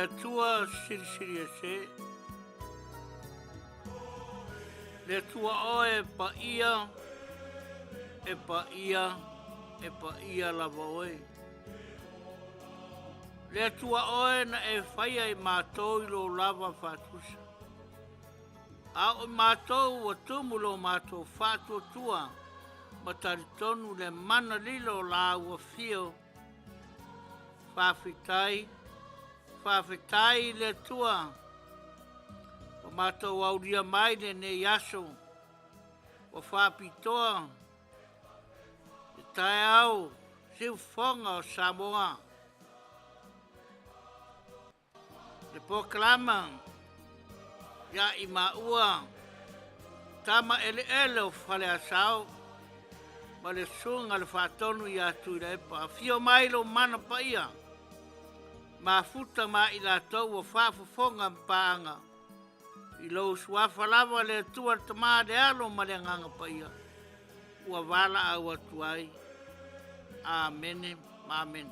le tua siri e se. Le tua oe pa ia, e pa ia lava oe. Le tua oe na e whaia i mātou i lo lava whātusa. A o mātou wa tumulo mātou whātua tua, ma taritonu le mana lilo la ua fio. Whawhitai le tua, o mātou auria mai ne yaso, o Faapitoa, e tae au, siu fonga o Samoa. Le poklama, ya i maua, tama ele o whale asau, ma le sunga le whatonu i atuirepa, fio mailo mana pa ia, ma futa ma i la tau o Faafofoga'aga mpaanga, i lo suafa lava le tua tama de alo ma le nganga pa ia, ua wala au atuai. Amen, amen.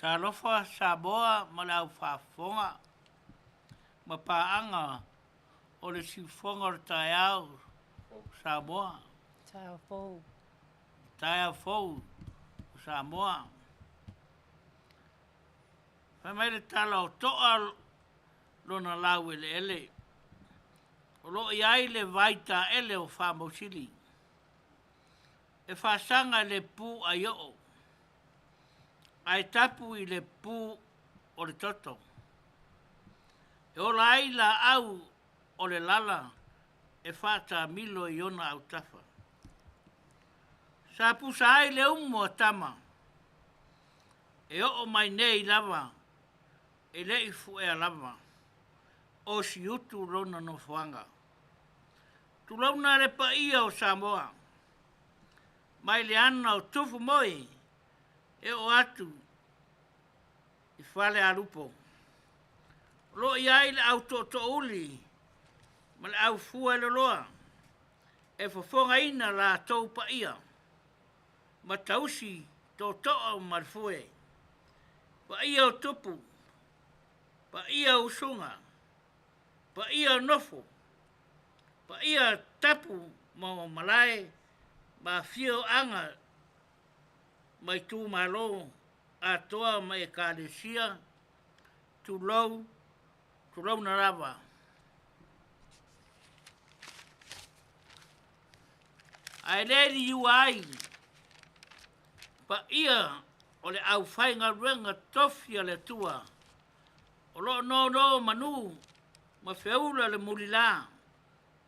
Talofa Samoa ma le Faafofoga'aga ma pa'aga o le sifoga o le taeao Samoa. Taeafou o Samoa. Fai mai le tala o to'a lona lau ele. O lo iai le vaita ele o whamausili. E whasanga le pū ai o. Ai tapu i le pū o le toto. E o lai la au o le lala e whata milo i ona au tafa. Sa pusa ai le umo a tama. E o mai nei lava. E le i fu e lava. O si utu rona no fuanga. Tulau na le pa ia o Samoa. Mai le ana o tufu moi. E o atu. I fale a lupo. Lo iai le au to uli. Ma le au fua le loa. E Fofogaina la tau pa ia. Ma tausi to toa ma le fue. Pa ia o tupu. Pa ia o sunga. Pa ia o nofo. Pa ia tapu ma malai. Ma fio anga. Mai tu Malo. A toa mai kalesia. Tulau na lava. Ai leli uai. Pa ia o le au whainga ruenga tofia le tua. O lo no manu. Ma feula le mulila.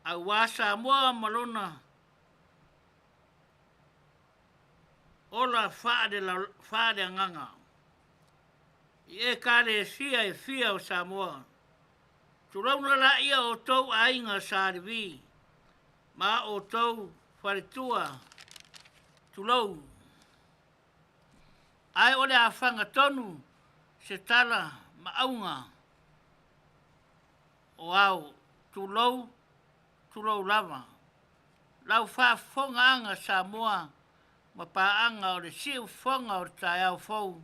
Au wasa moa malona. Ola whaade nganga. I e kare sia e fia o Samoa. Turauna la ia o tau ainga Sarmy. Ma o tau Faapitoa. Tulau. Ai ole a whanga tonu. Se tala maunga. O au. Tulau lava. Lau Faafofoga'aga Samoa. Ma pa'anga o le siu fonga o le taeao fou.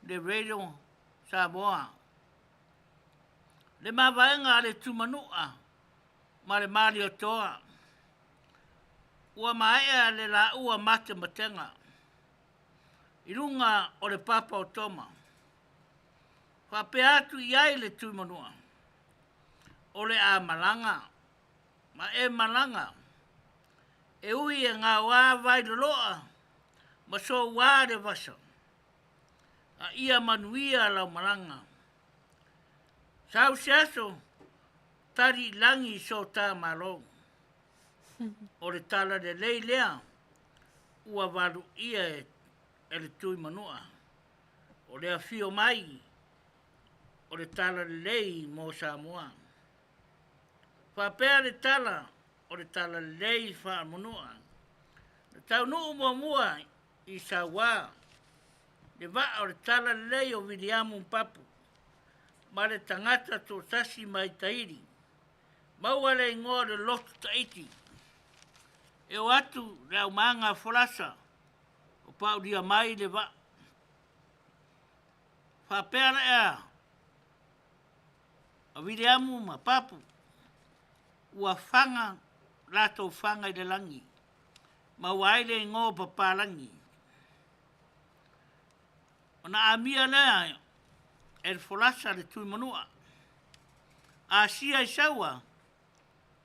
Le radio Samoa. Le mawaenga le tumanua. Ma le mali o toa. Ua maea le la ua mate matenga. Irunga o le papa o toma. Whape atu iai le tumanua. O le a malanga. Ma e malanga. E ui e ngā wā vai loa. Ma so wā le vasa. A ia Manuia lau malanga. Sau seaso, tari langi so tā Malo. O le tala le lei lea, ua walu ia e le tui manua. O le afio mai, o le tala le lei mo Samoa. Whapea le tala, o le tala le lei wha manua. Le tau nuu mua i sa wā. Le vaa o le tala le lei o Williamu papu. Ma le tangata to tasi mai tairi. Maua le ingoa le lotu taiti. E o atu le au manga folasa. O pau dia mai le va. Whapea le ea. A Williamu ma papu. Ua whanga, lato whanga i le langi. Maua ai le ingoa papalangi. O na amia lea e le folasa le tui manua. A sia i saua.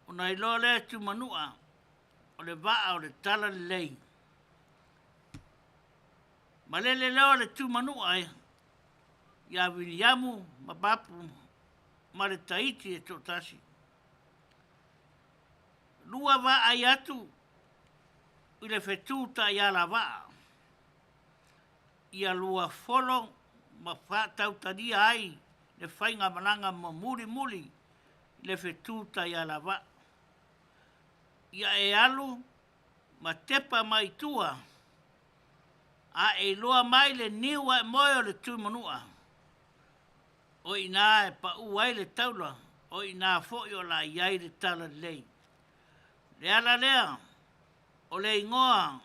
O na ilo le tui manua. O le vaa o le tala le lei. Ma le leo le tui manua e. Ia Williamu ma papu. Ma le taiti e totasi. Lua va ai atu. I le fetuta ia la vaa. Ia lua folo. Ma whātau taria ai, le whainga malanga ma muli, le fetuta ia la va. Ia e alu, ma tepa mai tua, a e loa mai le niwa e moe o le tui manua. O ina e pa uai le taula, o ina fo'i o la iai le tala lei. Le ala lea, o le ingoa,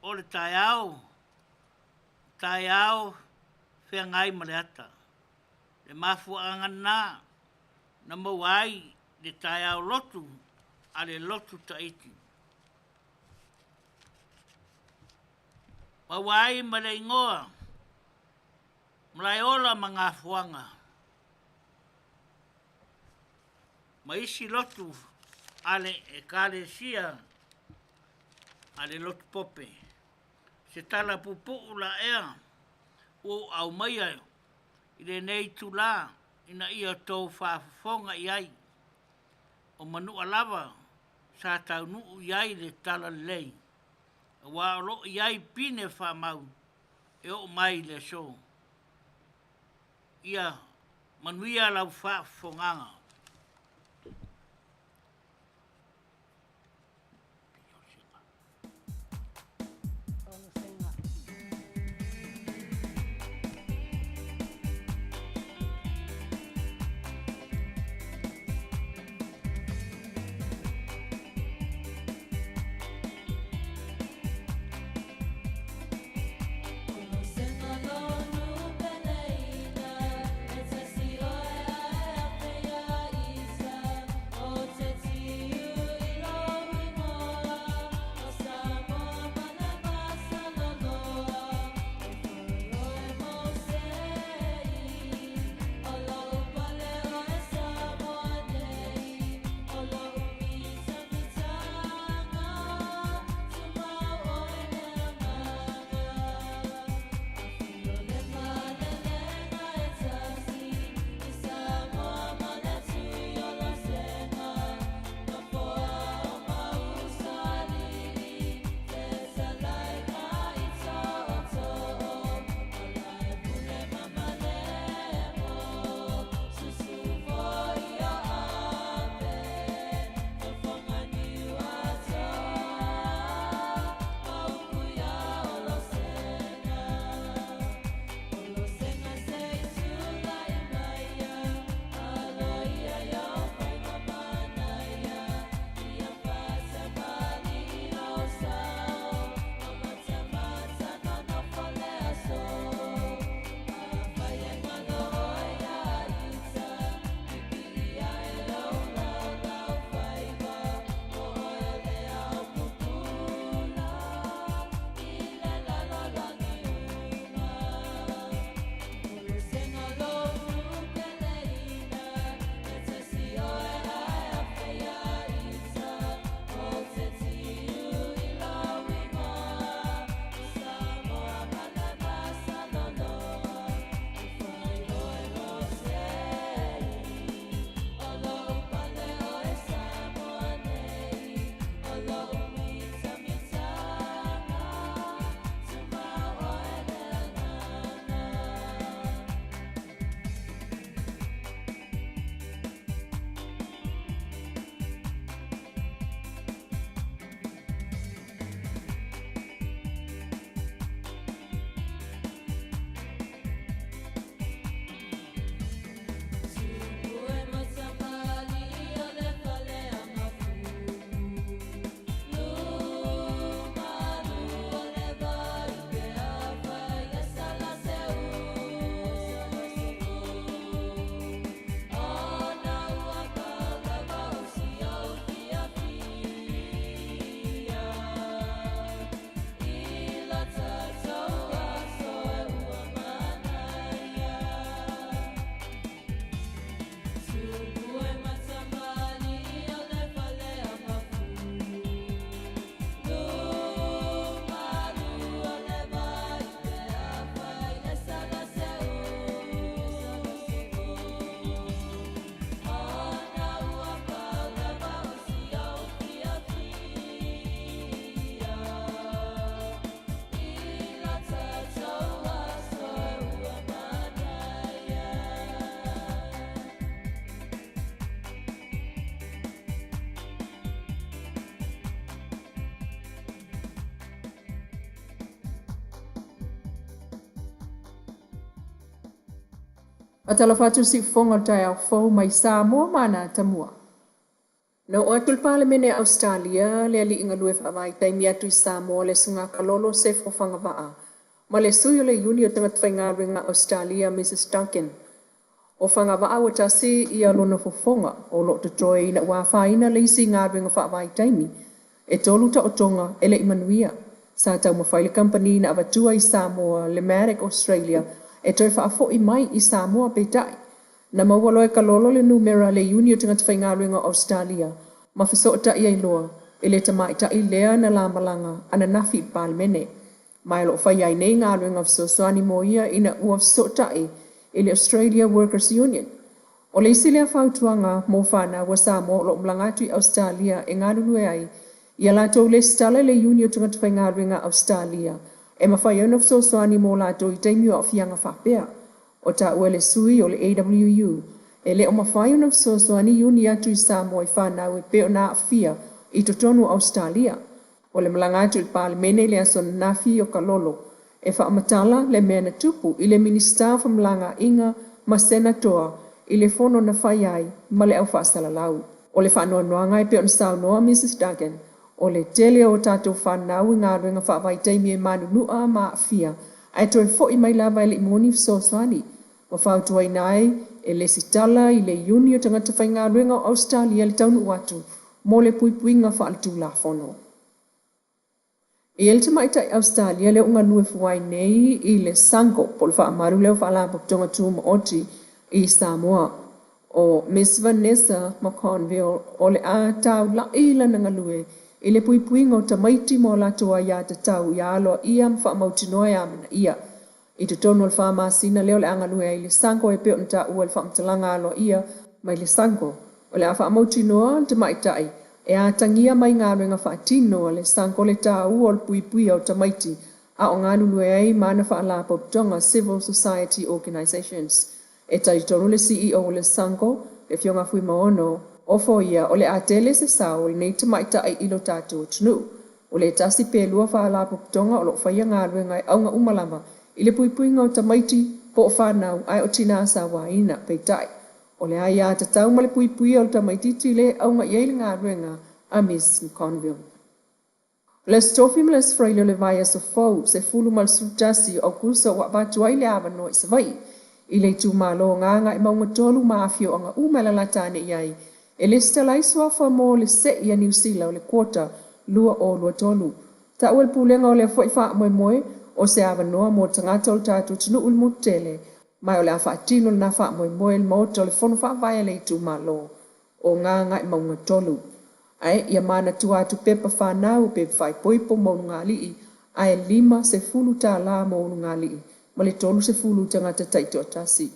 o le taeao, whengai maleata. Le mafuanga na mawai le tai au lotu, a le lotu taiti. Mawai ma le ingoa, mlai ola mga fuanga. Ma isi lotu, ale e kare sia, ale lotu pope. Se tala pupu la ea, o au maia, i le nei tula, ina ia tau Faafofoga iai. O manua lava, sa tau nuu iai le tala lei. Wa lo iai pine whamau, e o mai le so. Ia, Manuia lau Faafofoga'aga. Atalafatu si fonga tai fo mai Samoa mana tamua. No o atul parlemene Australia le ali inga lue fa mai tai miatu Samoa le sunga kalolo se fo fanga waa. Ma le sui o le iuni o tanga whaingaruenga Australia, Mrs. Duncan. O whangawaa o tasi i alona fofonga o lo te troe ina ua whaina le isi ngaruenga whaavai taimi. E tolu ta o tonga ele i Manuia. Sa tau mawhaile company na avatua i Samoa, le Marek Australia, e toi whaafo i mai i Samoa peitai. Na mawalo e kalolo le numera le iuni o tanga whaingaruenga Australia. Ma fiso ta i ailoa, e le tamai ta i lea na la malanga, ana nafi palmene. Mai lo whai ai nei ngaruenga fisosoani mo ia ina ua fiso ta i le Australia Workers Union. O le isi lea whautuanga mo whana wa Samoa lo mlangatu i Australia e ngalulu e ai, ia lātou le stala le iuni o tanga whaingaruenga Australia, e mawhai au na fisosoani mo lātou i teimi o afianga whapea. O ta ua le sui o le AWU, e le o mawhai au na fisosoani iuni atu i Samoa i whanau e peo na afia i totonu Australia. O le malangatu i palemene le aso nafi o kalolo, e whaamatala le mea tupu i le minister fa malanga inga ma senatoa i le fono na whai ai ma le au whaasalalau. O le whaanoanoanga e peo na sao noa Mrs. Duggan, o le tele o tātou whanau i ngā ruenga whaavai teimi e manunua ma afia, ai toi fo i mai lava i le imoni fisosani. Ma whautua i nai e le sitala i le iuni o tangata whai ngā ruenga o Australia le taunu watu, mo le puipuinga whaalitu la fono. I el tamai tai Australia le unga lue fuai nei i le sango pol wha amaru leo wha lampa tonga tuma oti i Samoa. O Miss Vanessa McConville o le a tau la ila nanga lue i le puipuinga o tamaiti mo la toa ia te tau ia aloa ia mwha mautinoa ia mana ia. I te tono al wha masina leo le anga lue i le sango e peo nta ua le wha mtalanga aloa ia mai le sango. O le a wha mautinoa tamai tai. E a tangia mai ngā ruenga whaatino le sanko le tā ua o puipui au tamaiti a o ngā lulu e ai mana whaala poptonga Civil Society Organisations. E taitonu le CEO le sanko le fionga fui maono o foia o le a tele se sao le nei tamaita ai ilo tātou tunu. O le tasi pelua whaala poptonga o lo whaia ngā ruenga au ngā umalama i le puipui ngau tamaiti po o whanau ai o tina sa waina peitai. O le aia te tau ma le puipui o le tamaititi le au ngā iei le ngā ruenga a Miss Conville. Le stofi ma le sfraile le vai Aso'au se fulu mal sutasi o kursa wa batu ai le avano i savai. I le tu Malo ngā i maunga tolu ma Afio ngā umela latane iai. E le stalai swafa mo le se ia New Zealand o le kuota lua o lua tolu. Ta uel pulenga o le fwoi wha moe moe o se avanoa mo tangata o tātou tunu ulmutele. Mai o le a whaatino le na wha moe moe le maota o le fono wha vai le tu Malo o ngā i maunga tolu. Ai, ia mana tua atu pepa whanau pepa whai poipo maunu ngā lii, ai 5 se fulu tā la maunu ngā lii, ma le tolu se fulu tangata taito atasi.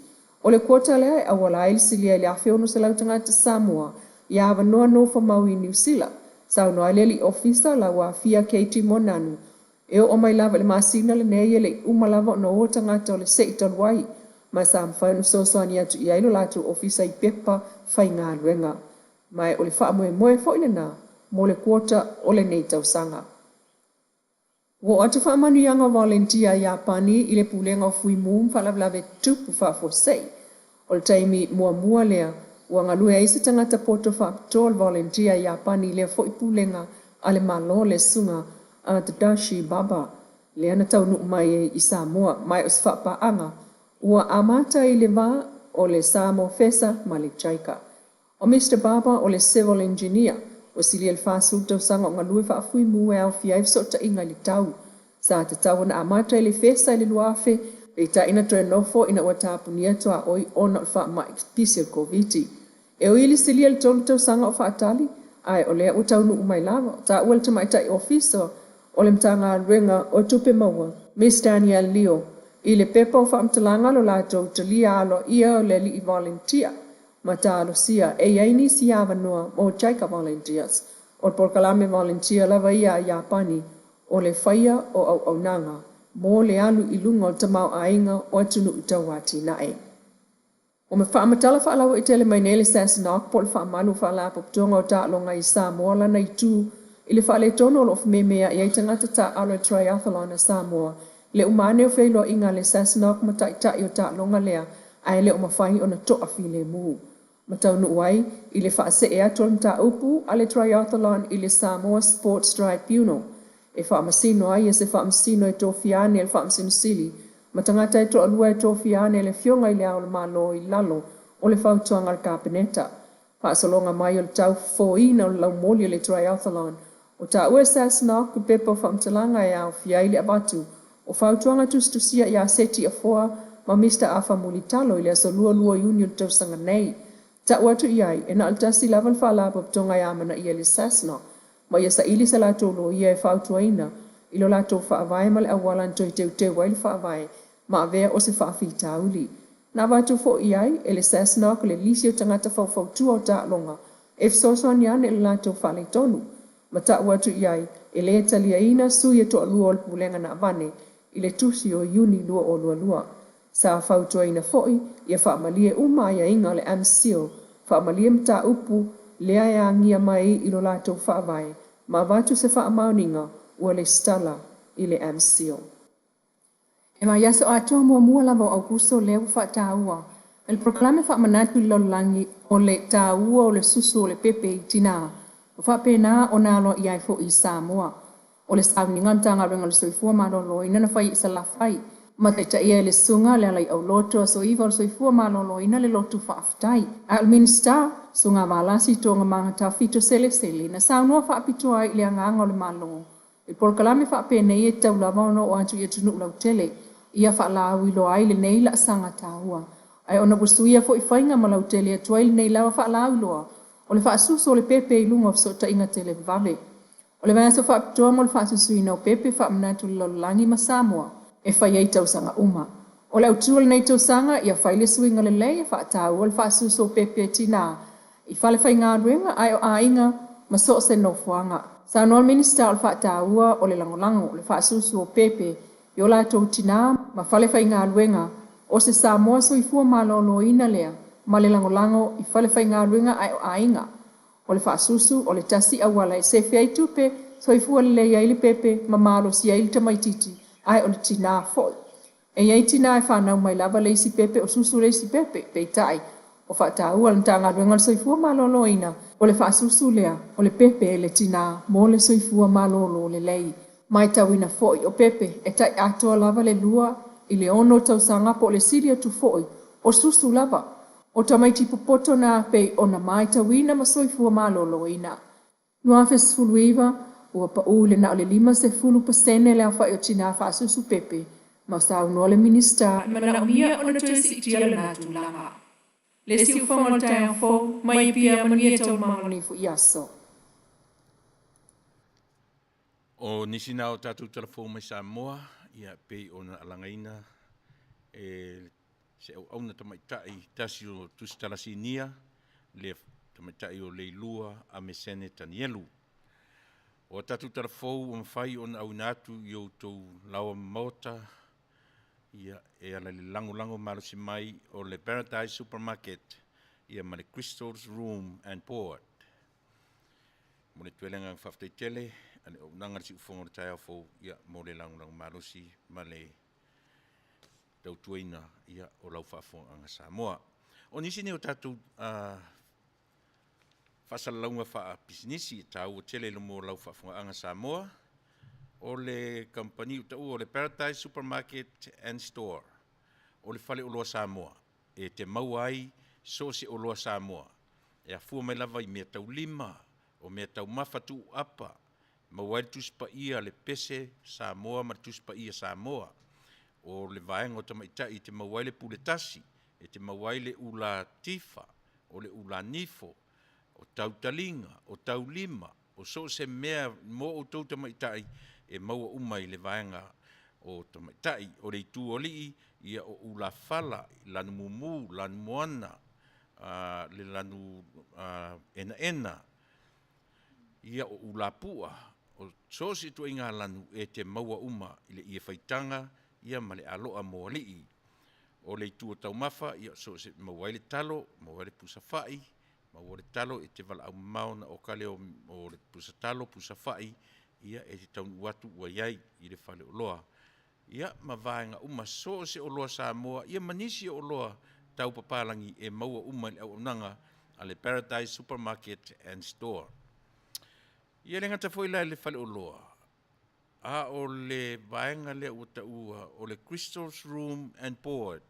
O le kuota le ai awala ili silia ili awhiono se lau tangata Samoa, ia awa noa nofa mau i New Zealand, sau noa leli ofisa la wa fia Katie Monanu, e o mai lava le masina le nei le umalava no o tangata o le seiton wai, ma sa mwhainu sosoani atu i ailo latu ofisa i pepa whai ngā ruenga. Mai o le wha moe moe fo na mo le kuota o le nei tausanga. Wo atu wha Manuia volunteer ia pani i le pulenga o fui mum whalavlave tupu Faafofoga'aga. O le taimi mua lea, ua ngalue eise tangata poto Faapitoa volunteer ia pani lea fo i pulenga a le Malo le sunga a te dashi Barbra. Le ana taunu mai i Samoa, mai o se whapaanga, ua amata i le va o le Samoa fesa ma le chaika. O Mr. Barbra o le civil engineer, o sili el fasul tau sanga o ngalue wha afui mua au fiai sota inga li tau. Sa te tau na amata i le fesa i le luafe, pe ta ina toe nofo ina ua tapunia toa oi ona o wha ma ekspisi o COVID. E o ili sili el tolu tau sanga o wha atali, ai o lea utau nu umai lava, ta uel tamaita i ofiso, o le mtanga ruenga o tupe maua, Miss Daniel Leo, i le pepa o wha amtalanga lo lato Tiliai'a ia o le li i volunteer. Matalo sia e yaini sia vanua o chaika volunteers o porkalame volunteer lava ia Japani o le whaia o Auaunaga mo le alu i lunga o tamau ainga o atunu utawati na e. O me whaamatala whaalawa i tele mai nele sasana po le whaamalu whaala poptonga o tālonga i Samoa lana i tū i le whaale tono lo whamemea i aitangata tā alo triathlon na Samoa le umane o whailo inga le sasana o mataitai o tālonga lea ai le o mawhai o na toa file muu. Mataunu wai i le whaase e atu mta upu a le triathlon i le Samoa Sports Tribunal. e whaamasino ai e se whaamasino e tōwhiane e le whaamasino sili, ma tangata e toa lua e tōwhiane e le fionga i le ao le malo i lalo o le whautuanga le kāpeneta. Whaasolonga mai o le tau fōina o le laumoli o le triathlon, o ta ue sasna ku pepa o whaamtalanga e au fiai le abatu, o whautuanga tustusia i a seti a foa ma Mr. Afa Mulitalo i le aso lua iuni o le tausanga nei. Ta watu iai e na altasi laval whalapa ptonga i amana i le sasna, ma ia sa ili sa lato lo ia e whautuaina, ilo lato whaavae ma le awalan toi teu waili whaavae, ma avea o se whaafitauli. Na watu fo iai e le sasna ko le lisi o tangata whautua o ta longa, e fsosoani ane le lato whaleitonu, ma ta watu iai e le Tiliai'a sui e toa lua o le pulenga na avane, i le tusi o iuni lua o lua. Sa whautuaina foi, ia whaamalie ia inga le amsio, whaamalie mta upu, lea e angia mai i lo lato whaavae, ma watu se whaamauninga ua le stala i le amsio. E mai aso atua mua lava o Augusto leo whaataua. El proklame whaamanatu i lololangi o le taua o le susu o le pepe i tina. O whaapena o nalo i aifo i Samoa. O le sauninga mtanga renga le soifua malolo i nana whai i salafai. Ma te ia le sunga le alai au loto so iwa le soifua malolo i le lotu whaafitai. Al minsta sunga malasi tonga mangata fito sele na saunua Faapitoa i le anganga o le malo. Il proklame whaapena i e taulava ono o antu i tunu lau tele. Ia whaalau i lo ai le nei la sanga taua. Ai ona bustuia fo i whainga ma lau tele atua i nei lawa whaalau loa. O le whaasusu o le pepe i lunga so ta inga tele vave. O le vaya so Faapitoa mo le whaasusu i nau pepe whaamanatu le lololangi ma Samoa. E whai ei tausanga uma. O le autua le nei tausanga ia whai le suinga le lei e whaatau o le whaasusu o pepe tina. I whale whai ngā ruenga ai o a inga ma so se no fuanga. Sa noa minister o le whaataua o le langolango le whaasusu o pepe yo la tau tina ma whale whai ngā luenga o se Samoa so i fua malolo ina lea ma le langolango i whale whai ngā luenga ai o ainga. O le whaasusu o le tasi awala e se whiai tupe so i fua le lea ili pepe ma malo si ili tamaititi ai o le tina foi. E iei tina e whanau mai lava leisi pepe o susu leisi pepe peitai o whaataua le tanga luenga le so i fua malolo ina o le whaasusu lea o le pepe le tina mo le so i fua malolo le lei. Mai tauina foi o pepe e tai atoa lava le lua i le ono tausanga po le siria tu foi o susu lava o tamaiti popoto na pe ona mai tauina ma soifua malolo ina. Nua fesfuluiva ua pa ule na ole 5% le awha i o tina wha susu pepe ma sa unua le minista Manuia ona tuesi itia le natu langa. Le si ufonga le tai fo mai pia Manuia tau mangani fu iaso. O nisi nao tātou telefo mai Samoa, ia pei o na alangaina, se Auaunaga tamaitai tasi o tusitalasinia, le tamaitai o leilua a me sene tanielu. O tātou telefo o mawhai o na Auaunaga i o tau lawa mota, ia e ala le lango malo si mai o le Paradise Supermarket, ia ma le Crystal's Room and Board. Mo le tuelenga whaftai tele, ane o nanga si ufonga le taia fo ia mo le lang marosi ma le tau tuaina ia o lau whaafonga Samoa. O nisi ne o tātou whasalaunga wha pisinisi tau o tele mo lau whaafonga Samoa o le company o le Paradise Supermarket and Store o le whale o loa Samoa e te mauai so se o loa Samoa e a fua mai lava i mea tau lima o mea tau mawhatu apa mawai tuspa ia le pese Samoa ma tuspa ia Samoa o le vaenga o tamaitai te mawai le puletasi e te mawai le ula tifa o le ula nifo o tau talinga o tau lima o so se mea mo o tau tamaitai e maua umai le vaenga o tamaitai o le Leatuivaoalii ia o ula fala lanu mumu lanu moana le lanu ena ia o ula pua o so si tu inga lanu e te maua uma i le ia faitanga ia ma le aloa mo alii o le tu tau mafa ia so se mawai le talo mawai le pusafai mawai le talo e te vala au mauna o kale o le pusatalo pusafai ia e te tau watu ua iai i le fale o loa ia ma vaenga uma so se o loa Samoa ia manisi o loa tau papalangi e maua uma le Auaunaga a le Paradise Supermarket and Store. Ia le ngata foi lai le fale o loa. A o le vaenga lea ua taua, o le Crystal's Room and Board,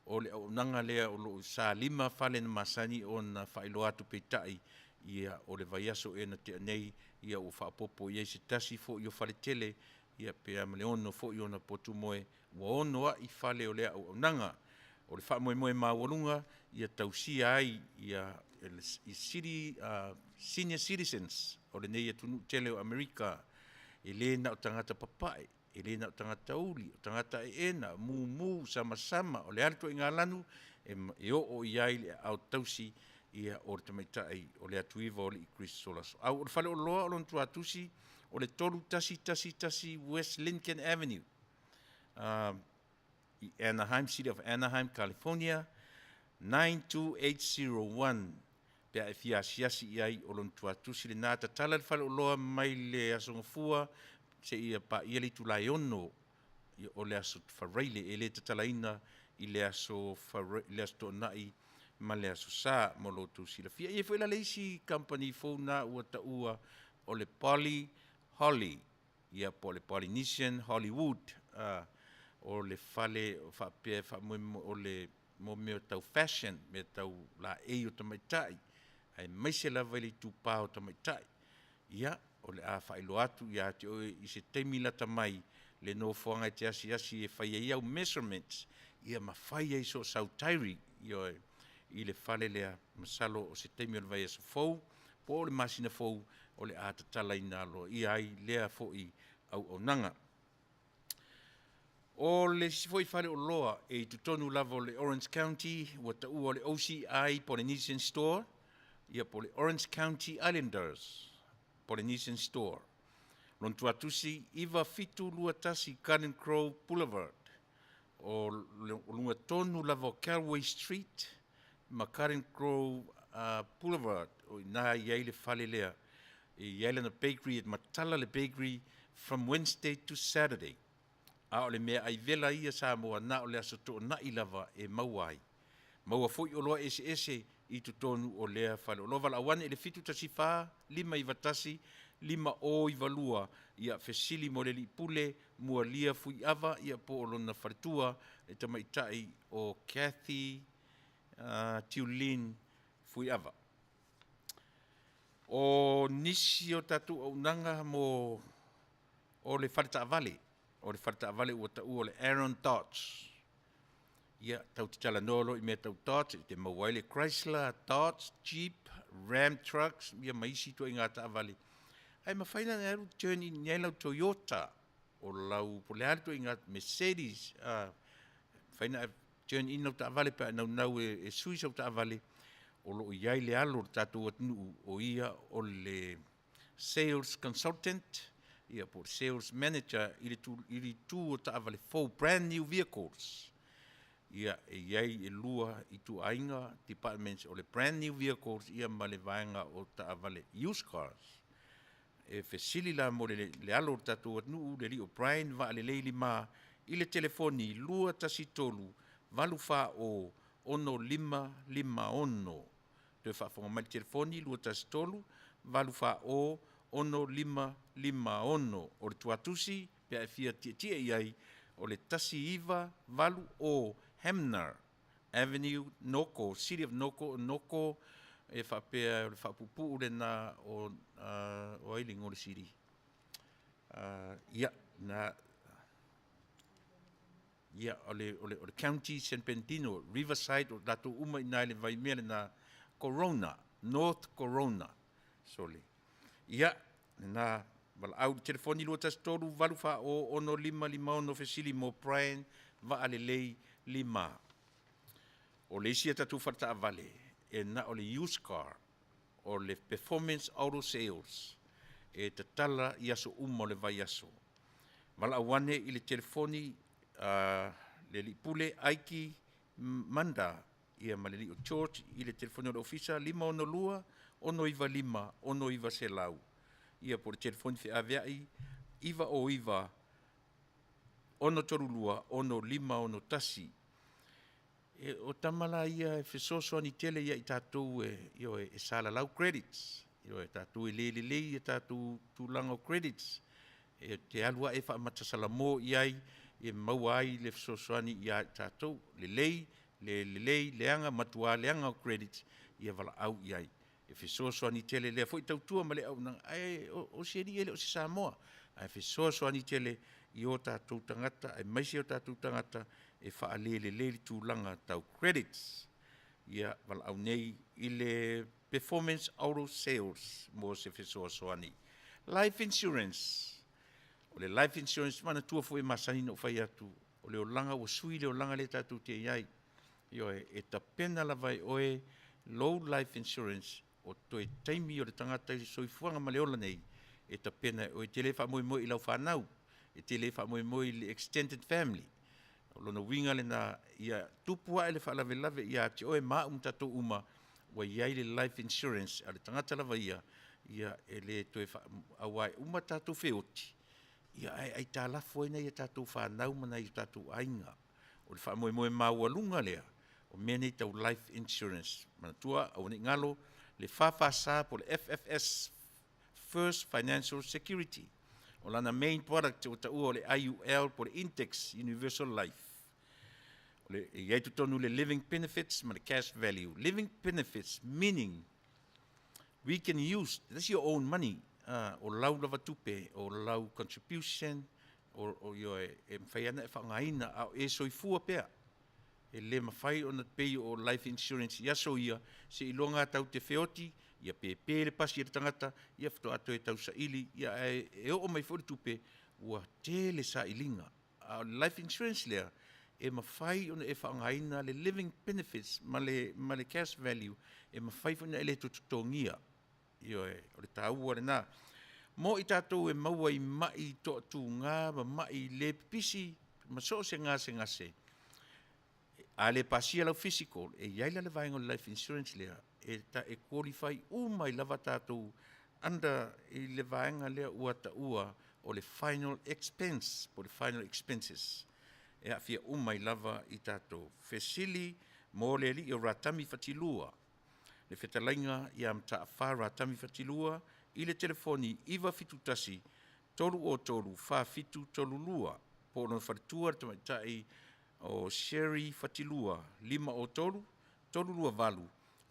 o le auaunaga lea o loo sa lima fale na masani o na whaelo atu peitai, ia o le vaiaso e na te anei, ia o whaapopo i se tasi fo i o whale tele, ia pea ma le ono fo i o na potu moe, wa ono a i whale o lea auaunaga, o le wha moe mawalunga, ia tausia ai, ia i city, senior citizens, o le nei atunu tele o Amerika, e le na o tangata papai, e le na o tangata uli, o tangata e ena, mu, sama, o le alto i ngā lanu, e o iai le au tausi, ia o le tamaitai, o le Leatuivaoalii Kristolas. Au o le whale o loa o lon tuatusi, o le tolu tasi West Lincoln Avenue, i Anaheim, City of Anaheim, California, 92801, pea e fiasiasi iai o lon tuatusi le nā tatala le whale o loa mai le asongafua, se ia pa ia le tulai ono, o le aso whareile, e le tatalaina i le aso tonai, ma le aso sā mo lo tusi la fia. Ia fwela leisi company fōna ua ta ua o le Poly Holly, ia po le Polynesian Hollywood, o le fale, whapea, o le mo meo tau fashion, me tau la e o tamaitai, ai maise lava ili tūpā o tamaitai. Ia, o le a whaelo atu, ia te oe i se teimi lata mai, le no whanga te asi e whaia iau measurements, ia ma whaia i so sautairi, i le whale lea masalo o se teimi o le vai asa fau, po o le masina fau, o le a tatala i nalo, ia ai lea fo i Auaunaga. O le sifoi whare o loa e tutonu lava o le Orange County, ua ta ua o le OCI Polynesian Store, ia po le Orange County Islanders Polynesian Store. Lon tuatusi, iwa fitu lua tasi Garden Grove Boulevard, o lunga tonu lava o Calway Street, ma Garden Grove Boulevard, o nā iai le whale lea, iai lana bakery, et matala le bakery, from Wednesday to Saturday. A o le mea ai vela ia Samoa na o le aso tō na i lava e mauai. Maua fui o loa ese i tutonu o lea whale. O loa wala awane le fitu tasi wha, 5 i watasi, 5 o i valua, ia fesili mo le li pule, mua lia fui ava, ia po o lona wharetua, e tamaitai o Kathy Tiulin fui ava. O nisi o tatu Auaunaga mo o le whareta avale. O le whareta avale ua ta ua o le Aaron Dodge. Ia, tau te tala nolo i mea tau Dodge, te mawaile Chrysler, Dodge, Jeep, Ram Trucks, ia maisi tua i ngā ta avale. Ai mawhaina na eru journey ni lau Toyota, o lau poleari tua i ngā Mercedes, whaina journey ina ta avale pa nau e sui sau ta avale, o lo iai le alo tatu atnu o ia o le sales consultant, ia po sales manager, ili tu o ta avale 4 brand new vehicles. Ia e iai e lua i tu ainga departments o le brand new vehicles, ia ma le vaenga o ta avale used cars. E fesili la mo le alo tatu atnu le li o Brian va le leili ma i le telefoni lua tasi tolu, valu fa o ono 551. Te whaafonga mai telefoni, lua tasi tolu, valu wha o ono 551. O le tuatusi, pia e fia tia iai, o le tasi iwa, valu o Hamner Avenue, Noko, City of Noko, e whapea, o le whapupu le na o ailing o le City. Ia, ia, o le County San Bernardino, Riverside, o dato uma i nai le vai mea na Corona, North Corona, sole. Ia, na wala au telefoni lua tas tolu valu wha o ono 551 fesili mo Brian va ale lei 5. O le isia tatu wharta avale, e na o le used car, o le performance auto sales, e tatala i aso uma o le vai aso. Wala awane i le telefoni le li pule aiki manda, ia maleli o George, i le telefoni o le ofisa, 512, 125, 125 se lau. Ia po le telefoni fe aveai, iwa o iwa, 132, 151 tasi. E o tamala ia e fesoso ani tele ia i tātou e sala lau credits. E tātou e le e tātou tūlanga credits. e te alua e whaamatasala iai, e maua ai le fesoasoani ia tātou, le leanga matua, leanga o credit, ia wala au iai. E fesoasoani tele lea, fo i tautua ma le au nang, o seri ele o si Samoa, ai fesoasoani tele i o tātou tangata, ai maisi o tātou tangata, e whaalele le tūlanga tau credits. Ia wala au nei i le performance auto sales mo se fesoasoani. Life insurance. O le life insurance mana tua fo e masani no fai atu. O le olanga o sui le olanga le tatu te iai. Io e tapena la vai oe low life insurance o toe taimi o le tangata i soifuanga ma le ola nei. E tapena o e tele wha moi i lau whanau. E tele wha moi le extended family. O lona winga le na ia tupua ele wha lave ia te oe maa tatou uma wa iai le life insurance a le tangata lava ia e le toe wha awai uma tatou feoti. Ia ai tā lafo ina ia tātou whanau mana i tātou ainga. O le wha moe maua lunga lea. O mea nei tau life insurance. Mana tua au ni ngalo le whawhasa po le FFS, First Financial Security. O lana main product o tau o le IUL po le Intex Universal Life. O le iai tutonu le living benefits ma le cash value. Living benefits meaning we can use, that's your own money. O lau lava tupe, o lau contribution, o yo e mwhai ana e whangaina, e soifua pea. E le mawhai o na pei o life insurance, ia so ia, se ilonga tau te feoti, ia pepe le pasi e tangata, ia fito ato e tau sa ili, ia e o mai fori tupe, ua tele sa ilinga. Life insurance lea, e mawhai o na e whangaina le living benefits, ma le cash value, e mawhai fo na ele tutongia. Io o le tāua na. Mo i tātou e maua i mai to atu ngā, ma mai le pisi, ma so se ngase. A le pasia lau physical, e iaila le vaenga life insurance lea, e qualify umai lava tātou anda i le vaenga lea ua ta ua o le final expense, po le final expenses. E afia umai lava i tātou. Fesili mo le li o ratami fatilua. Le Fetalaiga ia mta whara tami whatilua i le telefoni iwa fitu tasi tolu o tolu wha fitu tolu lua po no wharitua tamaitai o Sherry whatilua 5 o tolu lua valu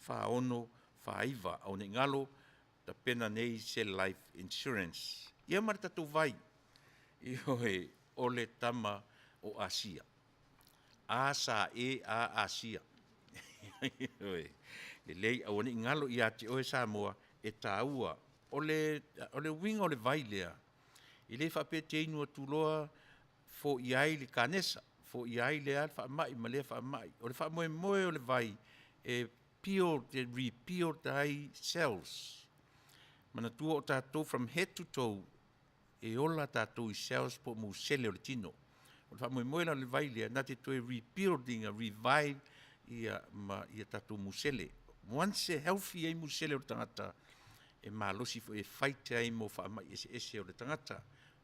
wha ono wha iwa au ne ngalo ta pena nei se life insurance. Ia marita tau vai i hoe o le tama o Asia. Asa a Asia. Le lei au ni ngalo ia te oe Samoa e tāua o le winga o le vai lea. I le whapete inu atuloa fo iai le kanesa, fo iai le al whamai, ma le whamai. O le whamoe o le vai e repeal tai cells. Mana tua o tātou from head to toe e ola tātou i cells po musele o le tino. O le whamoe o le vai lea, na te toe rebuilding, a revive ia tātou musele. Once e healthy ai musele o le tangata, e malosi fo e fight ai mo whaamai ese o le tangata.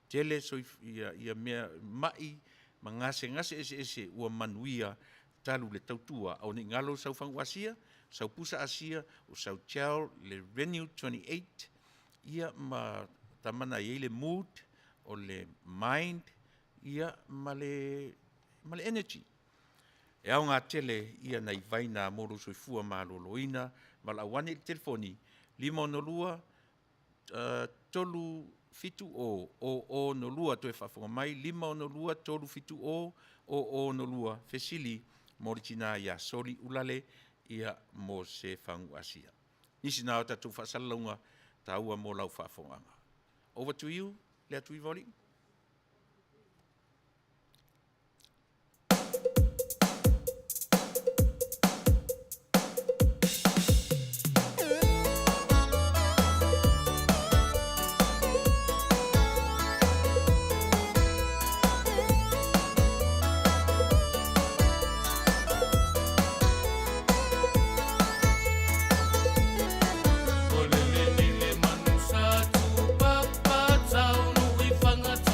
Tele so ia mea mai, ma ngase ese ua Manuia talu le tautua. Au ni ngalo sau whangu Asia, sau pusa Asia, o sau Chao le Renew 28, ia ma tamana ia le mood, o le mind, ia ma le energy. E au ngā tele ia nei vaina moro soifua maloloina, ma la wane i telefoni, 5 tolu fitu o no lua to e whafonga mai, 5 tolu fitu o no lua, fesili moritina ia sori ulale ia mo se whangu Asia. Nisi nao tatu whasalaunga taua mo lau whafonganga. Over to you, Leatuivaoalii. Olelele manu satu papa tau nui whangata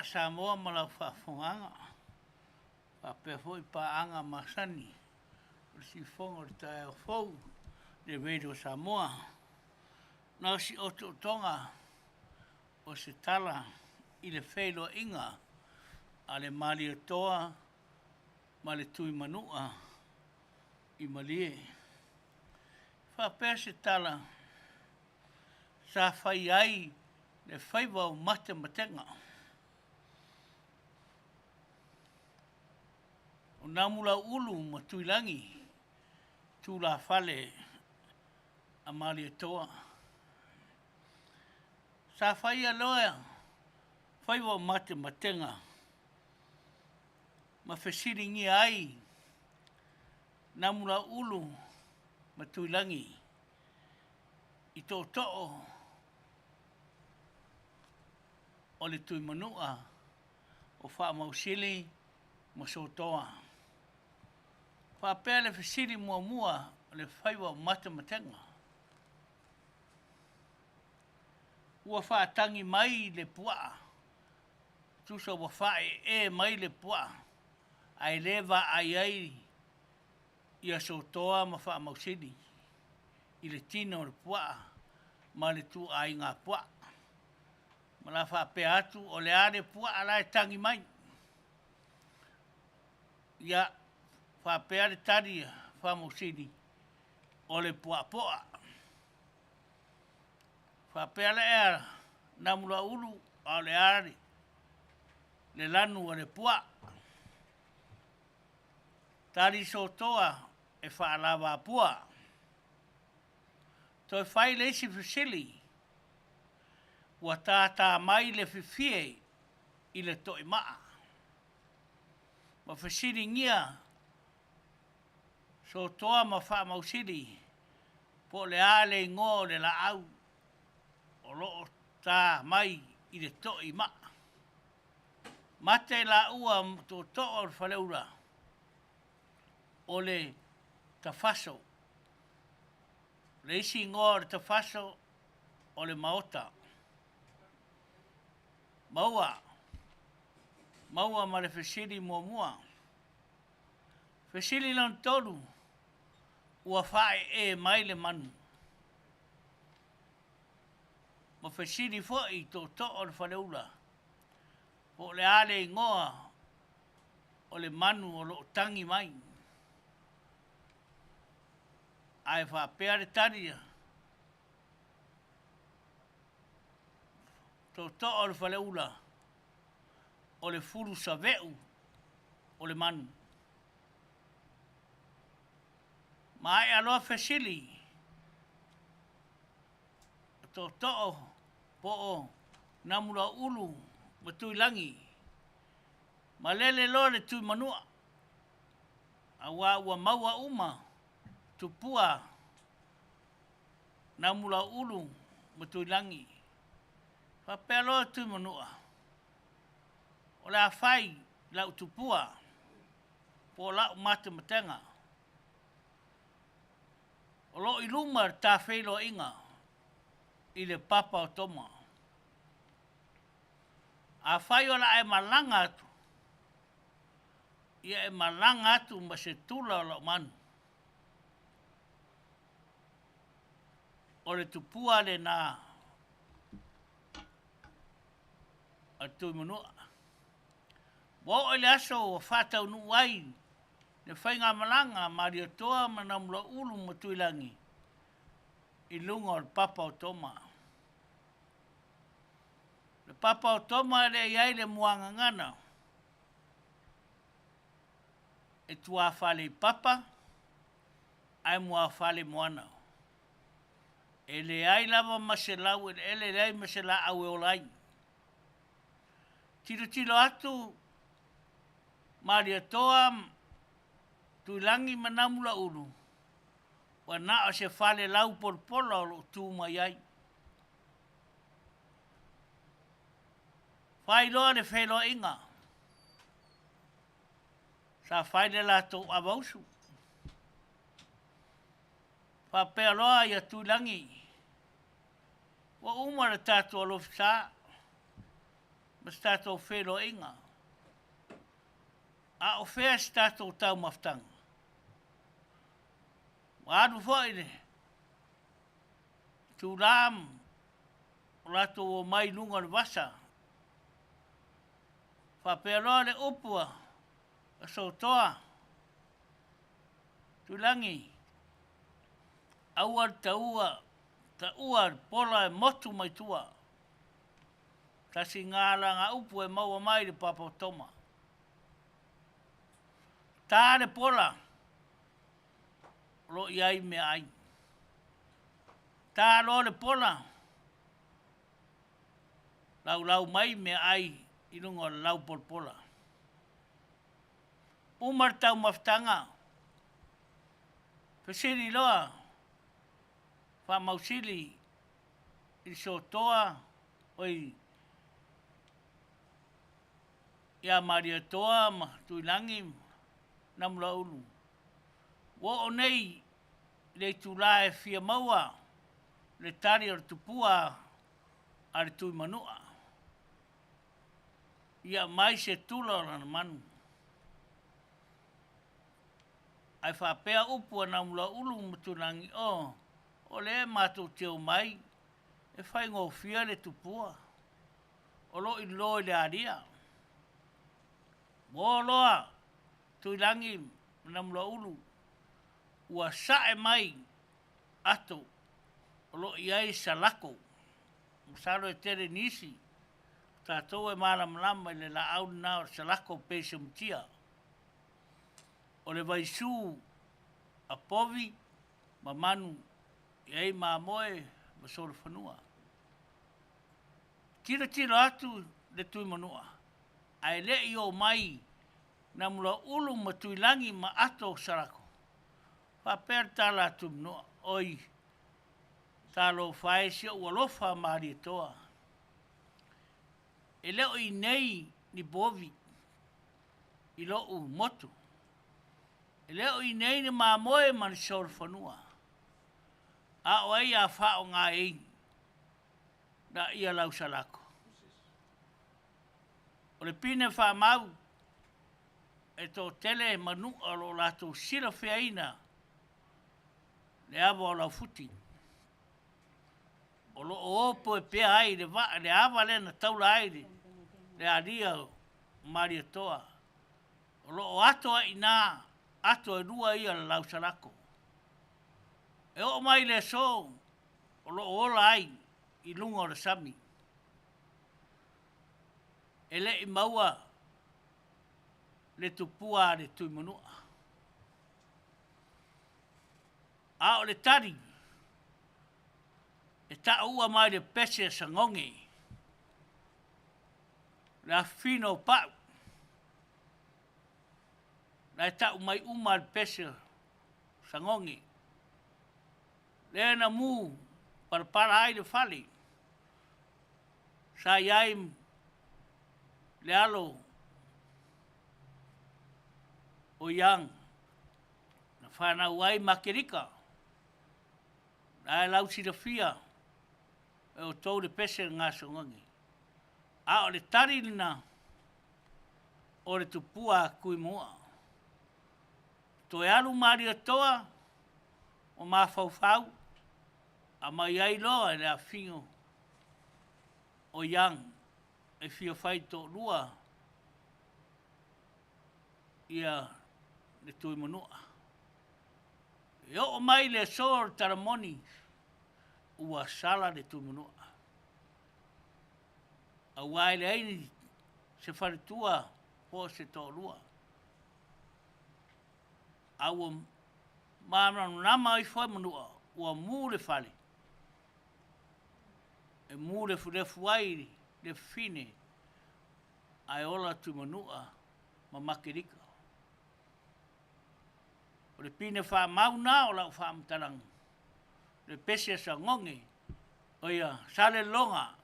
a Samoa ma lau Faafofoga'aga. Whapea fwoi paanga masani. O si fonga o tae o fou. Le radio Samoa. Nau si oto tonga. O se tala. I le whelo inga. A le Manu'atele. Ma le tui manua. I malie. Whapea se tala. Sa whai ai. Le whaiwa o mate matenga. O namula ulu ma tuilangi. Tula fale. A Manu'atele. Sa whai aloa. Whaiwa o mate matenga. Ma whesiringi ai. Namula ulu ma tuilangi. I tō to'o. O le tui manua. O wha mausili. Ma sotoa. Whapea le whesiri mua mua. Le whaiwa o mate matenga. Ua whaatangi mai le pua. Tusa wa whae mai le pua. Ai lewa ai. Ia sotoa ma wha mausili. I le tino le pua. Ma le tu ai ngā pua. Ma la whapea atu o le are pua ala e tangi mai. Ia whapea le tari wha mausili. O le pua poa. Whapea le ea. Namula ulu o le are. Le lanu o le pua. Tari sotoa e whaalawa pua. Toi whai le isi whisili. Ua tātā mai le whiwhie i le toi maa. Ma whisiri ngia. Sotoa ma wha mausiri. Po le ale ngō le la au. O loo tā mai i le toi maa. Mate la ua tō to'o le whaleura. O le tafaso. Le isi ngō le tafaso o le maota. Maua. Maua ma le whesiri mua mua. Whesiri lan tolu. Ua whae e mai le manu. Ma whesiri fwoi tō to'o le whaleura. Po le ale ngoa o le manu o lo tangi mai. Ai whapea le taria. Tō to'o le whaleula. O le furu sa veu o le manu. Ma e aloa whesili. Tō to'o po o namura ulu ma tuilangi. Ma lele lo le tui manua. Awa ua maua uma. Tupua. Namura ulu ma tuilangi. Whapea lo tui manua. O la whai lau tupua. Po lau mate matenga. O lo iluma ta whelo inga. I le papa o toma. A whai o la e malanga atu. Ia e malanga atu ma se tula o la manu. O le tupua le na a tui manua. Wa o le aso o whatau nu wai. Le whai ngā malanga Manu'atele ma namura ulu ma tuilangi. I lunga o le papa o toma. Le papa o toma le iai le muanga ngana. E tua whale papa. Ai mua whale moana. E le ai lava maselau e ele le ai masela Auaunaga. Tilo atu Manu'atele tuilangi manamula ulu. Wa na o se whale lau por polo o tu mai ai. Whai loa le whelo inga. Sa whai le la tō awausu. Whapea loa ia tuilangi. Wa umara tātua lofisa. ma statou whelo inga. A o whea statou tau maftanga. Wādu whaere, tūram, rato o mai lunga le wasa. Whaperoa le upua, Aso'au, tulangi, auar ta ua pola e motu mai tua. Tasi ngāla ngā upu e maua mai le Faapitoa. Tā le pola, lo iai me ai. Tā lo le pola, lau mai me ai ilungo lau pola. Umar tau maftanga, pesiri loa, wha mausili, i sotoa, oi, ia Manu'atele ma tuilangi, namla ulu. Wo o nei, le Tulau e fia maua, le tari o tupua, ar tui manua. Ia mai se tula na manu. Ai whapea upua namla ulu mutunangi o le mātou teo mai, e whai ngō fia le tupua. O lo i loi le aria. Wo loa, tuilangi namla ulu, ua sae mai ato, o lo iai salako, musalo e tere nisi, tātou e mālamalama i le la Auaunaga o salako pese mutia. O le vaisu a povi, ma manu, iai māmoe, ma sora whanua. Tira atu le tui manua. Ai le i o mai, na mula ulu ma tuilangi ma ato sarako. Whapea tala atu mnoa, oi, talo whaesia ua lofa Manu'atele. E leo i nei ni bovi, i lo u motu. E leo i nei ni māmoe man sora whanua. A o ei a whao ngā ei, na ia lau salako. O le pine whamau, e tō tele manua lo lato sira whiaina, le awa o lau futi. O lo opo e pea ai, le awa le na taula aire, le aria Manu'atele. O lo o ato ai nā, ato e rua ia le lau salako. E o mai le so, o lo ola ai, i lunga o le Sarmy. E le i maua, le tupua le tui manua. A o le tari, e ta ua mai le pese sangongi, le afino pau, le ta umai uma le pese sangongi, le na mu, para ai le fali, sa iai le alo o yang na whanau ai makirika na e lau sirafia e o tau le pese ngā songangi. A o le tarilina o le tupua kui mua. To e alu Manu'atele o mā faufau a mai ai loa e le afingo o yang e fia whai tō lua ia le tui manua. E o mai le sor taramoni ua sala le tui manua. A wai le aini se wharitua po se tō lua. A ua māmanu nama i whai manua ua mū le whale. E mū le fuai le fine ai ola tu manua ma makirika. O le pine wha mauna o lau wha mtarang. Le pese sa ngongi o ia sale longa.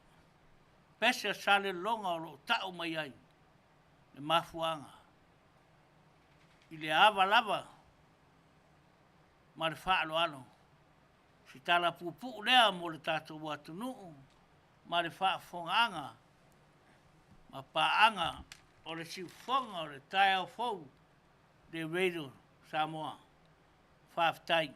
Pese sale longa o lo tau mai ai. Le mafuanga. I le awa lava ma le wha alo ano. Si tala pupu lea mo le tatou watu nuu. Ma le Faafofoga'aga, a paanga o le siufonga o le tae au fou de Radio Samoa. Faafetai.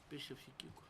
Bishop Sikiuka.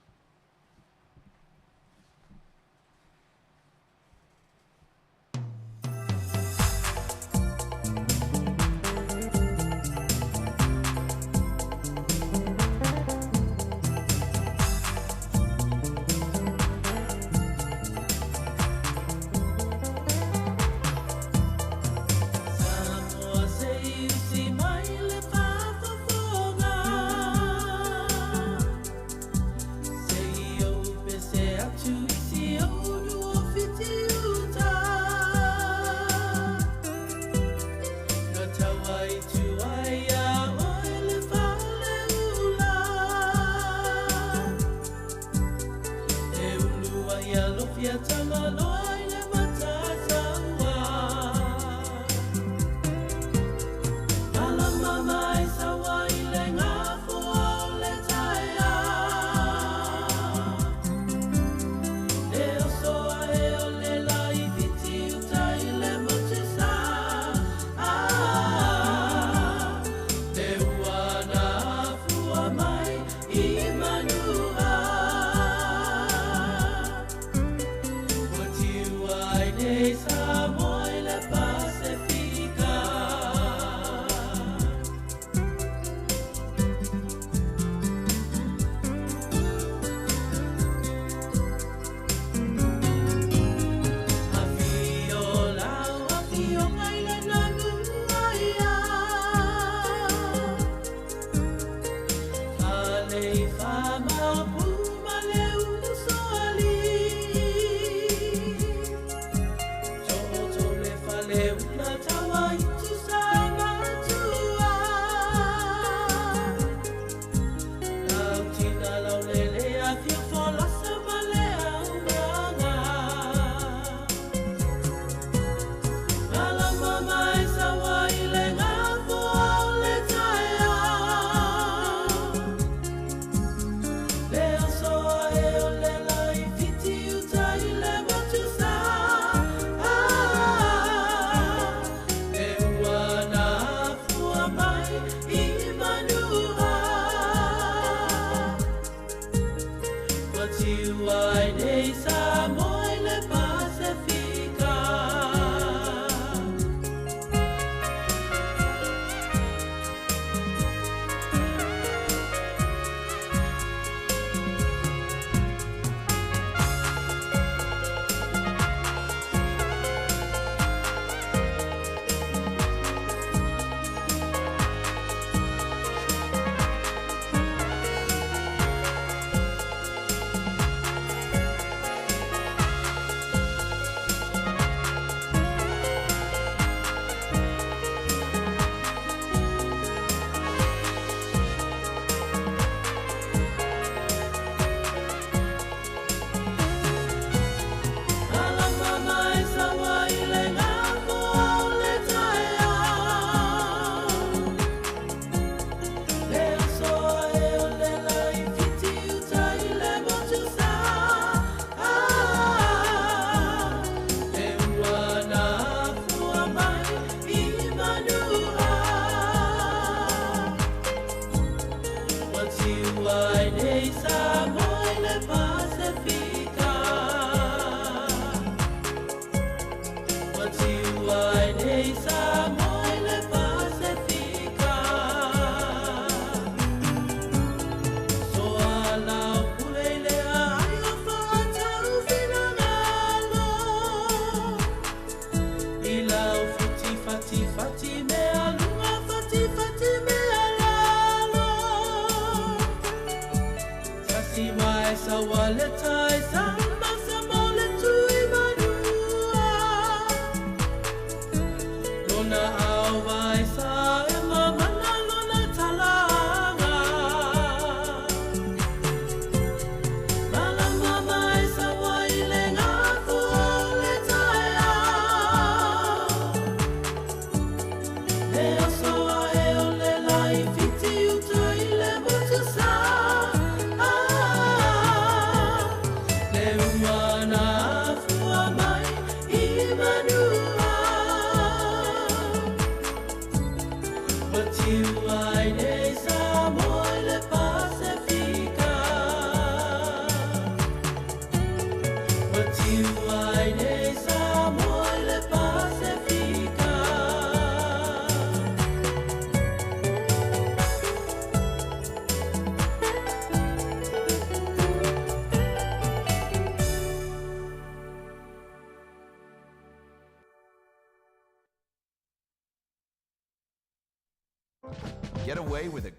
Get away with it.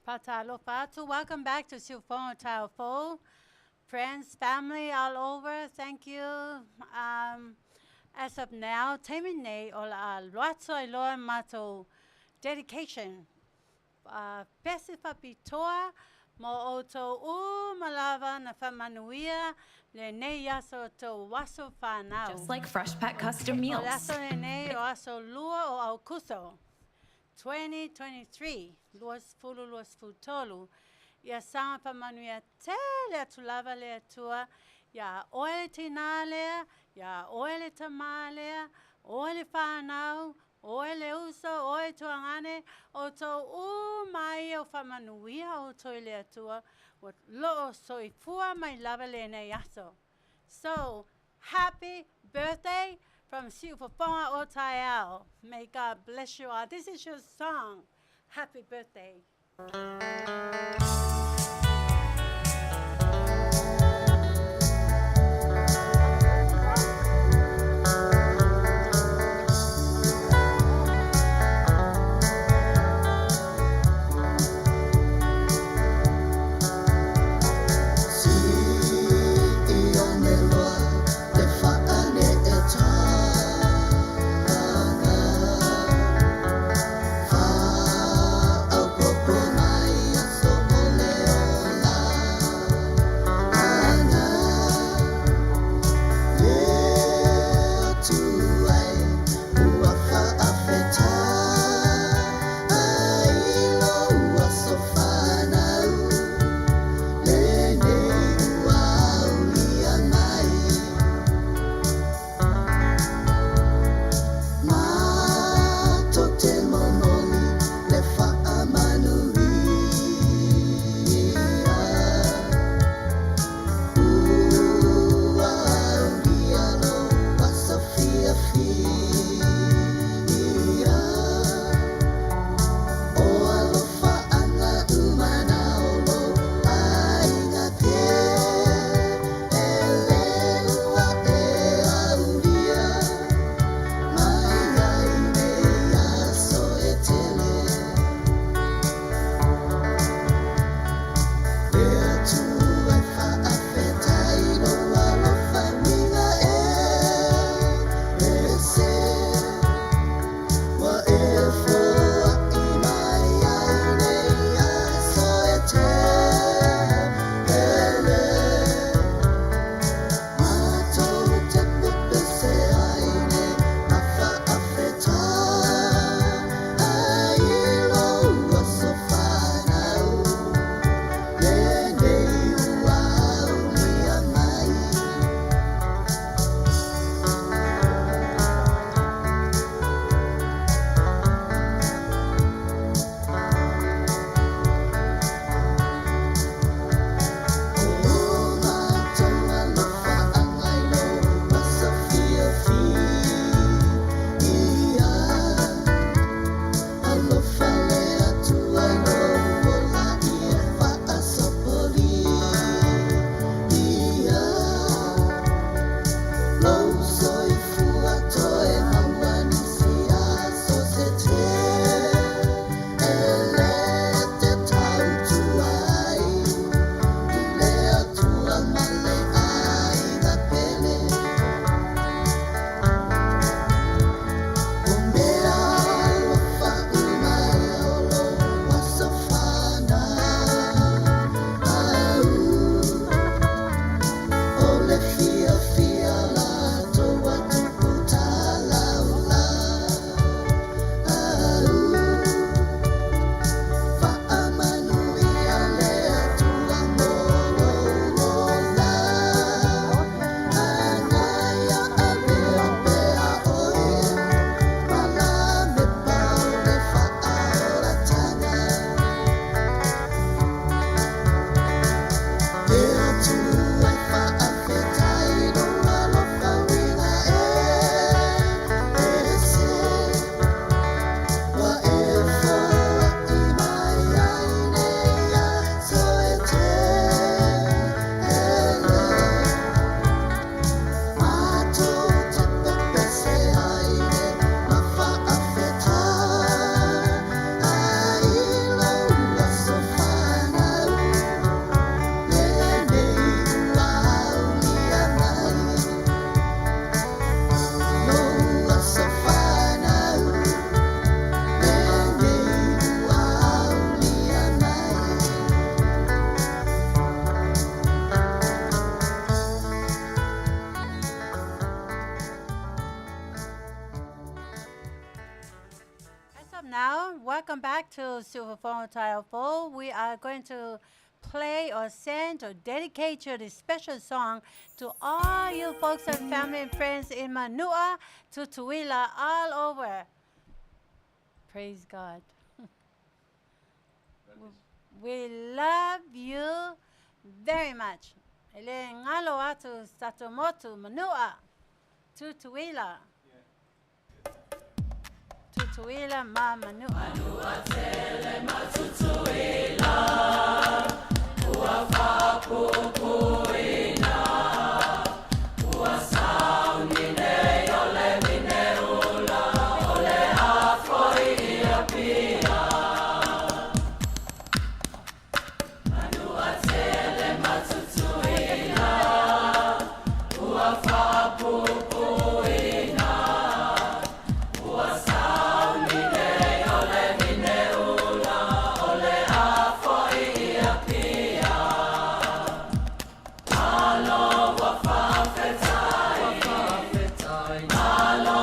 Welcome back to Siufonga Taofo. Friends, family all over, thank you. As of now, terminate all lots of loa mato dedication. Pesi Faapitoa, mo oto malava na Manuia, le ne yaso to waso whanau. Just like Fresh Pet custom meals. O laso le ne o aso lua o au kuso. 2023, luas futolu. Ya sama pa Manu'atele tulava le tua. Ya oele tinalea, ya oele tamalea, oele whanau, oele uso, oele tuangane, o to mai o Manuia o to le tua. What lo soifua mai lava le ne yaso. So, happy birthday from Faafofoga'aga o Tulau. May God bless you all. This is your song. Happy birthday. Faapopomai aso'au welcome back to Silverphone Tile 4. We are going to play or send or dedicate you this special song to all you folks and family and friends in Manua, to Tuila, all over. Praise God. We love you very much. Ele ngalo atu satomotu Manua, Tutuila. Tutuila ma Manua. Manu'atele ma tutuila, ua Faapitoa, ua Aso'au nei ole mineula, ole Afiafi. Manu'atele ma tutuila, ua Faapitoa, ua Aso'au nei ole mineula, ole Afiafi. Malo wa Faafetai, malo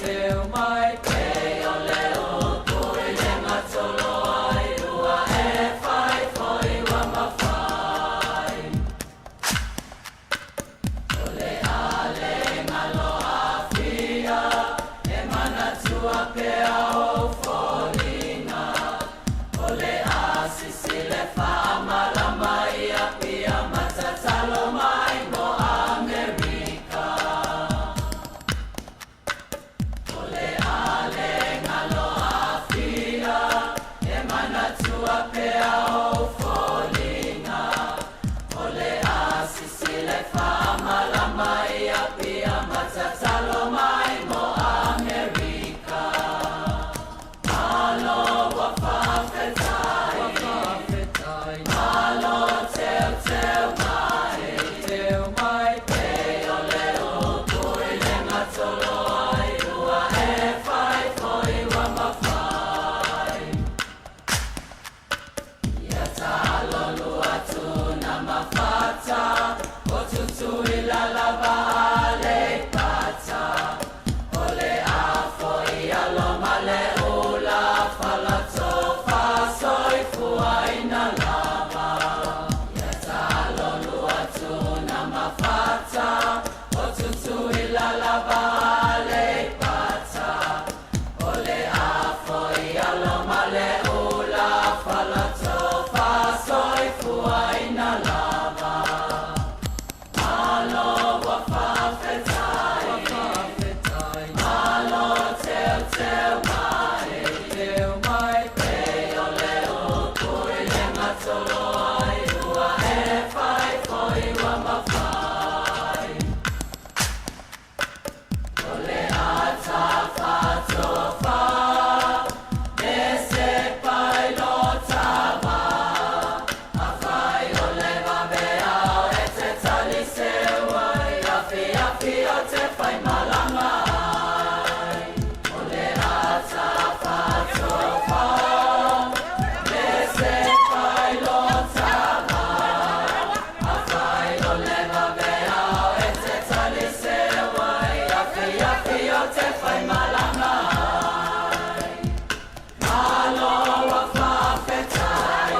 teu mai, kei ole o kui le ngatolo ai, ua e whai foi wa mawhai. Ole ale ngalo Afia, e manatua pea o Fofogaina, ole asisile whaamala mai a pia matatalo mai mo Amerika. Ole ale ngalo Afia, e manatua pea o Fofogaina, ole asisile whaamala mai a pia matatalo mai mo Amerika. Malo wa Faafetai, malo teu mai, kei ole o kui le ngatolo ai, ua e whai foi wa mawhai. Ia talo lua tuna mawhata, o tutuila lava ale pata, ole a foi alo male ula, falato fasoi fuaina lava. Ia talo lua tuna mawhata, o tutuila lava ale pata, ole a foi alo male ula, falato fasoi fuaina lava. Malo wa Faafetai, malo teu mai, kei ole o kui le ngatolo ai, ua e whai foi wa mawhai. Ole ata whatofa, e se pai lo tama, a whai ole wabeao e te tali seua, i Afiafi o te whai malanga ai. Ole ata whatofa, e se pai lo tama, a whai ole wabeao e te tali seua, i Afiafi o te whai malanga ai. Malo wa Faafetai,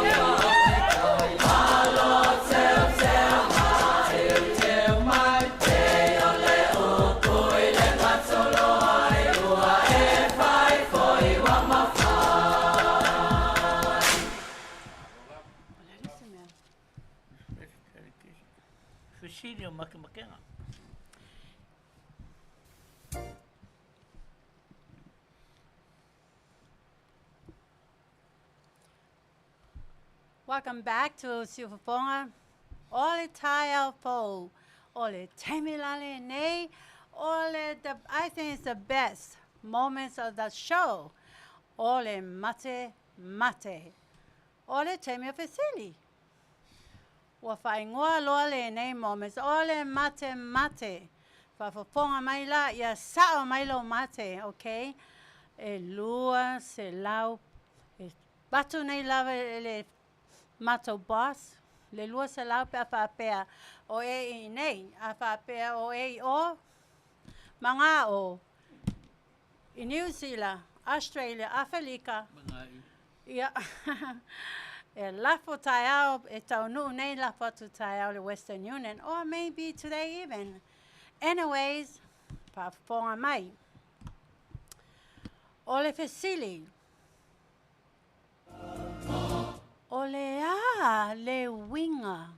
malo teu mai, kei ole o kui le ngatolo ai, ua e whai foi wa mawhai. Fusilio makimakenga. Welcome back to Silverphone. Ole Tile 4. Ole Temilale nei. Ole I think it's the best moments of the show. Ole mate. Ole Temia Fesili. Wa whaingoa loa le nei moments. Ole mate. Faafofoga'aga mai la, ia sa'o mai lo mate, okay? E lua, se lau, e batu nei lava le mato boss, le lua se lau pe a whaapea o e I nei, a whaapea o e I o, manga o, I New Zealand, Australia, Afrika. Mangai. Ia. E lafo taiao, e tau nuu nei lafo tu taiao le Western Union, or maybe today even. Anyways, Faafofoga'aga mai. O le fesili. O le le winga.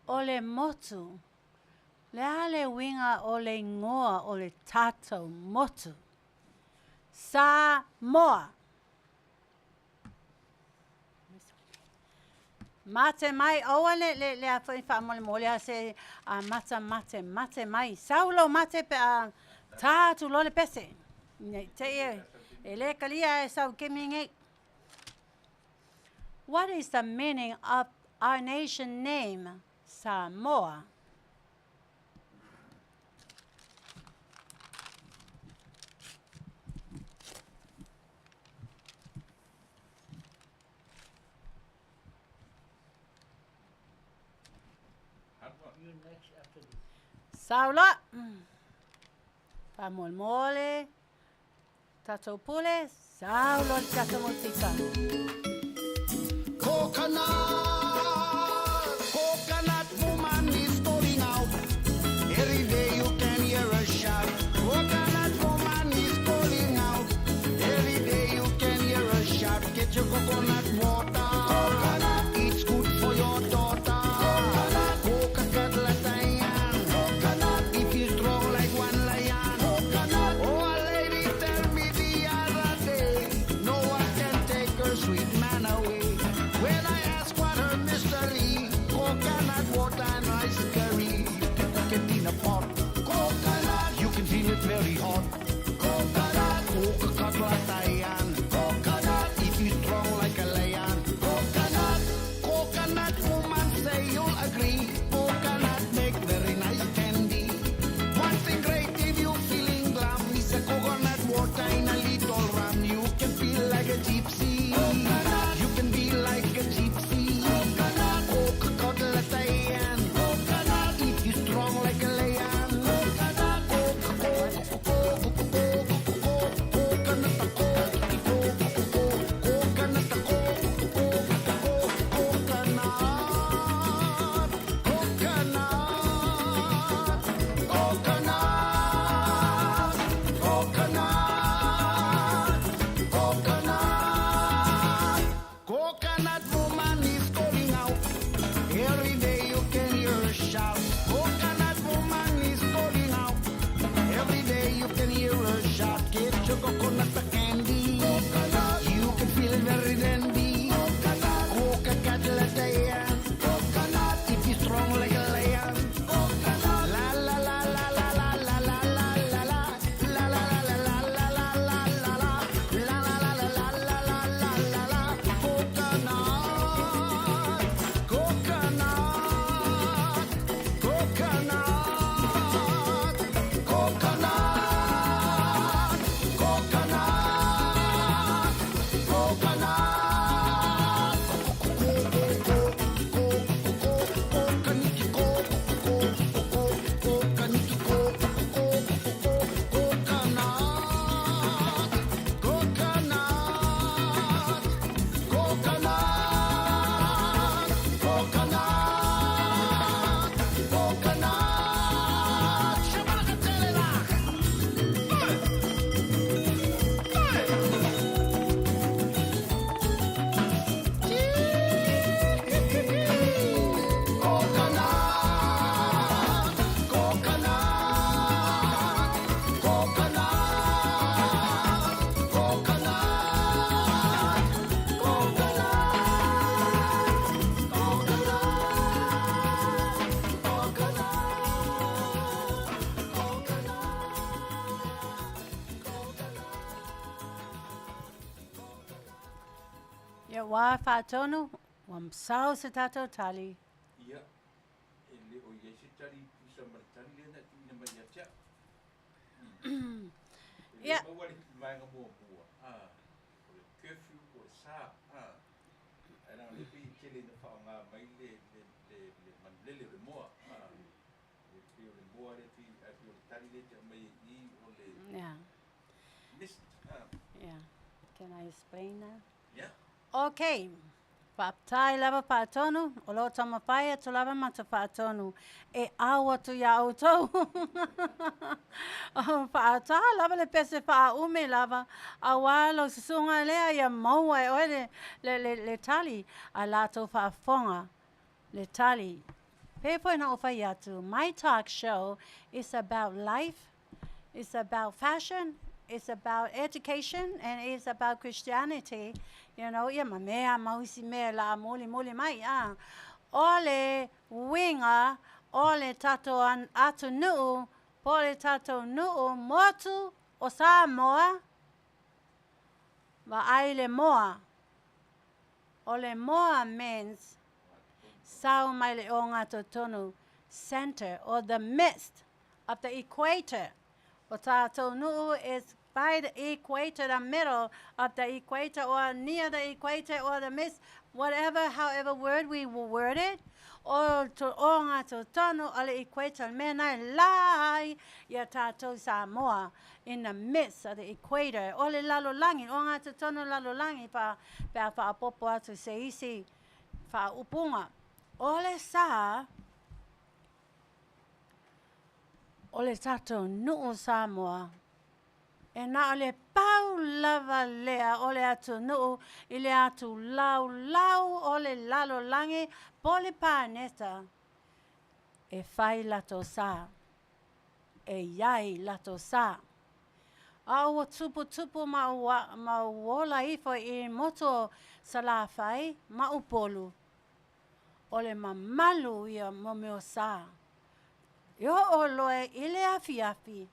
O le motu. Le winga o le ngoa o le tatou motu. Samoa. Mate mai oa le a wha mole mole a se a mate mai. Saulo mate pe a tātu lole pese. Te e le kalia e sau keminge. What is the meaning of our nation name, Samoa? Saula. Pamol mole. Tato pule. Saulo tato motika. Coconut woman is calling out. Every day you can hear a shout. Coconut woman is calling out. Every day you can hear a shout. Get your coconut water. Coconut. It's good for your daughter. Coconut. Coconut lion. Coconut. If you strong like one lion. Coconut. Oh, a lady tell me the other day, no one can take her sweet man away. When I ask what her mystery, coconut water and ice curry. Cook it in a pot. Coconut, you can feel it very hot. Coconut, coconut like lion. Coconut, if you strong like a lion. Coconut, coconut woman say you'll agree. Coconut make very nice candy. One thing great if you feeling glam is a coconut water in a little rum. You can feel like a gypsy. Coconut, you can be like a gypsy. Coconut, coconut lion. Coconut, if you strong like a lion. Coconut, coconut, coconut woman is calling out. Every day you can hear her shout. Coconut woman is calling out. Every day you can hear her shout. Get your coconut candy. Coconut. You can feel very dandy. Coconut. Coconut lion. Coconut. If you strong like a lion. Coconut. La la la la la la la la la la la. La la la la la la la la la la. La la la la la la la la la la. Coconut. Coconut. Coconut. Coconut. Ia wā whātonu, wam sau se tātou tali. Ia, e le o iei se tari pisa maritari lena tina mai atia. Ia. E mawari maenga mua mua. O le curfew, o le sā. E ranga le pi tele na whaonga mai le manulele o le moa. Le pi o le moa le pi o le tari le te mai I o le Ia. mist. Yeah. Can I explain that? Yeah. Okay. Paaptai lava paatonu, o lo tamawhaia tu lava mata paatonu. E awa tu ia autou. Paata lava le pese paaume lava. Awalo susunga lea ia maua e oe le tali. A lato faafonga le tali. Pepo na ofa atu. My talk show is about life. It's about fashion. It's about education, and it's about Christianity. You know, ia mamea mausi me la muli mai ole winga, ole tato an atu nuu, pole tato nuu motu o Samoa, va aile moa. Ole moa means sao mai le o ngā tonu center, or the midst of the equator. O tātou nuu is by the equator, the middle of the equator, or near the equator, or the midst, whatever, however word we will word it. O to o ngā tonu o le equator, mena lai, ia tātou Samoa, in the midst of the equator. O le lalolangi, o ngā tonu lalolangi, pa apopo atu se isi, pa upunga. O le sa, o le tātou nuu Samoa. E na o le pau lava lea o le atu nuu, I le atu lau o le lalo langi, po le pāneta. E whai lato sa. E iai lato sa. A o tupu ma uola ifo I moto sa la whai, ma upolu. O le mamalu ia momeo sa. Yo o loe I le afiafi.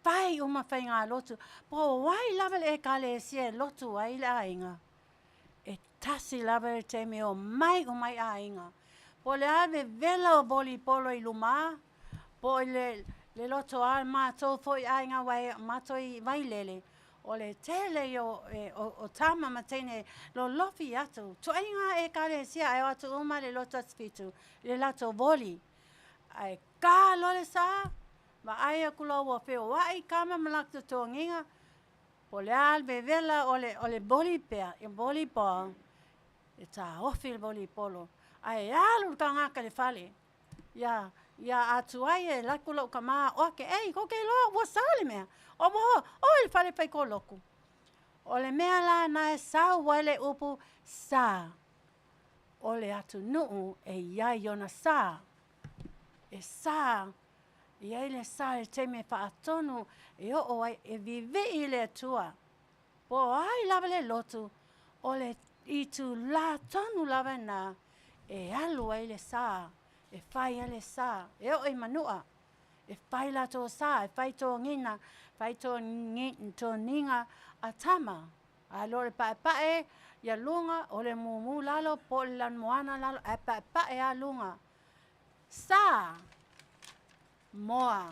Pai o mawhai ngā lotu. Po wai lava le kale sia lotu ai le ainga. E tasi lava le te me o mai ainga. Po le ave vela o boli polo I luma. Po le loto a mātou foi ainga wai mātou vai lele. O le tele o tama matene lo lofi atu. Tu ainga e kale sia ai atu uma le loto spitu. Le lato boli. Ai ka lole sa. Ma aia kula ua peo wai kama malakto tōnginga. Po le albe vela o le boli pea, I boli po. E tā ofi le boli polo. Ai alu ka ngaka le fale. Ya atu ai e lakula ka maa oke. Ei, koke loa ua sale mea. O moho, o le fale pai ko loku. O le mea la na e sa wale upu sa. O le atu nuu e iai ona sa. E sa. Ia le sa e te me whaatonu e o ai e vive I le tua. Po ai lava le lotu o le I tu la tonu lava na e alu ai le sa. E whai ai le sa. E o I manua. E whai la tō sa. E whai tō ngina. Whai tō ninga a tama. A lore pae ia lunga o le mumu lalo po le lan moana lalo. E pae a lunga. Sa. Moa.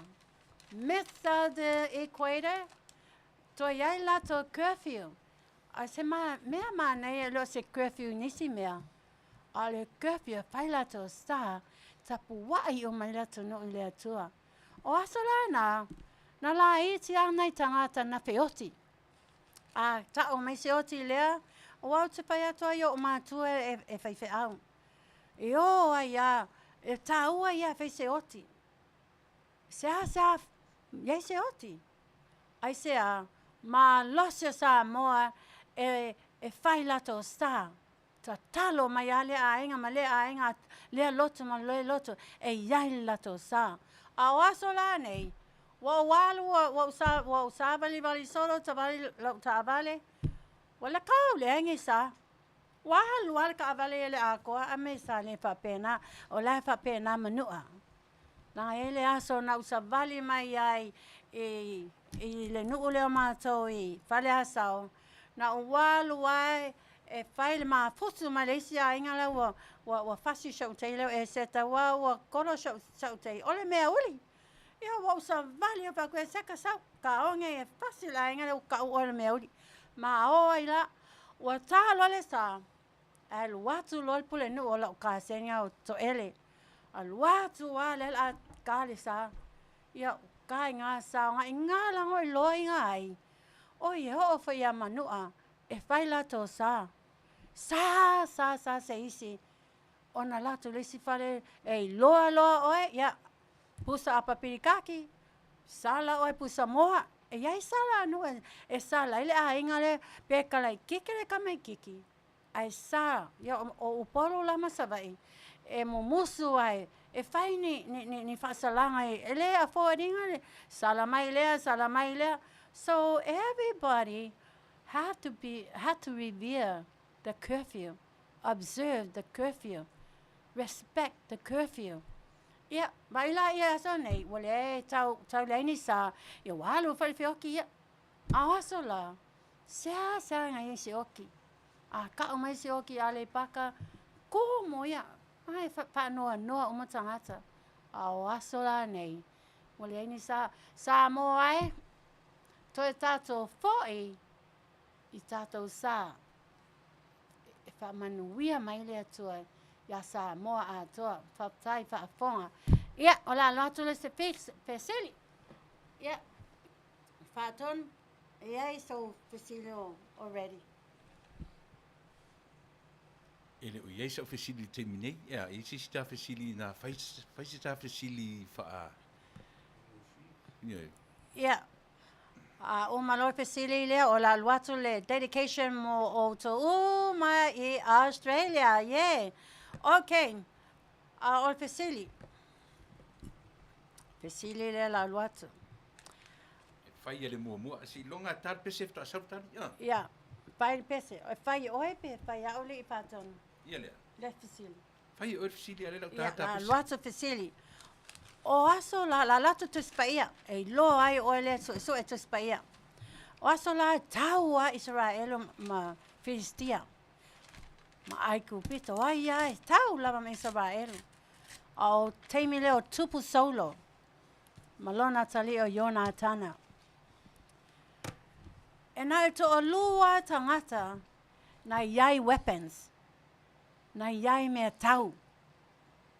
Midst of the equator, to iai lato curfew. A se mea nei lo se curfew nisi mea. A le curfew whai lato sa, tapu wai o mai lato no I le atua. O aso la na la iti a nei tangata na peoti. A ta o mai se oti lea, o au te pai atua I o mātua e whai au. E o ai a, e ta ua ia whai se oti. Sea, iai se oti. Ai sea, ma lose Samoa e whai lato sa. Ta talo mai a le ainga, ma le ainga, lea loto ma le loto, e iai lato sa. A o aso la nei, wa walu, wa usabali vali solo, ta vale, wala kau le aingi sa. Walu ka vale le akoa, a me sa le whapena, o le whapena manua. Na ele aso na usavali mai ai I le nuu leo mātou I whale asau. Na uwalu ai e whaile maa futu mai leisi a inga leo wa fasi shautei leo e seta wa koro shautei. Ole mea uli. Ia wa usavali o pakue seka sau. Ka onge e fasi la inga leo ka ole mea uli. Ma oa ila wa tā lole sa. Alu watu lol pule nuu o lau ka senga o to ele. Aluatu wa le la kale sa ia kai nga sa nga inga lango I loi ngai O i ho fa ia manua, e whai lato sa. Sa se isi. Ona lato lesi whare, e loa oe, ia, pusa apa pirikaki. Sala oe pusa moa. E iai sala anua, e sala, ile a inga le, peka lai kiki le kamai kiki. Ai sa, ia o uporo lama savai. E mumusu ai, e whai ni whasalanga e lea a forwardinga le, salamai lea. So everybody had to revere the curfew, observe the curfew, respect the curfew. Ia, baila ia so nei, wale tau leini sa, ia walu whalewhioki ia. Awaso la, sea ngai si oki. A ka mai si oki ale paka, ko mo ia. Ai whanoa umatangata. Awaso la nei. Wale leini sa, Samoa ai. Toi tātou fo'i, i tātou sā. E wha mai lea tua, ia Samoa a toa, whaptai whaafonga. Ia, o la loatu le se pesili. Ia, whāton, ia i so pesili already. Ele o iei sa fesili te minei, ia, i si ta fesili na faisi ta fesili wha Ia. O Malo pesili lea o la luatu le dedication mo o to uma i Australia, yeah. Okay. O pesili. Pesili lea la luatu. Fai ele mua, si longa tar pese fta sautar, ia. Ia. Fai pese, fai oe pe, fai aule i paton. Ia lea. Le pesili. Fai o fesili ale la Ia, tata la pese. luatu pesili. O aso la latu tuspaia, e lo ai oele so e tuspaia. O aso la taua Israelo ma Filistia. Ma ai kupito, ai, tau lava ma Israelo. O teimi leo tupu solo. Malona tali o Yona atana. E nai to o lua tangata, na iai weapons. Na iai mea tau.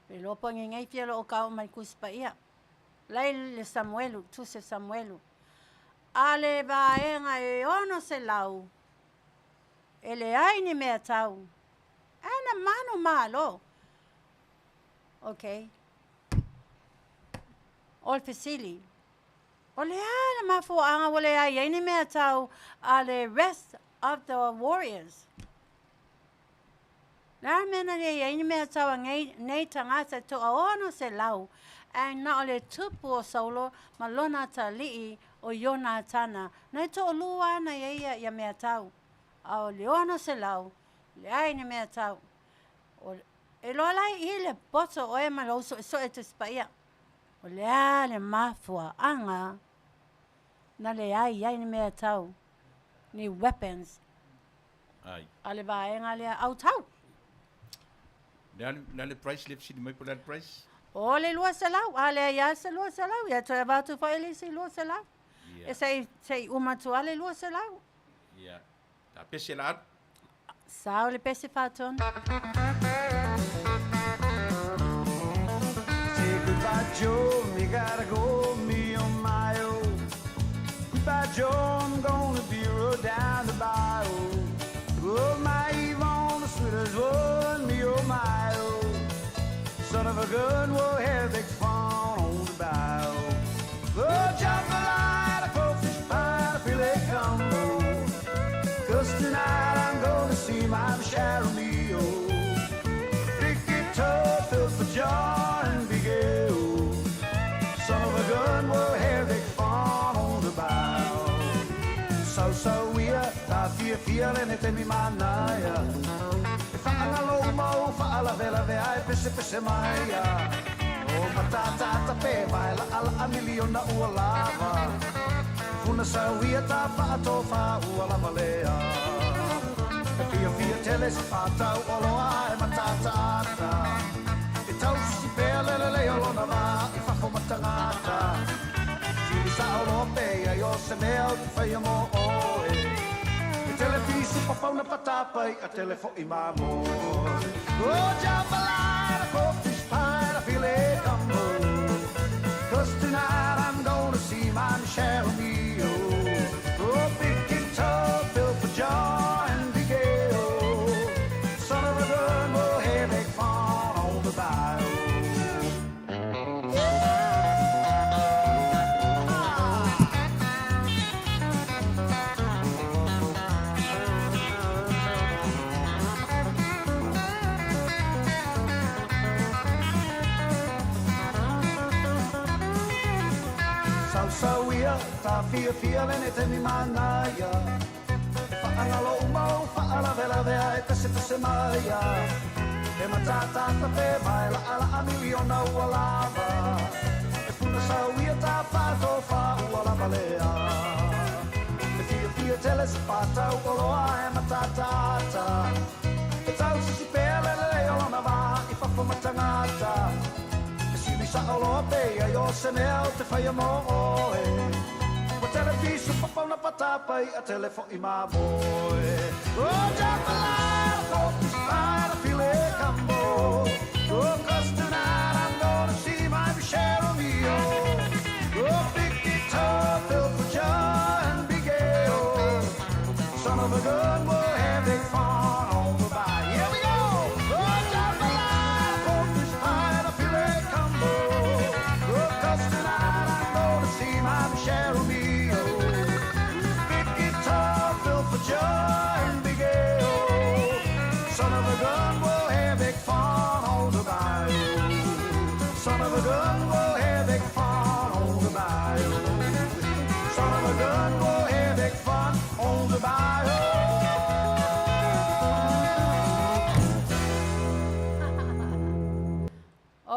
Pe lopo ngai fielo o kau mai kuspa ia. Lai le Samuelu, tu se Samuelu. Ale vaenga e ono se lau. Ele ai ni mea tau. Ana mano malo. Okay. Ol pesili. Ole ana mafu anga wale ai ni mea tau. Ale rest of the warriors. Nā mena le ini mea tawa nei tangata to aono se lau. And na ole tupu o saulo ma lona ta lii o Yona tana. Nei to o lua na ia mea tau. A o leono se lau. Le ai ni mea tau. E loa lai i le boto o e malouso e so e te spaia. O le a le mafua anga. Na le ai ni mea tau. Ni weapons. Ai. Ale vaenga le au tau. Le price lip si mai pola price. O le lua salau, ale ia se lua salau, ia toi vatu fa ele se lua salau. E sei umatu ale lua salau. Ia. Ta pese la. Sao le pese faton. Say goodbye, Joe, me gotta go, me on my own. Goodbye, Joe, I'm gonna be rode down the bayou. Oh, my Yvonne, the sweetest one, me oh my oh. Son of a gun, we'll have big fun on the bayou. Oh, jambalaya, crawfish pie, filet gumbo. 'Cause tonight I'm gonna see my shadow me oh. Big guitar filled for John and Big L. Son of a gun, we'll have big fun on the bayou. So we are Afiafi and te mi Manuia. If I know mo fa ala vela ve ai pese maia. O matata pe vai la ala miliona o lava. Una sawia ta fa to fa o la valea. Afiafi tele se fa ta o lo ai matata. E tau si pele le o na va e fa fo matata. Si sa o lo pe yo se meo fa yo mo o e. Telefisi papauna patapai a telefo imamo. Oh, jambalaya, crawfish pie, filet gumbo. 'Cause tonight I'm gonna see my Michelle Mio. Oh, big sauia ta fia fia le te mi manaia Whaangalo umau whaala vela vea e te maia E matata ta pe mai la ala ami o na ua lava E puna sauia ta pato fa ua lava lea E fia fia tele se patau o loa e matata E tau si pele le o lona va I papa matangata E sili sa o loa pe ai o se mea o te whaia mo oe O televisu papa na patapai a telefo I mamoe O japala focus para file cambo O cause tonight I'm gonna see my Michelle Mio O big guitar filled with joy and big ale Son of a gun we're having fun on the bay Here we go! O japala focus para file cambo O cause tonight I'm gonna see my Michelle Mio Joy and big ale, son of a gun, we'll have big fun on the bayou. Son of a gun, we'll have big fun on the bayou. Son of a gun, we'll have big fun on the bayou.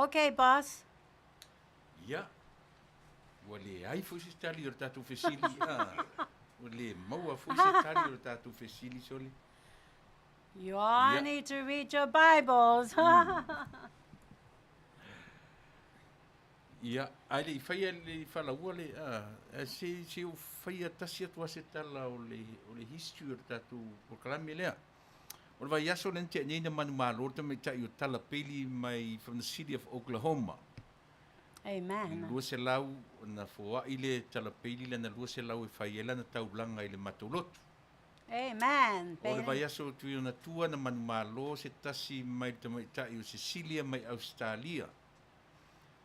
Okay, boss. Ia. Wale ai fu si tali o tatu fesili Ole maua fu se tali o tatu fesili soli. You all need to read your Bibles. Ia, ai le faia le fala ua le se o faia tasi atua se tala o le history o tatu proklame lea. O le vai aso le nte nei na manu malo te me tai o tala peli mai from the city of Oklahoma. Amen. Lua se lau na foa ile tala peli le na lua se lau e faiela na taulanga i le matolotu. Amen. O le vai aso tui ona tua na manu malo se tasi mai te mai tai o Sicilia mai Australia.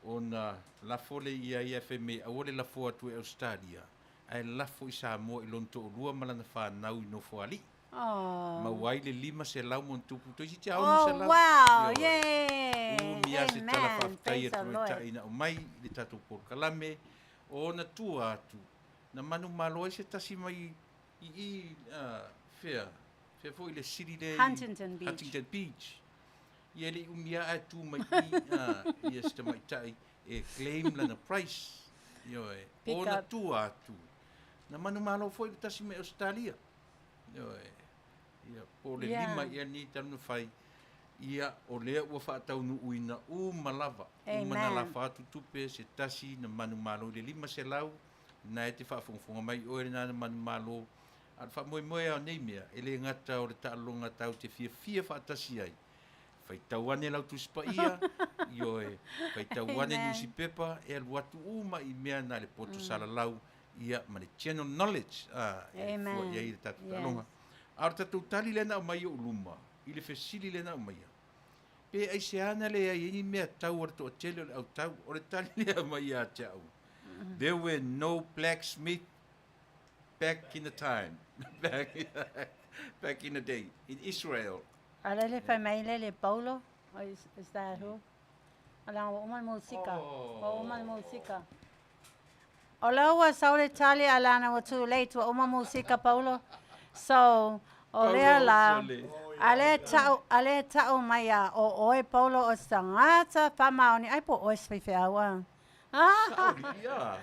O na lafo le ia fe me a ole lafo atu e Australia. Ai lafo i Samoa I lonto o lua malana whanau I no foali. Oh. Ma wai le lima se lau mon tupu to si te au Oh, se lau. wow. Yo, Yay. Mia se tala Amen. whaftai Praise the atu e Lord. taina o mai le tatu por kalame o na tua atu. Na manu malo e se tasi mai I fair fo I le city le Huntington Beach. Huntington Beach. Ia le umia atu mai I este mai tai e claim lana price. Yo e. Pick O na up. tua atu. Na manu malo foi le tasi mai Australia. Yo e. Ia po le Yeah. lima ia ni tanu fai. Ia o lea ua whaatau nu uina malava. Amen. Umana la whaatu tupe se tasi na manu malo le lima se lau. Na e te whaafonga mai oe na manu malo. Al wha moe moe au nei mea. Ele ngata o le taalonga tau te fia whaatasi ai. Whai tauane lau tuspa ia. Ioe. Whai tauane Amen. Nusi Pepa. E alu atu uma I mea na le poto sala lau. Ia ma le general knowledge. Amen. Fua ia I le tatu Yes. taalonga. Ar tatu tali lena o mai o luma. I le fesili lena o mai. Pe ai se ana le ai ni mea tau ar to tele au tau o le tali le mai a te au. There were no blacksmith back in the time. back in the day in Israel. Alele family le Paulo. Is that who? Alang wa umal musika. Wa umal musika. Ola wa saule tali alana wa too late wa umal musika Paulo. So ole la ale tau maya o oe Paulo o sangata famaoni ai po o sfife awa. Yeah.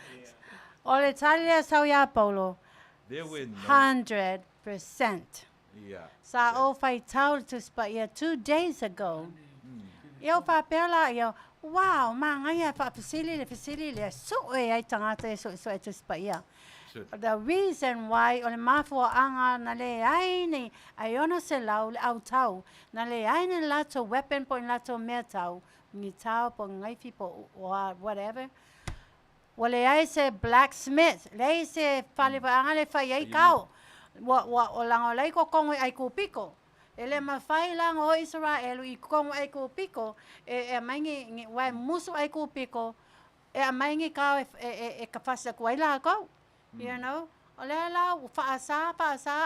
Ole tali sau ya Paulo. There were no. 100%. Yeah. Sa o fai tau to spa ia 2 days ago. Yo fa pela yo wow manga ia fa facility so e ai tangata so e to spa ia. The reason why ole mafo anga na le ai ni aiona se lau le au tau na le ai ni lato weapon po lato me tau ni tau po ngai fi po whatever. Wale ai se blacksmith le se fale pa anga le fai ai kau. Wa o lango lai ko kongo ai ku piko. Ele mafai lang o Israel I kongo ai ku piko e maingi wa musu ai ku piko e maingi ka e ka fasa ko ai la ko. You know, ole la faasa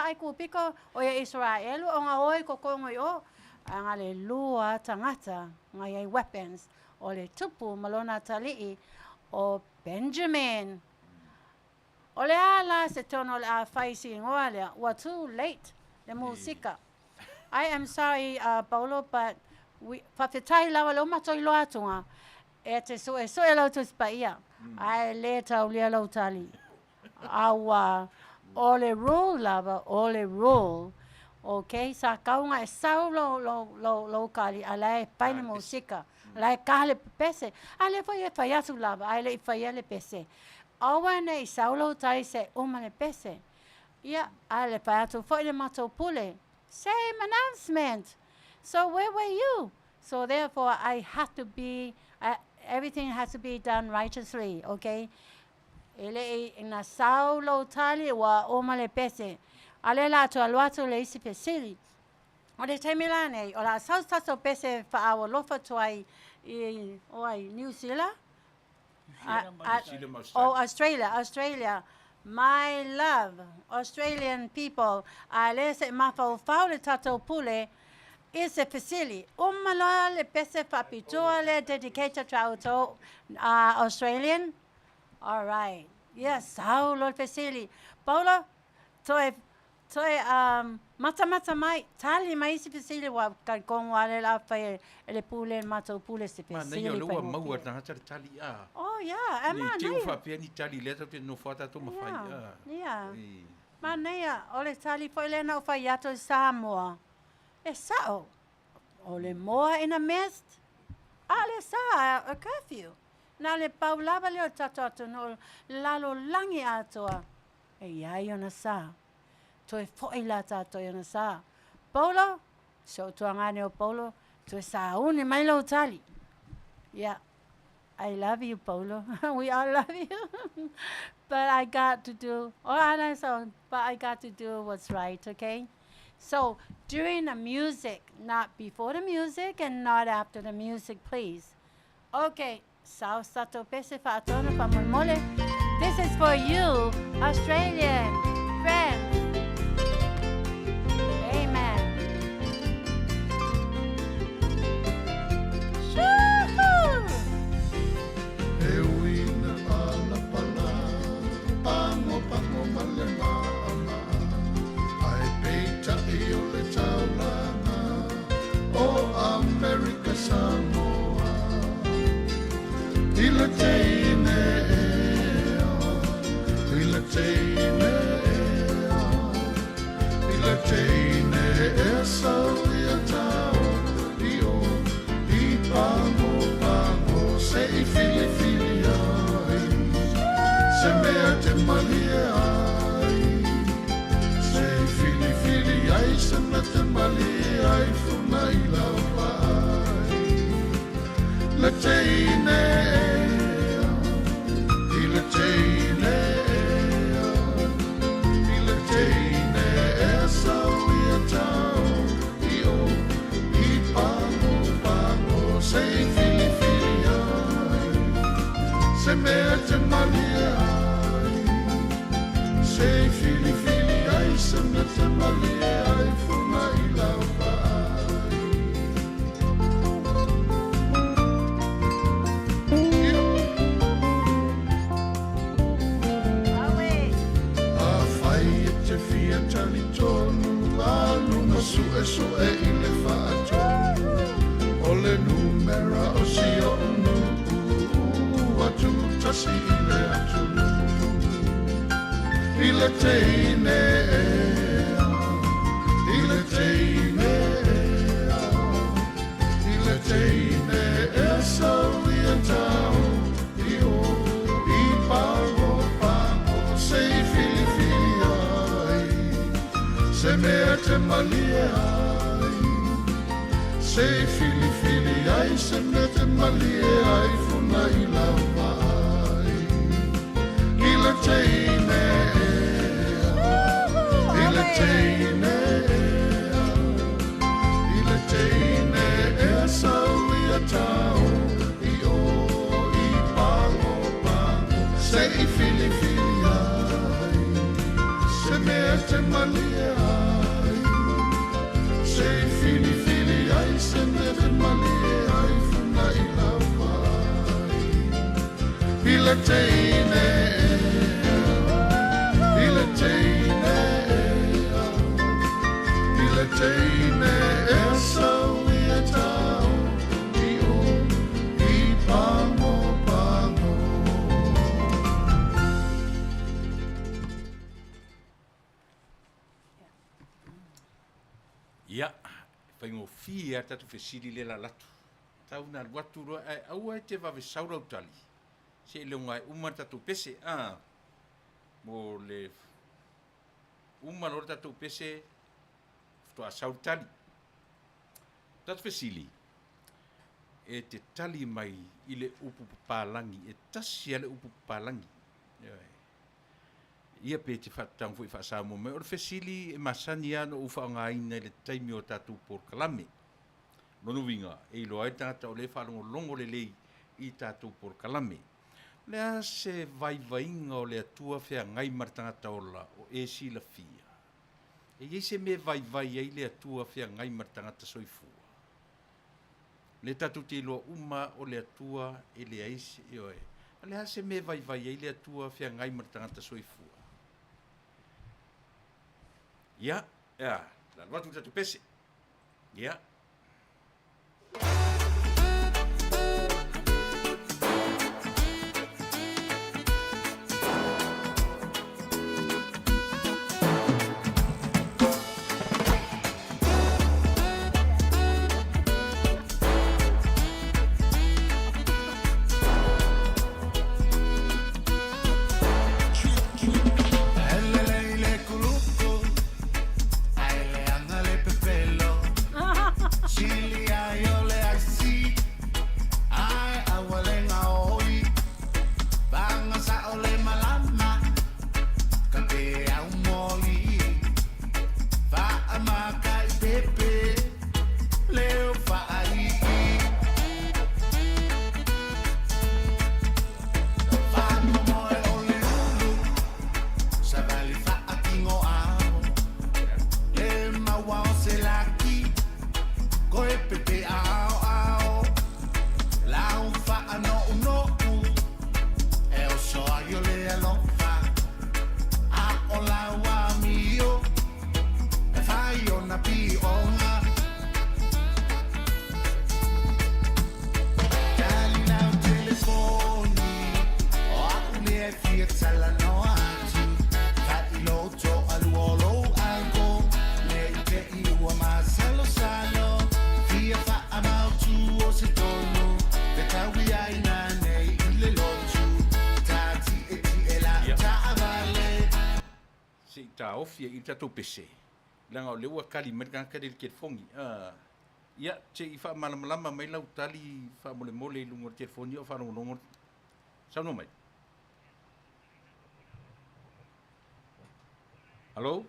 ai ku piko o Israel o nga oi ko kongo yo anga le lua tangata ngai weapons o le tupu malona talii o Benjamin O le ala se tono le a whaisi ngoa lea. Wa too late. Le musika. I am sorry, Paulo, but whawhetai lawa leo matoi loa tunga. E te so e lau tu spaia. Ai le tau lia lau tali. Awa, ole rule lava, ole rule. Okay, sa kaunga e sau lo kali, ala e paine musika. Ala e kahale pese. Ale foi e whaiasu lava, ale e whaiale pese. Awa nei sau lo tali se umane pese. Ia, ale whaiatu foi le matou pule. Same announcement. So where were you? So therefore, I have to be, everything has to be done righteously, okay? Ele na saulo tali wa omale pese. Ale la to aluatu le isi pesili. O le temilane, o la sausaso pese fa awa lofa to ai New Zealand? Australia. My love, Australian people, ale se mafau le tato pule, is a facility. Umaloa le pese Faapitoa le dedicated to auto Australian. All right. Yes, how lo facility. Paulo, toi mata mai tali mai si facility wa kong wale la fa le pule mato pule si facility. Ma nei lo mau na Tiliai'a. Oh yeah, ama nei. Ni fa pe ni tali le to no fata to mafai. Yeah. Manuia, ole tali foi le na fa yato Samoa. E sao. Ole moa in a mist. Ale sa a curfew. Na le paulava le o tatato no lalo langi atoa. E iai ona sa. Toi foi la tato ona sa. Paulo, so tuangane o Paulo, tu sa uni mai lo tali. Yeah. I love you, Paulo. We all love you. But I got to do, but I got to do what's right, okay? So during the music, not before the music and not after the music, please. Okay, Sao Sato Pese Fa'atona Pamolmole. This is for you, Australian friends. Amen. Shoo-hoo! Ewina pala pala, pango malema ama. Ai peita I o le taulana, o America Samoa. Ila teine e sauia tau I o I pango se I fili ai se mea te malia ai se I fili ai se mea te malia ai funa I lava ai la teine e sauia tau I o I pango se I fili ai se mea te malia ai se I fili ai se mea te malia ai funa I lava so e le fa'atonu o le numera o si o unu atu tasi I le atunu I le teine e sauia tau I o I pango se I fili ai se mea te malia se fili ai se me te malia ai funa I lava ai I le teine e sauia tau I o I pango se I fili ai se me te malia ai se fili ai se me te malia ai funa I lava ai I le teine whaingofia tatu whesiri le la latu. Tau nā watu roa ai aua te wawe saurau tali. Se leo ngai tatu pese, mo le lora tatu pese, ftoa saurau tali. Tatu whesili, e te tali mai i le upu pālangi, e tasi ale upu pālangi. Ia pe te whatang fui whaasamo mai, o le whesili e masani ano uwha ngā ina le taimi o tatu por kalame. Nono winga, e loa e tangata o le whalongo longo le lei i tatu por kalame. Lea se vaivainga o le atua whea ngai martangata o la o e si la fia. E ei se me vaivai ei le atua whea ngai martangata soifua. Le tatu te loa uma o le atua e le aise e oe. Lea se me vaivai ei le atua whea ngai martangata soifua. Ia, la watu tatu pese. Ia. Ofia i tatu pese. Langa o leua kali mereka kare ke fongi. Ia che i fa malama mai lau tali fa mole mole lungo te fongi o fa longo. Sa no mai. Hello?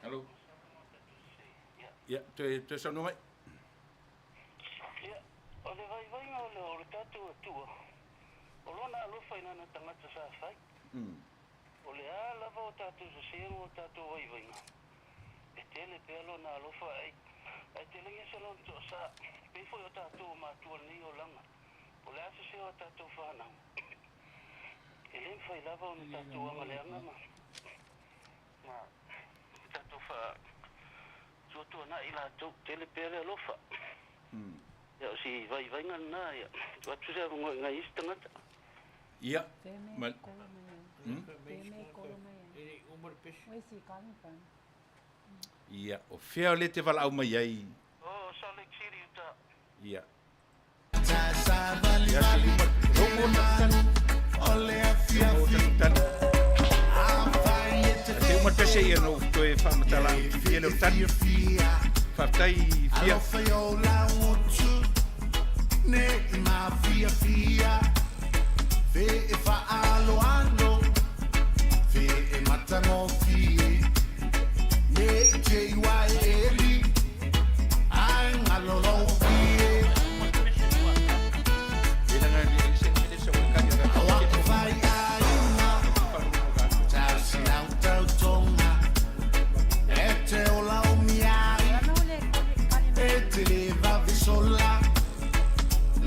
Hello? Ia, te sa no mai. Ia, o le vai o le tatu atua. O lona alofa ina na tangata sa fai. O le a lava o tatu sa sero o tatu vai. E tele pe alona alofa ai. Ai tele nge salon to sa. Pe foi o tatu matua ni o langa. O le a sa sero o tatu whanau. E le fai lava o tatu anga le anga ma. Ma, tatu wha... Tuatua na ila tau tele pere alofa. Ia si vai ngana ia. Tuatu se ngoi ngai istangata. Ia. Peme kolomaya. E umar pese. Wesi kanipa. Ia, o fea le te wala au mai ai. Oh, Salt Lake City uta. Ia. Ia ole Afiafi. Se uma pese ia no toe whamatala fia leo tani. Whaftai fia. Ne ma fia. Fe e whaalo ano. Fe e matango fie. Ne te iwai eli. Ai ngalolo fie. Awako vai aina. Tasi nau tau tonga. E te ola o miai. E te leva visola.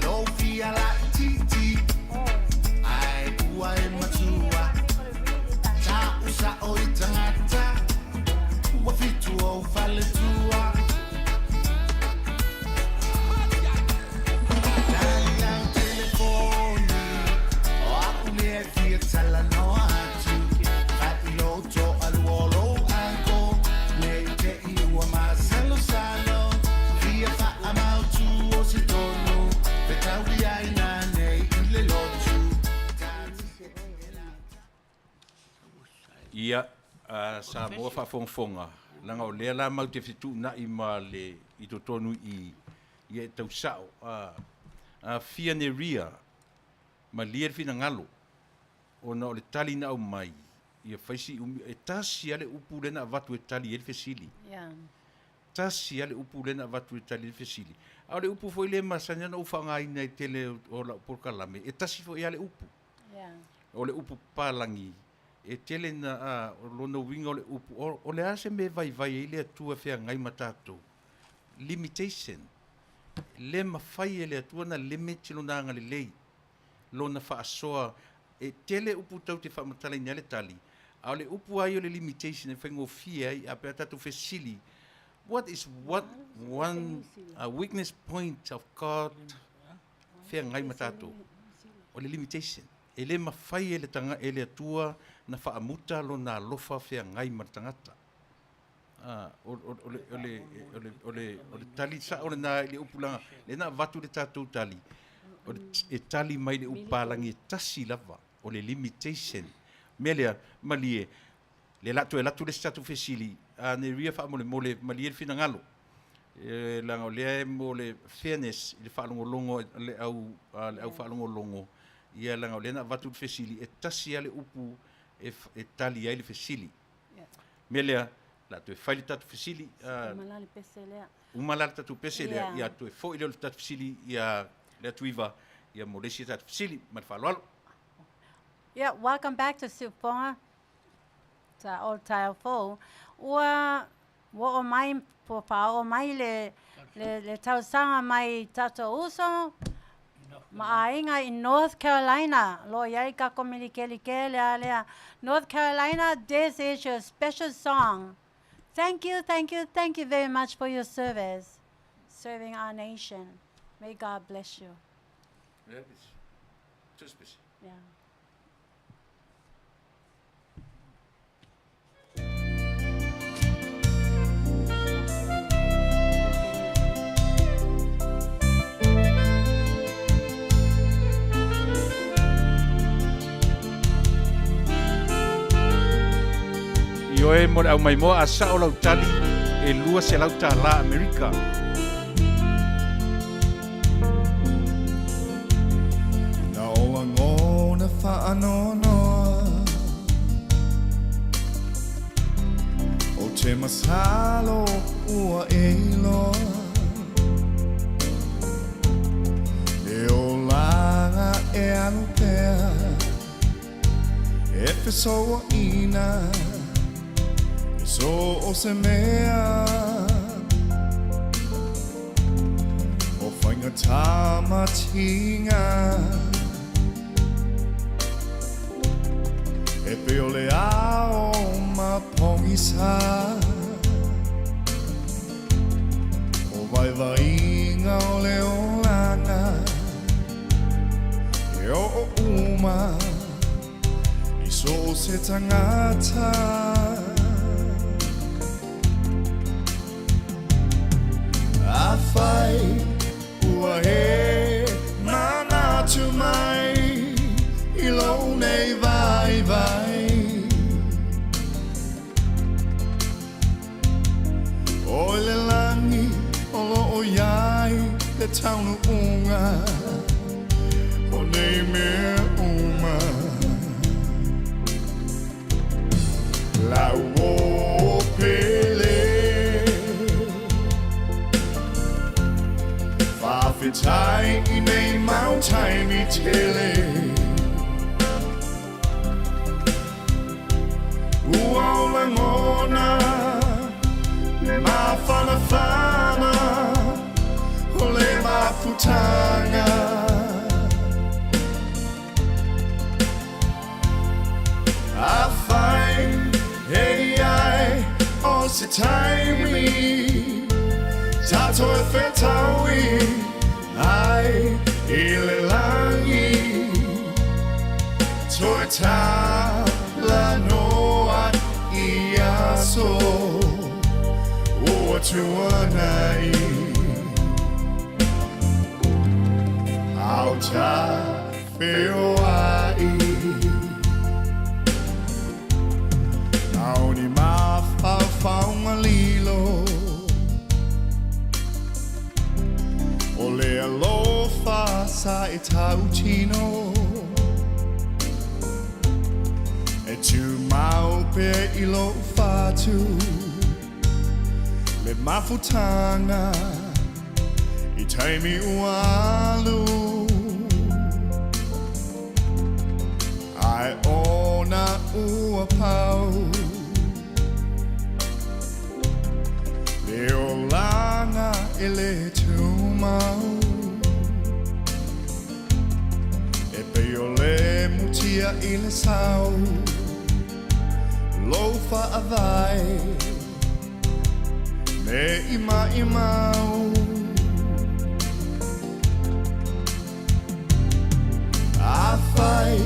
Lo fia la titi. Ai Ia, Samoa Faafofoga'aga. Langa o lea la mau te whitu na I ma le I to tonu I e tau sao. Fia ne ria, ma lier fina ngalo. O na o le tali na au mai. Ia whaisi e tasi ale upu lena watu e tali ele fesili. Tasi ale upu lena watu e tali ele fesili. Au le upu foi le masanya na ufa ngai nei tele o la porkalame. E tasi foi ale upu. O le upu palangi. E tele na lona winga o le upu. O le ase me vai ele atua fea ngai matato. Limitation. Le mawhai ele atua na limit lona ngale lei. Lona whaasoa. E tele upu tau te whaamatala I le tali. Au le upu ai o le limitation e whaingo fia ai a pea tatu fesili. What is one weakness point of God fea ngai matato? O le limitation. E le mawhai ele tanga ele atua na whaamuta lo na lofa fea ngai matangata. O le tali sa o le na le upulanga. Le na watu le tatou tali. O e tali mai le upalangi e tasi lava. O le limitation. Melea, malie, le latu le statu fesili, ne ria wha mole malie le fina ngalo. Langa o lea mo le fairness, le whaalongo longo, le au whaalongo longo. Ia langa o lea na watu fesili, e tasi ale upu e tali ai le fesili. Melea, latu e whaile tatu fesili. Umalale tatu peselea, ia tu e fo ile le tatu fesili, ia Leatuiva, ia mo lesi tatu fesili, ma whaaloalo. Yeah, welcome back to Suponga, to Old Taofo. Ua o mai popa o mai le tausanga mai tato uso. Maainga in North Carolina. Lo yai ka komilikeli alea. North Carolina, this is your special song. Thank you very much for your service, serving our nation. May God bless you. Yeah. Ioe mo au mai mo Aso'au lau tali e lua se lau la Amerika. Na oa ngona whaanonoa o te masalo ua e iloa le o langa e anu pea e fesoa ina so o se mea o whainga tamatinga e pe o le ao ma pongisa o vai vainga o le olanga e o uma I so se tangata Awhai ua he mana tu mai I lo nei vai O le langi o lo o iai le taunu unga O nei mea uma La uo pele Faafitoa I nei mautai mi tele Auaunaga Le mawhanawhana O le mafutanga Awhai hei ai o se taimi Tato e Fetaui ai I le langi Toi ta la noa I aso O tuanai Au ta feo ai tau tino e tu mau pe ilo fatu le mafutanga I taimi ualu ai ona ua pau le olanga ele tumau e pe ole mutia ile sau lofa avai me imau Afai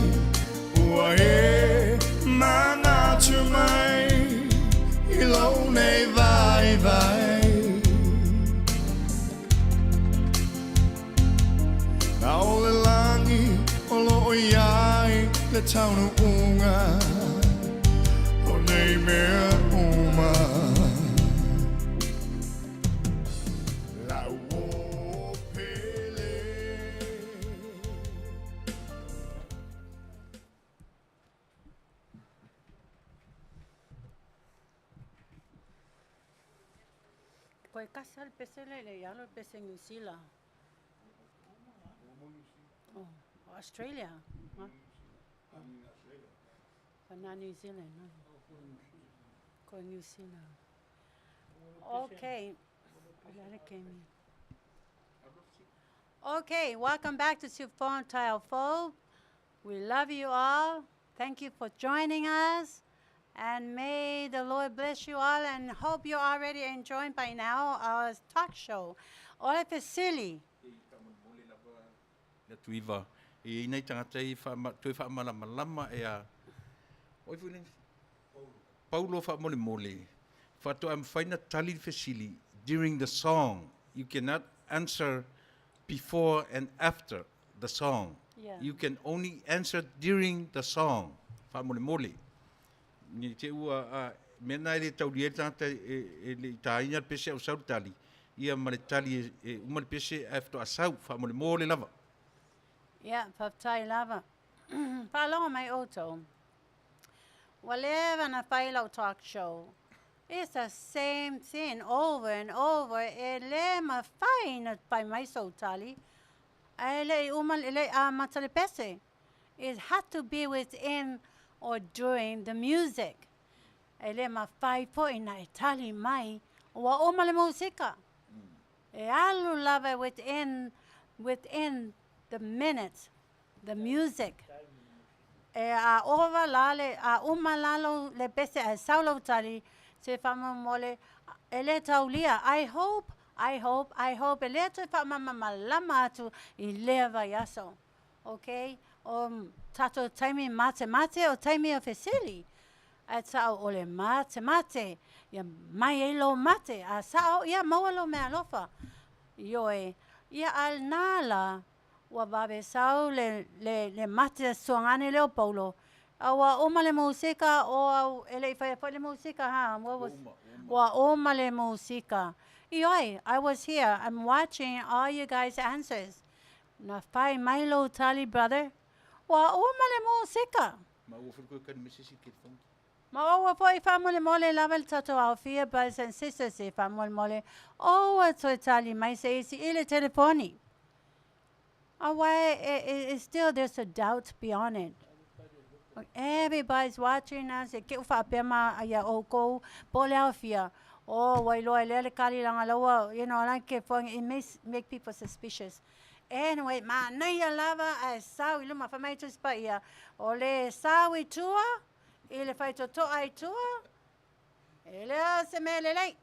ua e mana tu mai I lo nei vai vai Na ole langi o lo iai le taunu unga o nei mea uma Koe kasi al pese le yalo pese New Zealand. Oh, Australia. Huh? But not New Zealand, no. Koe New Zealand. Okay. Okay, welcome back to Tiliai'a. We love you all. Thank you for joining us. And may the Lord bless you all and hope you're already enjoying by now our talk show. Ole pe sili. Leatuivaoalii. I nei tangata I tui whaamalama e a... Oi fune? Paulo whaamole. Whato am whaina tali fesili during the song. You cannot answer before and after the song. Yeah. You can only answer during the song. Whaamole. Ni te ua mena ele tauri e tata e le taina pese au sau tali. Ia male tali e umale pese after asau whaamole lava. Yeah, Faapitoa lava. Whalonga mai oto. Whatever na whailau talk show. It's the same thing over and over. E le ma whaina pai mai so tali. E le umal ele a matale pese. It had to be within or during the music. E le ma whai po ina e tali mai. Wa umale musika. E alu lava within the minutes, the music. E a ova lale, a umalalo le pese a saulo tali, se fama mole, ele taulia. I hope, ele te fama malama atu I leva yaso. Okay? Tato taimi mate o taimi o fesili. A sao ole mate. Ya mai elo mate. A sao, ya mawalo me alofa. Yoe, ya al nala. Wa babe sau le mate suangane leo paulo. Wa oma le musika o ele fa le musika ha. Wa oma le musika. Yoi, I was here. I'm watching all you guys' answers. Na fai Milo tali brother. Wa oma le musika. Ma ua whurukua kani mesesi ke whongi. Ma owa po I whamole mole level tato Afiafi brothers and sisters I whamole mole. Owa to tali mai se isi ile telefoni. Why it's still there's a doubt beyond it. Everybody's watching us. Ke ufa pema ya oko Philadelphia. Oh, wai lo ele kali lang alawa. You know, like it makes make people suspicious. Anyway, Manuia lava a sawi luma famaitu spaia. Ole sawi tua. Ile faito to ai tua. Ele se melele.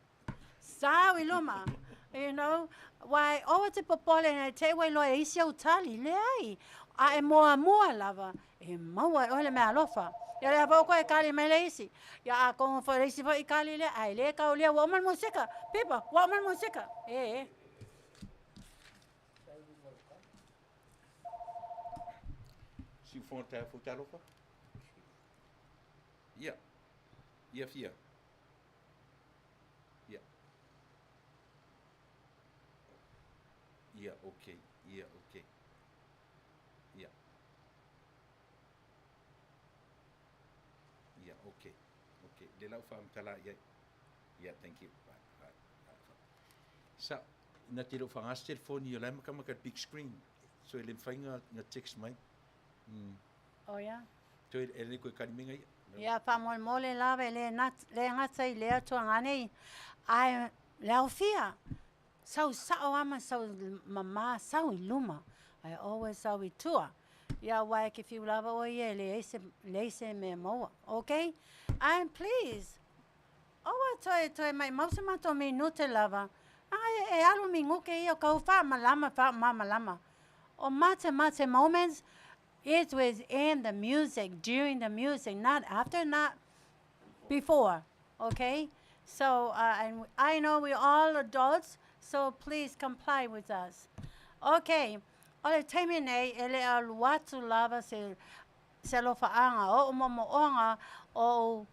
Sawi luma. You know, why o te popole na te wai loa isi au tali lei. A e moa lava. E maua ole me alofa. Ya le hapa ko e kali mai le isi. Ya a kongo fo le isi fo I kali le. Ai le ka ulia wa man musika. Pipa, wa man musika. Si fonta futalofa? Yeah. Yeah, fia. Yeah. Yeah, okay. Okay. Le lau whaamtala ia. Yeah, thank you. Sa, na tiro whangas telefoni o lai maka big screen. So ele whainga na text mai. Oh, yeah? To ele koe kariminga ia. Ia, whamole lawe le ngata I lea tuangane. Ai, leo fia. Sau sao ama, sau mama, sau I luma. I always sau I tua. Ia, wai ke fiu lava o ia, leise me moa. Okay? And please, oa toi mai mausa mato me nute lava. Ai, e alu mi nguke I o kau wha malama. O mate moments, it was in the music, during the music, not after, not before, okay? So, and I know we're all adults, so please comply with us. Okay, ole taimine, ele aluatu lava se lofaanga, o momoonga, o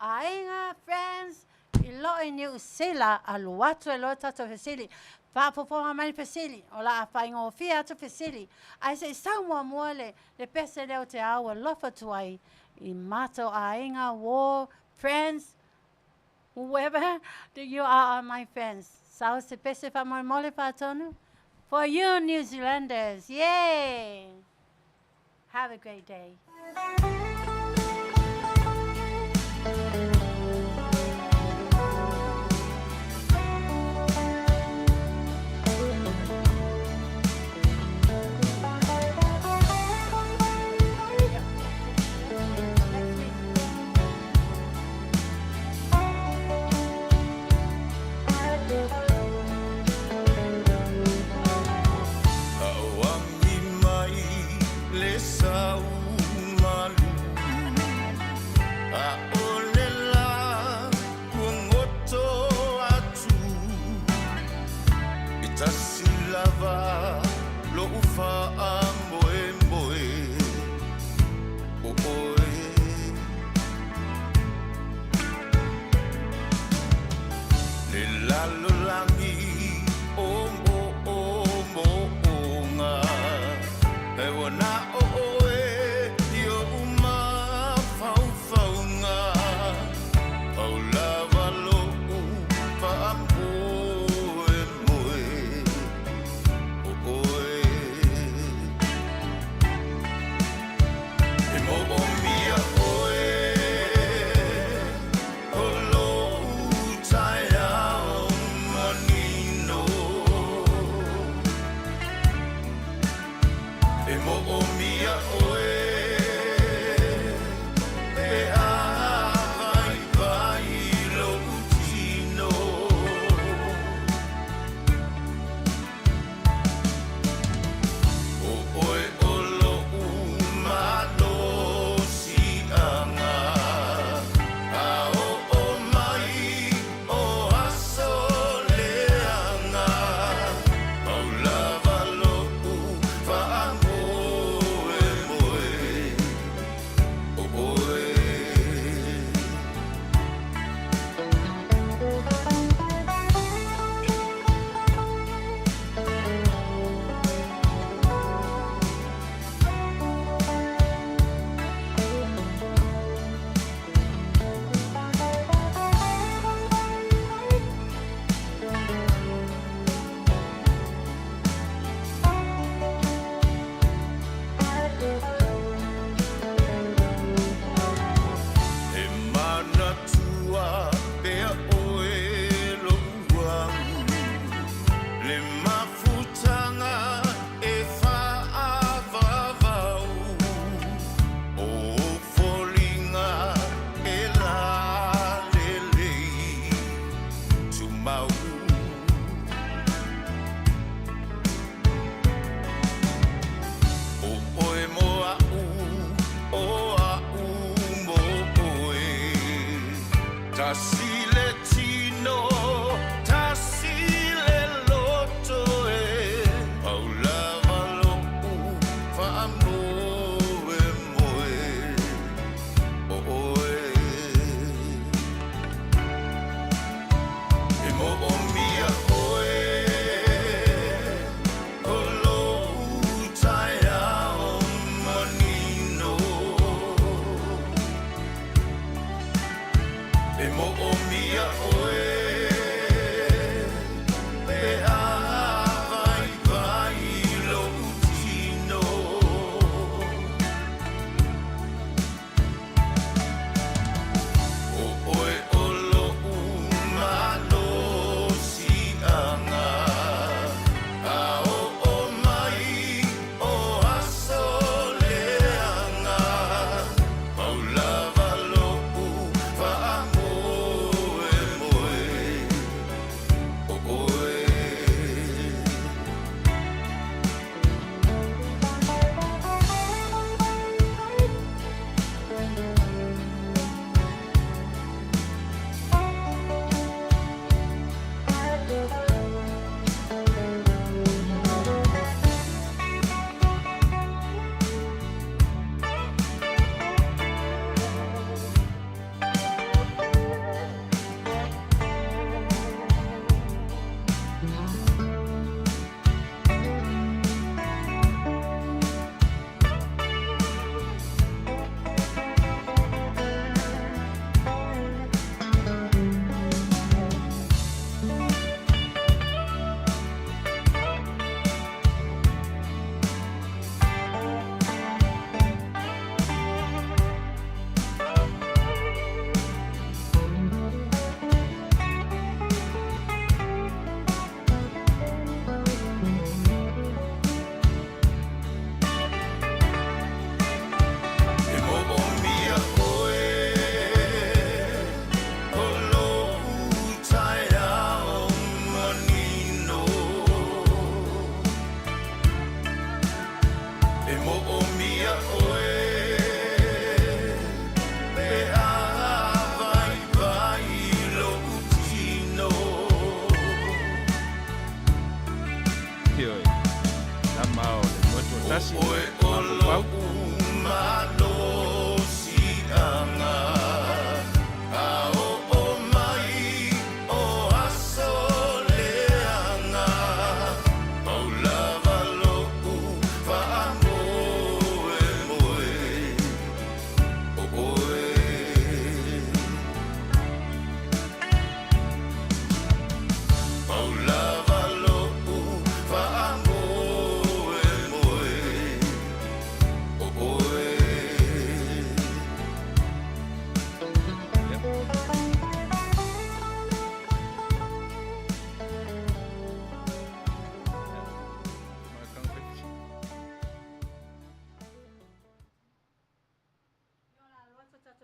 ainga, friends, ilo iniu sila, aluatu elo tato fesili, Faafofoga'aga mai fesili, o la whainga o fia atu fesili. Ai se Samoa muale, le pese leo te aua lofa tuai, I mato ainga, war, friends, whoever you are my friends. Sao se pese wha mole whatonu? For you New Zealanders, yay! Have a great day.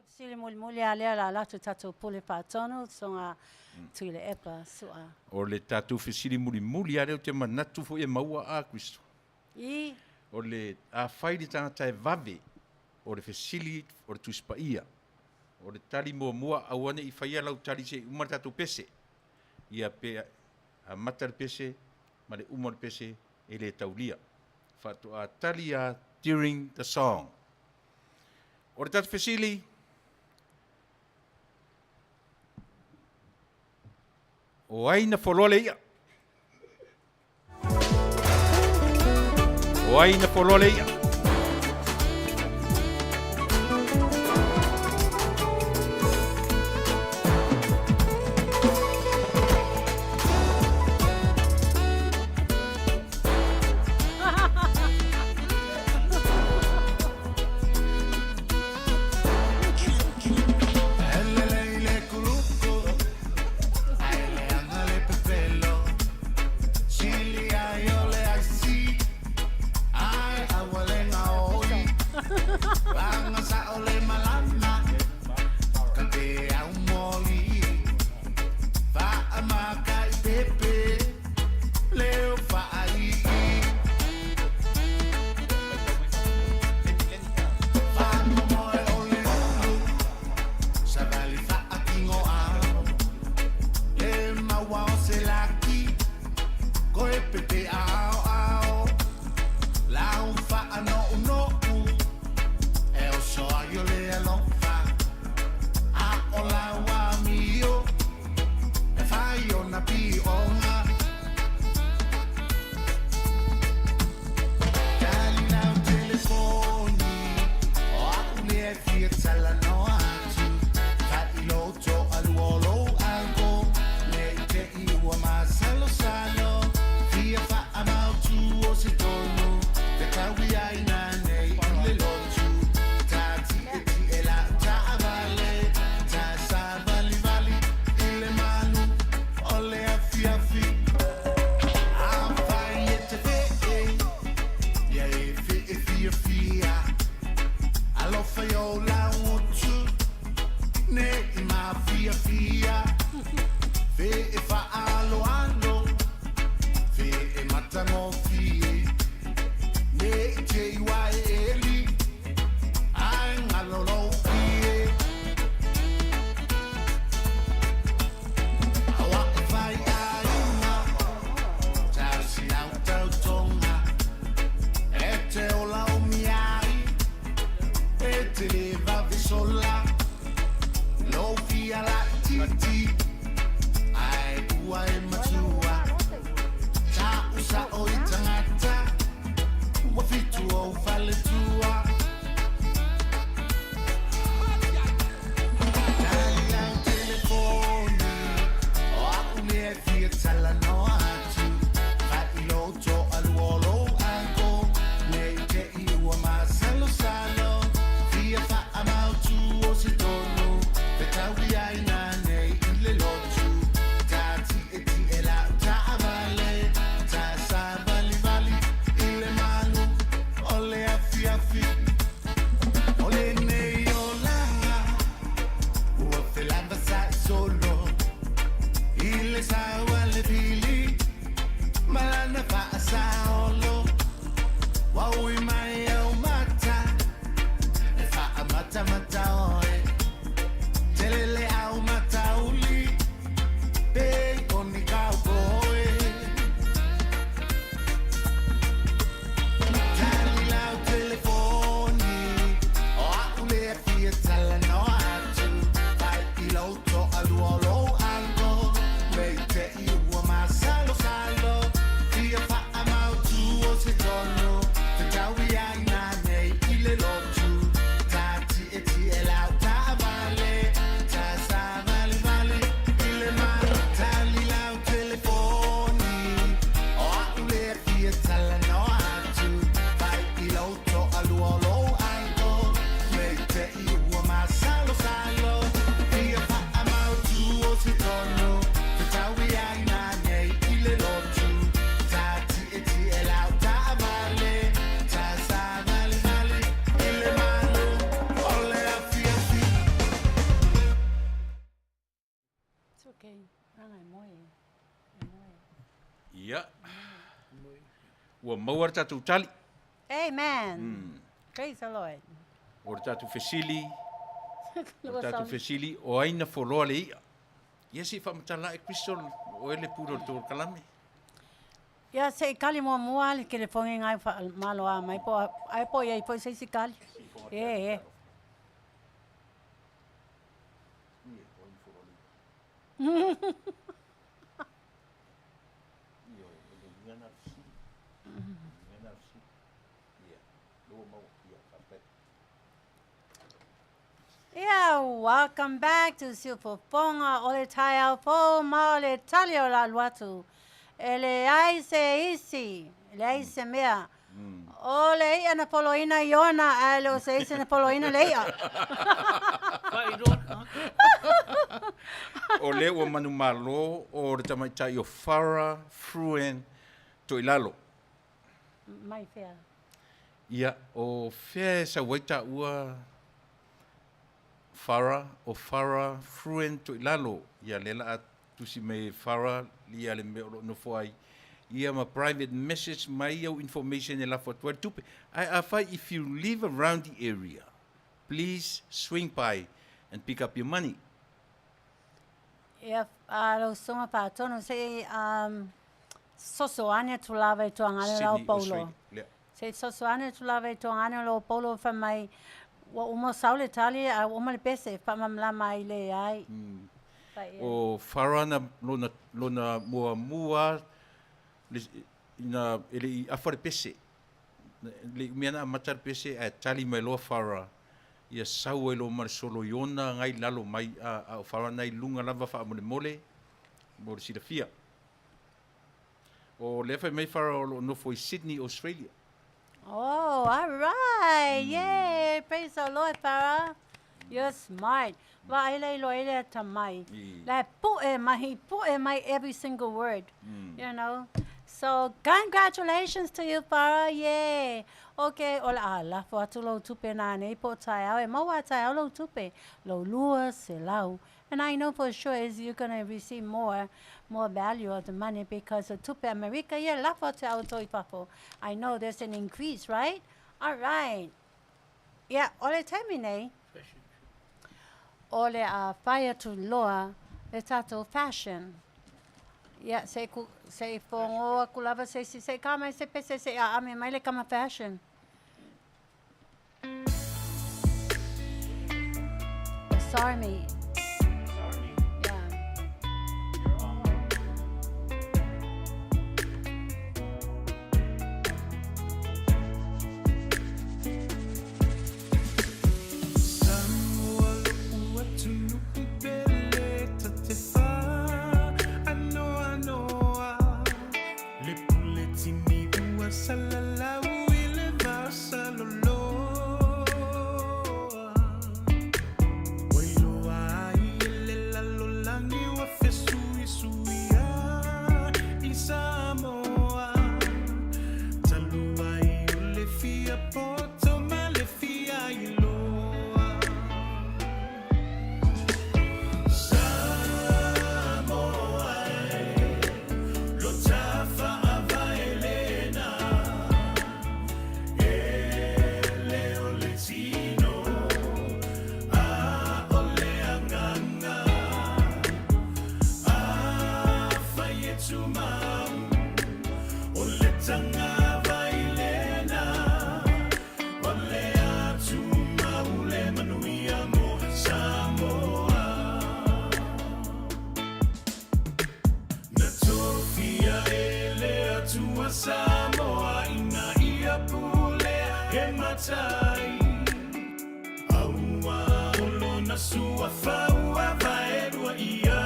Sili muli alea la latu tatu pule patonu songa Tiliai'a sua. O le tātou whesiri muli a reo te manatu fo e maua a Kristo. I O le a whairi tangata e vave o le whesili o le tuispaia. O le tali mua awane i whaia lau tali se umar tātou pese. Ia pe a mata le pese, ma le umar pese e le taulia. Whatu a tali a during the song. O le tātou whesili, o aina folole ia. O aina folole ia. Out Tangai moe. Ia. Ua maua tātou tali. Amen. Praise the Lord. O tātou fesili. O tātou fesili. O aina foloa le ia. Ia si whamatala e Kristo o ele puro tō kalame. Ia se kali mua le ke le fongi ngai malo a mai po ai po ia po se kali. E. Yeah, welcome back to Fofoga ole tai au po ma le tali o la luatu. Ele ai se isi, ele ai se mea. Ole ia na poloina iona, alo se isi na poloina leia. O le ua manu malo o le tamaitai o Fara, Fruen, Toilalo. Mai fea. Ia, o fea sa waita ua Fara, Fruen, Toilalo. Ia lela a tusi me Fara, lia le meo no foai. Ia ma private message, mai au information e la fotua tupe. I find if you live around the area, please swing by and pick up your money. Ia lo songa pa tono se sosoane tu lava to ngale lo polo. Se sosoane tu lava to ngale lo polo fa mai wa umo saule tali a umo le pese fa mamla mai le ai. O farana lona mua ina ele afare pese. Le miana matar pese a tali mai lo fara. Ia sau e lo marsolo iona ngai lalo mai a whara nei lunga lava wha amone mole mo si fia. O le whai mai whara o nofo i Sydney, Australia. Oh, all right. Yay. Praise the Lord, Farah. You're smart. Wa ele lo ele tamai. La pu e mai every single word. You know. So congratulations to you, Farah. Yay. Okay, ola la fo atu lo tupe na ne po tai au e maua tai au lo tupe lo lua se lau. And I know for sure is you're gonna receive more value of the money because the tupe America yeah la fo tai au toi pafo. I know there's an increase, right? All right. Yeah, ole termine. Ole fire to loa le tato fashion. Yeah, say fongo kulava say kama se pese say ame mai le kama fashion. Sarmy. Yeah. Samoa ina ia pule he matai Aua olo na sua faua vaerua iai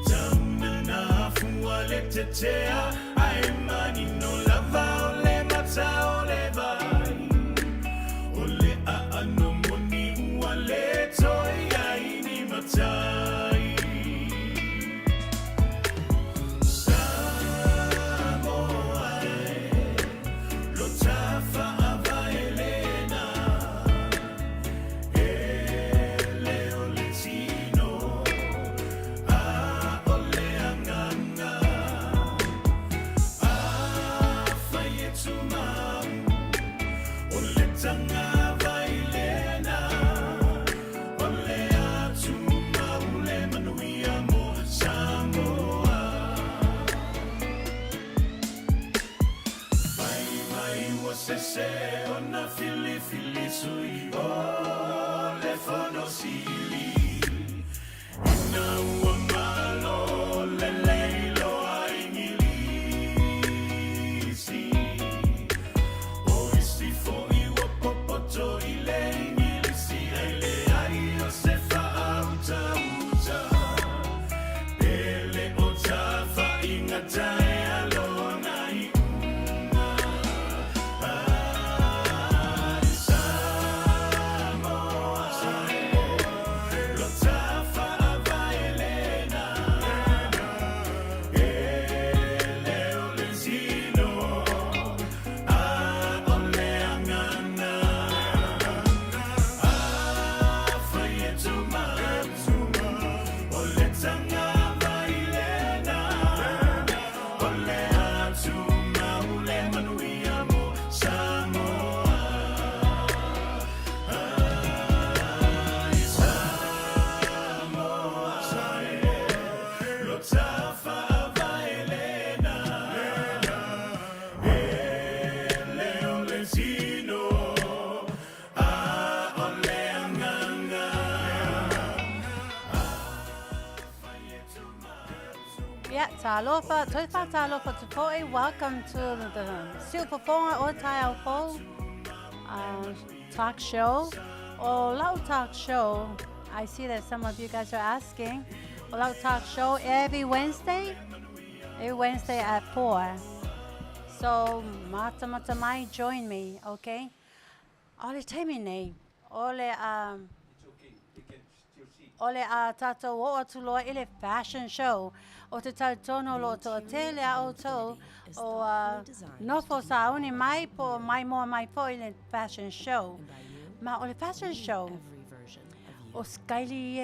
Tauna na fua le tetea Ai mani no lava ole mata ole vai Ole a ano moni ua le toi ai ni matai Elena, ele o letino Ole fono sili Ina ua malo Le leilo ai ngilisi O isi fo iwa popoto I le ngilisi Ai le ai o se whaauta uta Pele o ta whaingata e alona I unga Ai Samoa Lo ta whaavaelena E leo le zino A o le anganga A whai e tuma O le tanga vailena O le atuma o le manuia mo Samoa Ai Samoa Lo ta whaavaelena E leo le zino A o le anganga Yeah, talofa, toifa talofa tupoe. Welcome to the Silpafonga o Taiaupou talk show. O Lau talk show. I see that some of you guys are asking. O Lau talk show every Wednesday at 4. So mata mai join me, okay? Ole taimi nei. Ole Ole a tatou o atuloa ile fashion show o te tautono lo to Tiliai'a o nofo sa uni mai po mai mo mai po ile fashion show. Ma ole fashion show o skaili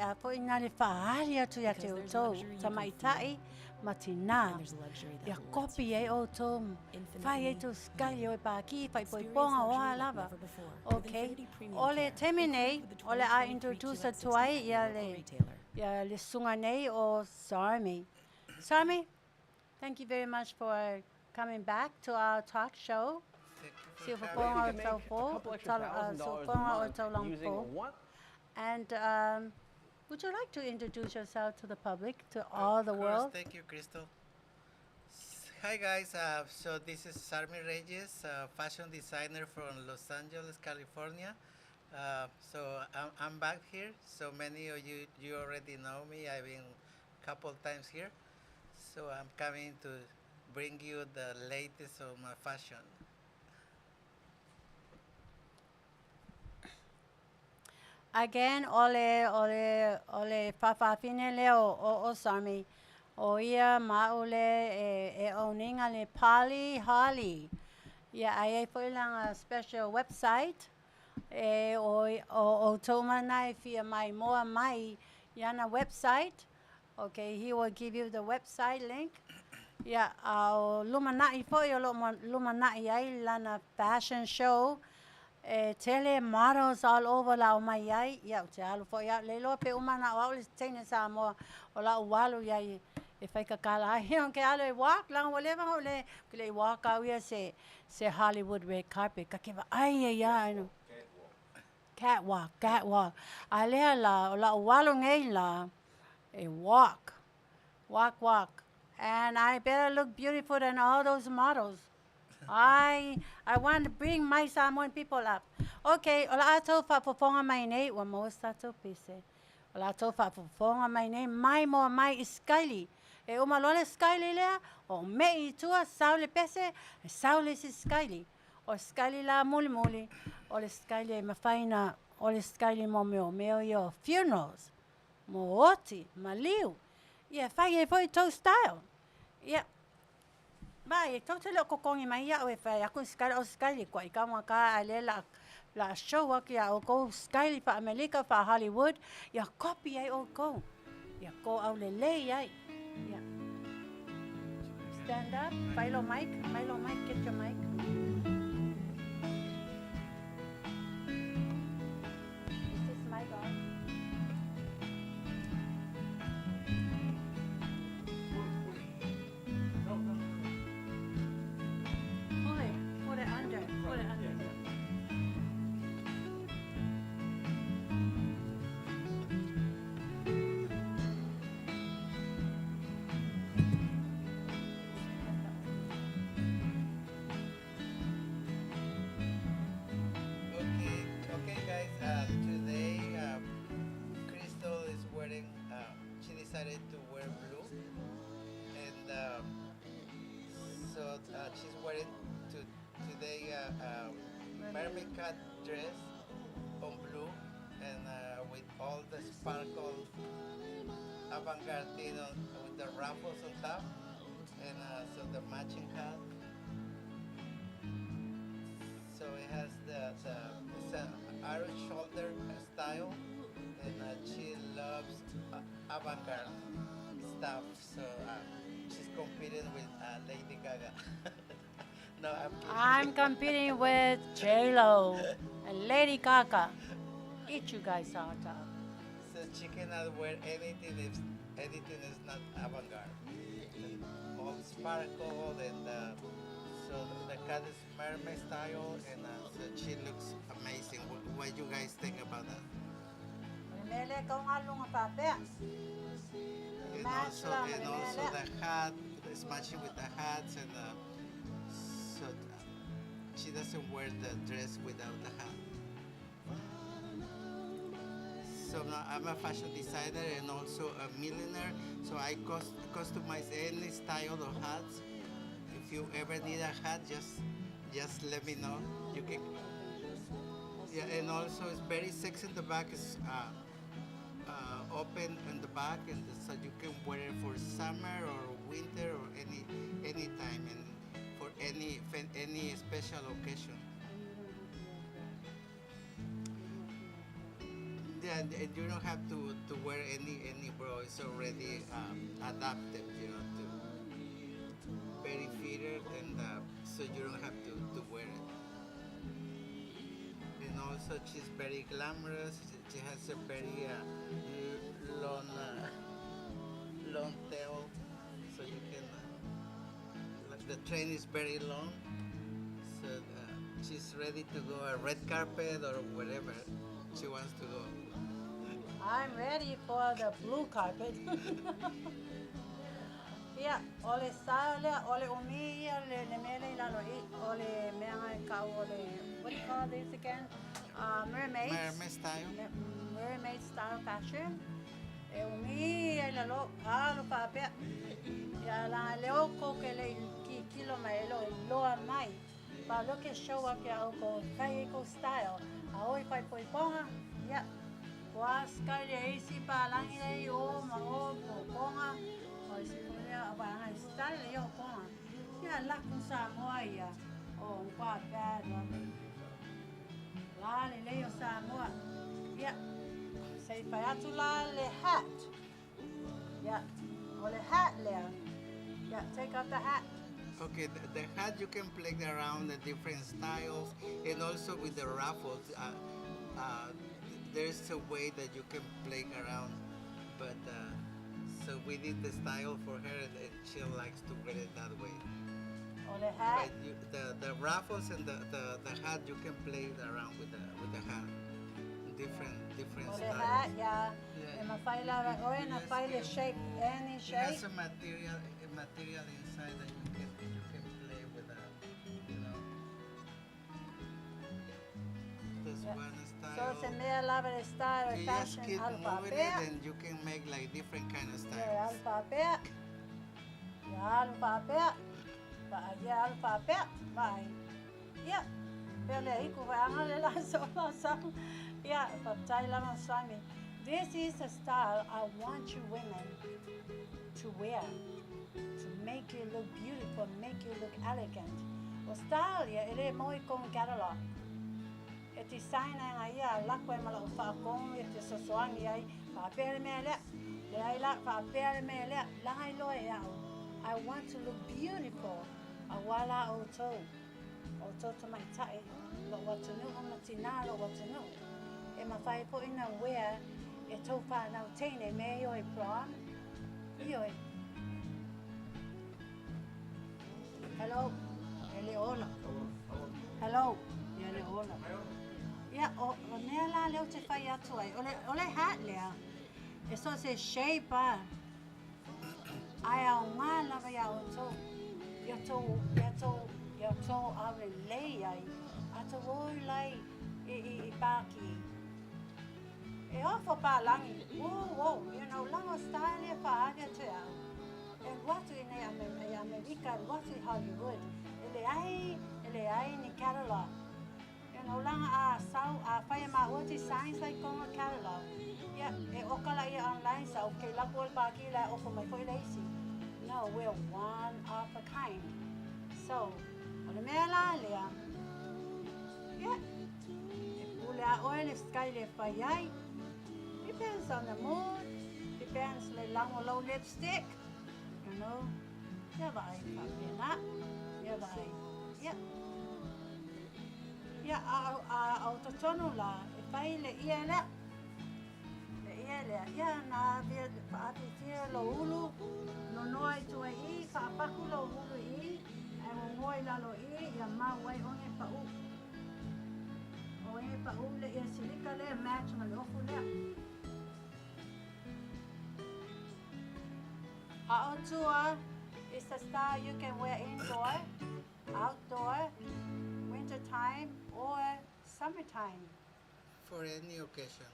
a po ina le faali atu ya te utou tamaitai matina ya kopi e o tom fai e to skaili o paki fai po ponga o lava. Okay, ole temine ole I introduce to ai ya le sunga nei o Sarmy. Sarmy, thank you very much for coming back to our talk show. Silpafonga o Taupou, Silpafonga o Taulangpo. And would you like to introduce yourself to the public, to all the world? Thank you, Crystal. Hi guys, so this is Sarmy Reyes, fashion designer from Los Angeles, California. So I'm back here. So many of you already know me. I've been a couple times here. So I'm coming to bring you the latest of my fashion. Again, ole Faafafine leo o Sarmy. O ia maule e oninga le pali hali. Ia ai foi lang a special website. O toma nai fia mai moa mai yana website. Okay, he will give you the website link. Yeah, o lumanai foi o lumanai ai lana fashion show. Tele models all over la o mai ai. Yeah, te alu foi ya le lo pe umana o le tene Samoa o la walu ya if I kakala ai ke ale walk lang whatever ole ke walk out here say Hollywood red carpet ka ke ai ya no catwalk ale la walu ngai la a walk and I better look beautiful than all those models. I want to bring my Samoan people up. Okay, ola ato Faafofoga'aga mai nei wa mo stato pise. Ola ato Faafofoga'aga mai nei mai mo mai iskaili. E uma lole skaili lea o mei tua saule pese saule si skaili. O skaili la muli o le skaili e mawhaina o le skaili mo meo yo funerals. Mo oti, maliu. Ia whai e foi tau style. Ia. Vai, e tau te leo kokongi mai ia o e whai aku skaili o skaili kwa i kama ka ale la show aki a o go skaili pa Amerika pa Hollywood. Ia copy ai o go. Ia ko au le lei ai. Yeah. Stand up. Milo mic, get your mic. Is this mic on? Pull it under. she's wearing today mermaid cut dress on blue and with all the sparkle avant-garde with the ruffles on top and so the matching hat. So it has it's an arrow shoulder style and she loves avant-garde stuff. So she's competing with Lady Gaga. No, I'm competing with J-Lo and Lady Gaga. Eat you guys out. So she cannot wear anything if anything is not avant-garde. All sparkle and so the cut is mermaid style and so she looks amazing. What do you guys think about that? And also the hat is matching with the hats and so she doesn't wear the dress without the hat. So now I'm a fashion designer and also a millionaire. So I customize any style of hats. If you ever need a hat, just let me know. You can. Yeah, and also it's very sexy in the back. It's open in the back, and so you can wear it for summer or winter or any time, and for any special occasion. Yeah, and you don't have to wear any bra. It's already adapted, to very fitted, and so you don't have to wear it. And also, she's very glamorous. She has a very long tail, so you can. The train is very long, so she's ready to go a red carpet or wherever she wants to go. I'm ready for the blue carpet. Yeah, ole sale, ole umi, ole nemele lalo ole meanga ka ole. What do you call these again? Mermaids. Mermaid style. Mermaid style fashion. E umi lalo alo pape. Ya la leo ko ke le kilo mai lo mai. Ba lo ke show up ya ko kai ko style. Aoi pai poi ponga. Yeah. Was kaya isi palang ina yo mo ponga. O si kuya ba nga style yo ponga. Ya la kun Samoa ya. O kwa bad one. La le yo Samoa. Yeah. Say payatu la le hat. Yeah. O le hat le. Yeah, take off the hat. Okay, the hat you can play around the different styles and also with the ruffles. There's a way that you can play around, but so we did the style for her and she likes to wear it that way. Or the hat. But the ruffles and the hat you can play around with the hat. Different Or styles. the hat, yeah. And I find out, or in a find the shape, any It shape. has a material inside that you can play with that, There's one style. So it's a mere level style of You just fashion keep moving it alphabet. and you can make like different kind of Yeah, styles. alphabet. Yeah, alphabet. Yeah, alphabet. Bye. Yeah. Pele iku vai angale so. Yeah, but Tiliai'a Sarmy. This is the style I want you women to wear. To make you look beautiful, make you look elegant. O style ya ele moi con catalog. E design nga ia lakwe mala fa con e te sosoangi ai fa pere mele. Le ai la fa pere mele la ai lo ya. I want to look beautiful. Awala oto. Oto to my tai. Lo what to know on tina lo what to know. E ma fai po ina wear e to fa na tene me yo e prom. Yo e. Hello. Eleona. Hello. Eleona. Yeah, o nela leo te fai atu ai. Ole hat lea. E so se shape a. Ai au ngā lawa ia o tō. Ia tō awe lei ai. A tō oi lai i pāki. E ofo pālangi. Whoa, lango style e whaaga te au. E watu i nei Amerika, watu i Hollywood. ele ai ni catalog. You know, lang whai Manu'atele signs like kong a catalog. Yeah, e oka la ia online sa okay la pol ba ki la oka mai koi lazy. No, we're one of a kind. So, ole mea la lea. Yeah. E pule a oil sky le whai. Depends on the mood. Depends le lang o low lipstick. You know. Yeah, vai whapena. Yeah, vai. Yeah. Yeah, au totono la. E whai le ia lea. Ia na via Faapitoa lo ulu no noi tua I whaapaku lo ulu I e ngoi lalo I ia mawai onge pau onge pau le ia silika le match na lofu le A'otua is a style you can wear indoor, outdoor, winter time or summertime. For any occasion.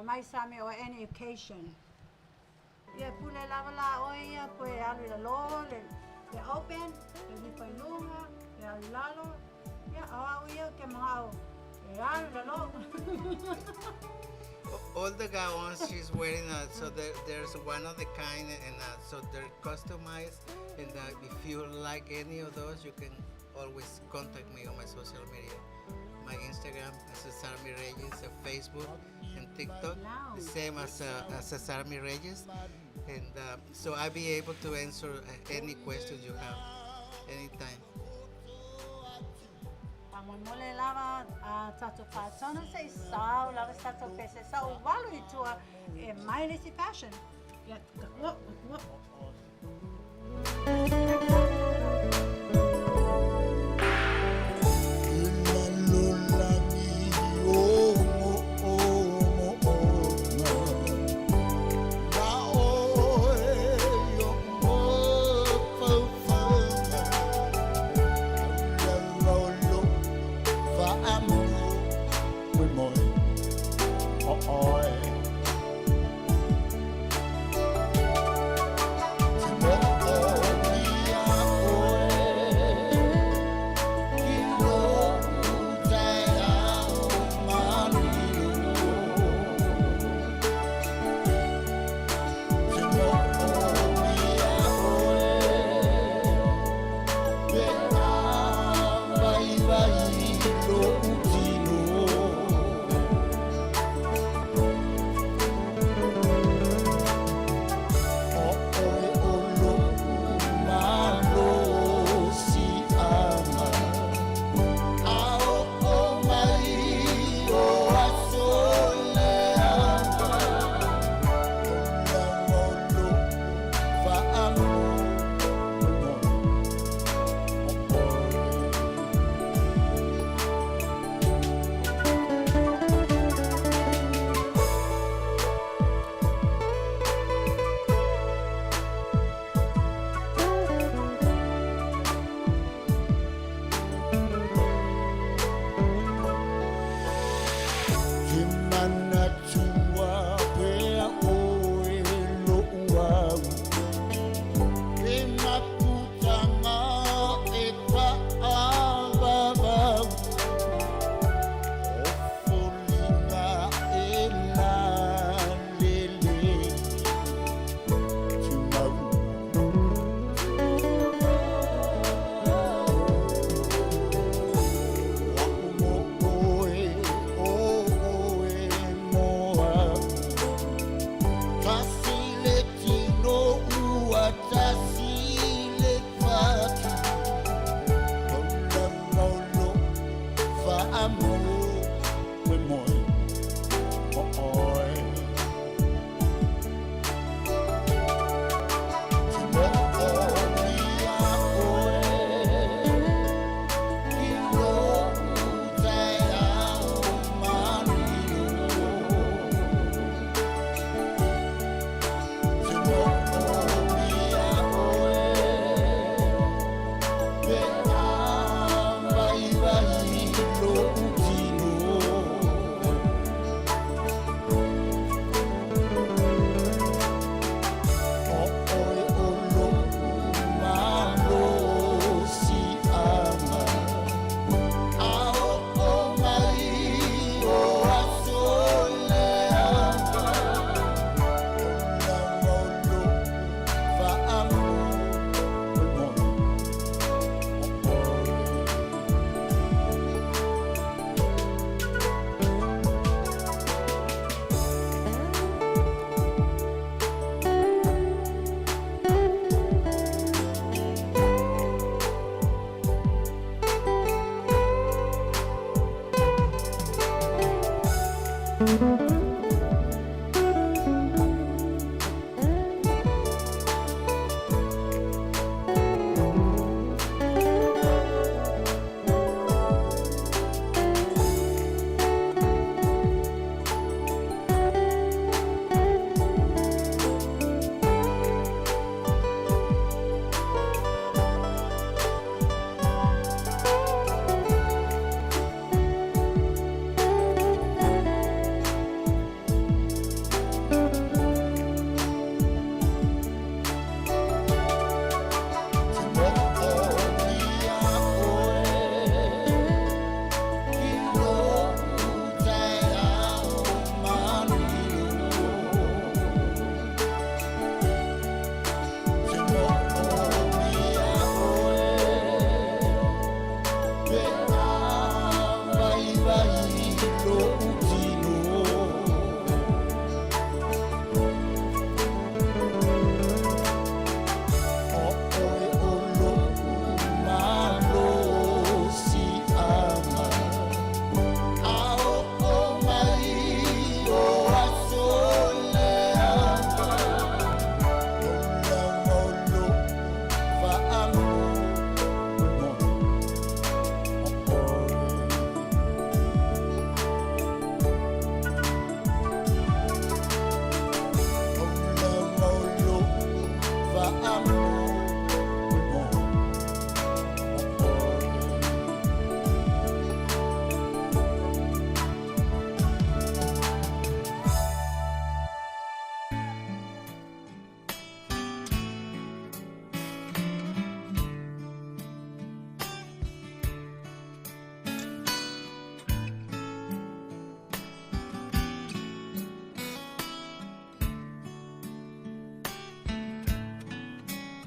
Mai Sarmy or any occasion. Ia pule lava la oia pue alu la lo le open le poi lunga le alu lalo ia au ia ke mau le alu la lo. All the gowns she's wearing, so there's one of the kind, and so they're customized. And if you like any of those, you can always contact me on my social media. My Instagram is Sarmy Reyes, Facebook and TikTok, the same as Sarmy Reyes, and so I'll be able to answer any questions you have anytime. Mole lava tato patona say sao lava tato pese sao walu itua e mai lesi fashion. Yeah, what?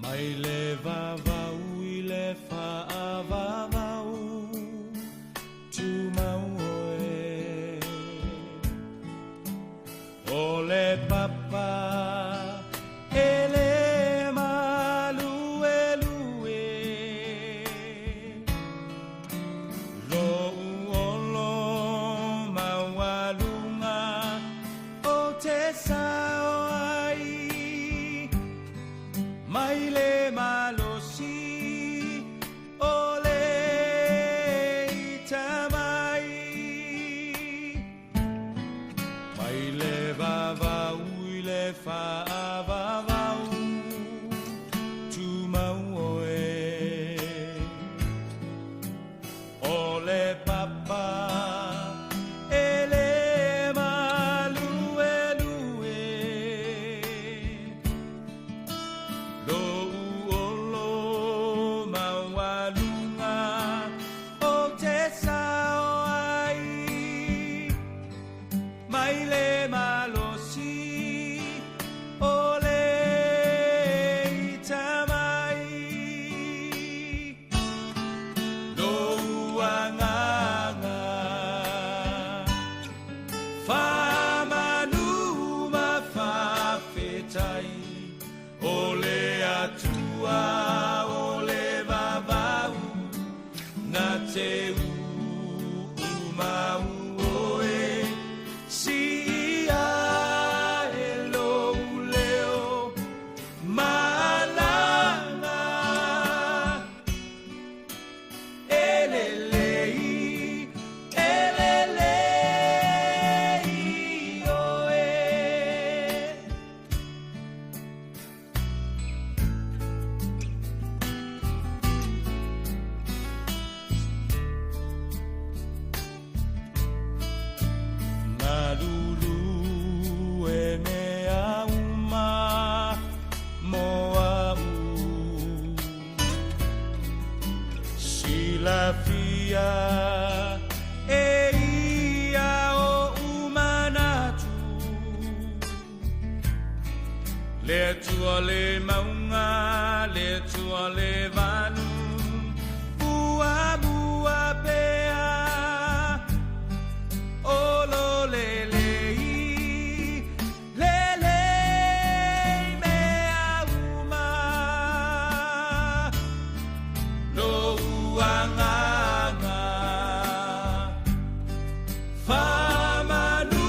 Mai le vavau I le whaavavau tu mau oe o le papa e le malu e lue lo uolo mawalunga o te sao ai mai le malosi o le itamai mai le vavau I le whaavavau tu mau oe o le papa e le malu e lue lo uolo mawalunga o te sao ai mai le malosi o le itamai lo uanganga whamanu ma whawhetai o le atua o le vavau na te umau oe si ia e lou leo malanga elelei oe Malulu e mea uma moau Silafia e ia o umanatu Le tua le maunga le tua le vanu Bua bua pea Olo lelei mea uma no uanganga whamanu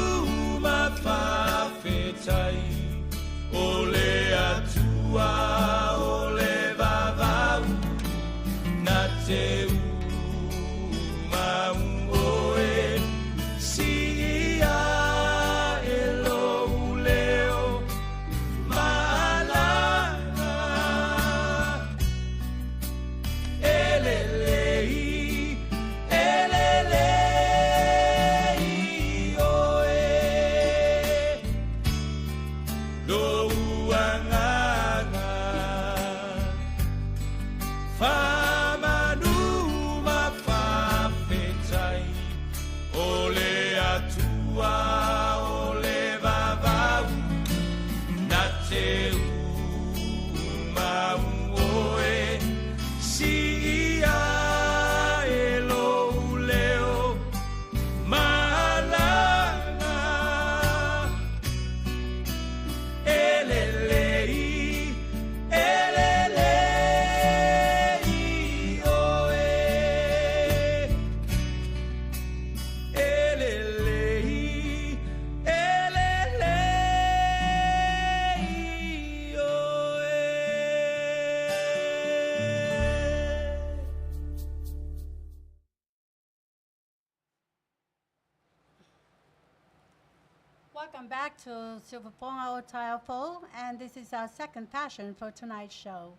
Welcome back to Auaunaga, and this is our second passion for tonight's show.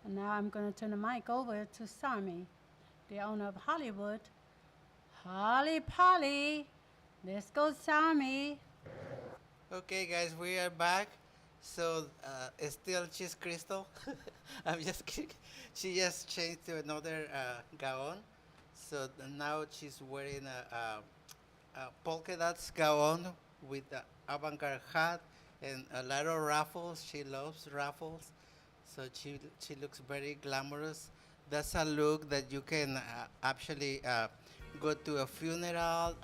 And now I'm going to turn the mic over to Sarmy, the owner of Hollywood. Holly Polly, let's go, Sarmy. Okay, guys, we are back. So, still she's Crystal. I'm just kidding. She just changed to another gown. So now she's wearing a polka dots gown with the avant-garde hat and a lot of ruffles. She loves ruffles. So she looks very glamorous. That's a look that you can actually go to a funeral,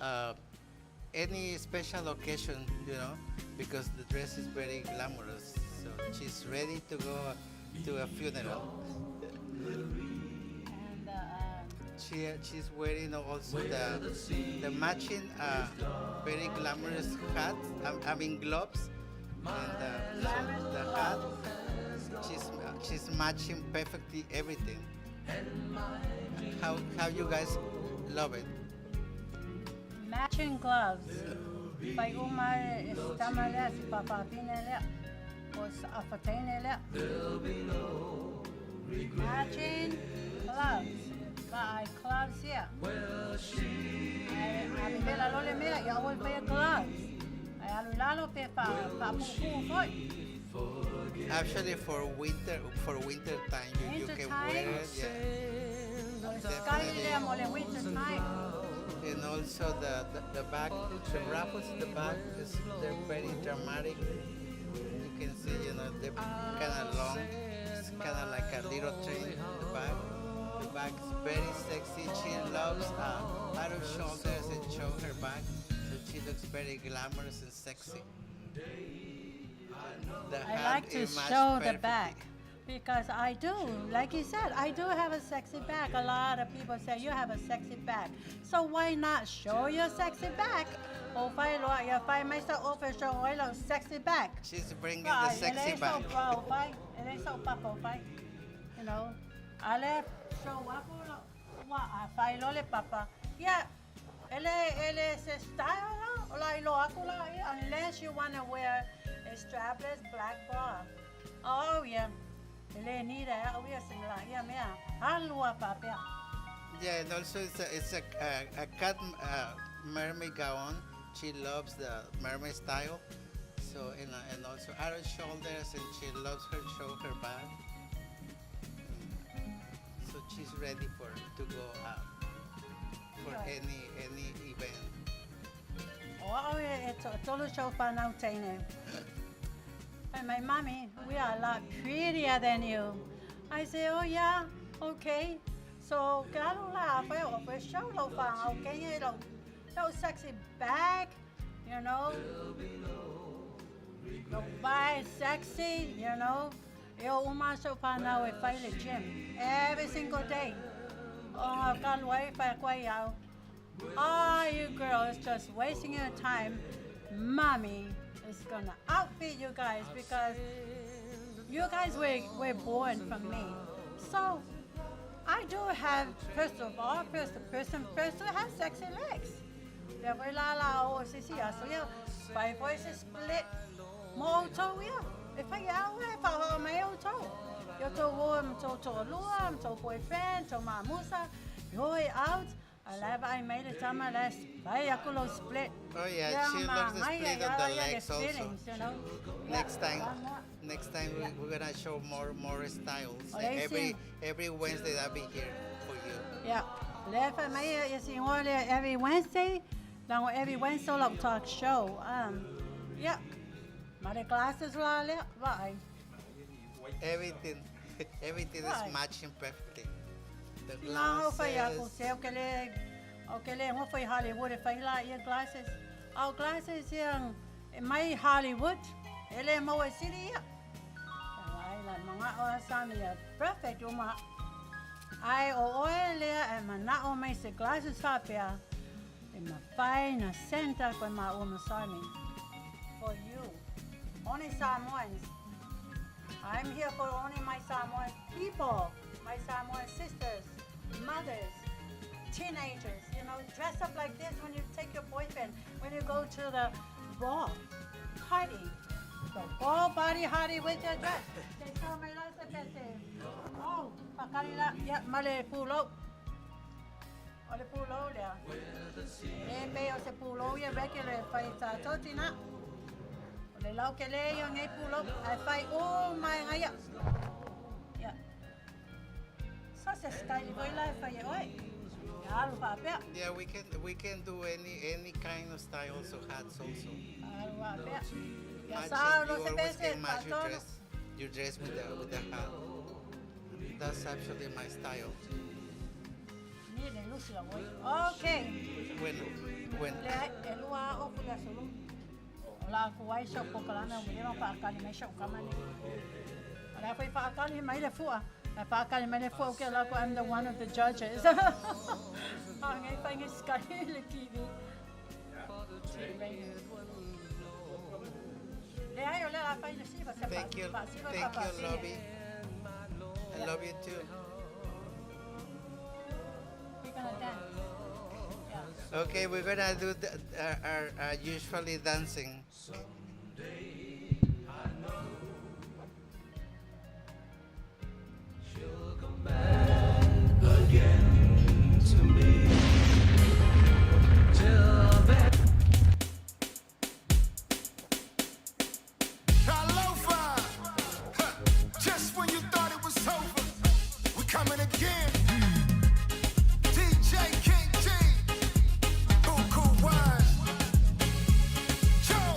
any special occasion, because the dress is very glamorous. So she's ready to go to a funeral. And She's wearing also the matching very glamorous hat. I mean gloves, and the hat. She's matching perfectly everything. How you guys love it? matching gloves. Pai uma estamale si papapinele o afatenele. Matching gloves. Buy gloves here. I bela lole mea, you always wear gloves. I alulalo pe pa pupu foi. Actually, for winter time, you can wear it. Yeah. Definitely. Winter time. And also the back, the ruffles in the back, they're very dramatic. You can see, they're kind of long. It's kind of like a little train in the back. The back is very sexy. She loves out of shoulders and show her back. So she looks very glamorous and sexy. I like to show the back because I do, like you said, I do have a sexy back. A lot of people say you have a sexy back. So why not show your sexy back? O fai lo ya fai mai sa offer show oi lo sexy back. She's bringing the sexy back. Ele so papo fai. Ale show wapo lo wa fai lo le papa. Yeah. Ele se style lo la lo akula unless you want to wear a strapless black bra. Oh yeah. Ele need a we similar. Yeah, mea. Halua papa. Yeah, and also it's a cat mermaid gown. She loves the mermaid style. So and also out of shoulders, and she loves show her back. So she's ready to go for any event. Oh, it's all show for now, And my mommy, we are a lot prettier than you. I say, oh yeah, okay. So, galo la, for show lo fa, okay, no sexy bag, no buy sexy, Yo uma so fa now if I the gym every single day. Oh, galo way fa kwai yao. Oh, you girls just wasting your time. Mommy is gonna outfit you guys because you guys were born from me. So I do have, first of all, first to have sexy legs. Yeah, we la o sisi aso ya. Five voices split. Mo to ya. If I yawe pa ho me to. Yo to warm to lua, to boyfriend, to mamusa. Yo out. I made it time last. I could split. Oh yeah, she loves the split on the legs also. Next time we're gonna show more styles. Every Wednesday I'll be here for you. Yeah, left I made it every Wednesday. Now every Wednesday I'll talk show. Yeah, my glasses are right. Everything is matching perfectly. The glasses. Okay, what for Hollywood? If I like your glasses, our glasses here in my Hollywood, ele mo city. I like mga Sammy perfect uma. I oil and manao may se glasses hapia. In my fine center for my Sammy. For you, only Samoans. I'm here for only my Samoan people, my Samoan sisters, mothers, teenagers, dress up like this when you take your boyfriend, when you go to the ball. Party. So all body hardy with your dress. They saw my last pete. Oh, pakalila ya male pulo. Ole pulo ya. Pe o se pulo ya regular fai sa totina. Ole lau ke le yo ngai pulo. Ai fai o mai ngai ya. Ya. Sa se sky boy la fai oi. Yeah, we can do any kind of style, also hats also. You always can match your dress with the hat. That's actually my style. Okay. When la kuai sa ko kala na mo pa akali mai sa kamani. Ala foi pa akali mai le fua. I I'm the one of the judges. Ang ipang Sky TV. Thank you, Lobby. I love you too. We're gonna dance. Yeah. Okay, we're gonna do our usually dancing. Again to me. Till then. Just when you thought it was over, we're coming again. DJ King G, Cool Wise, Joe,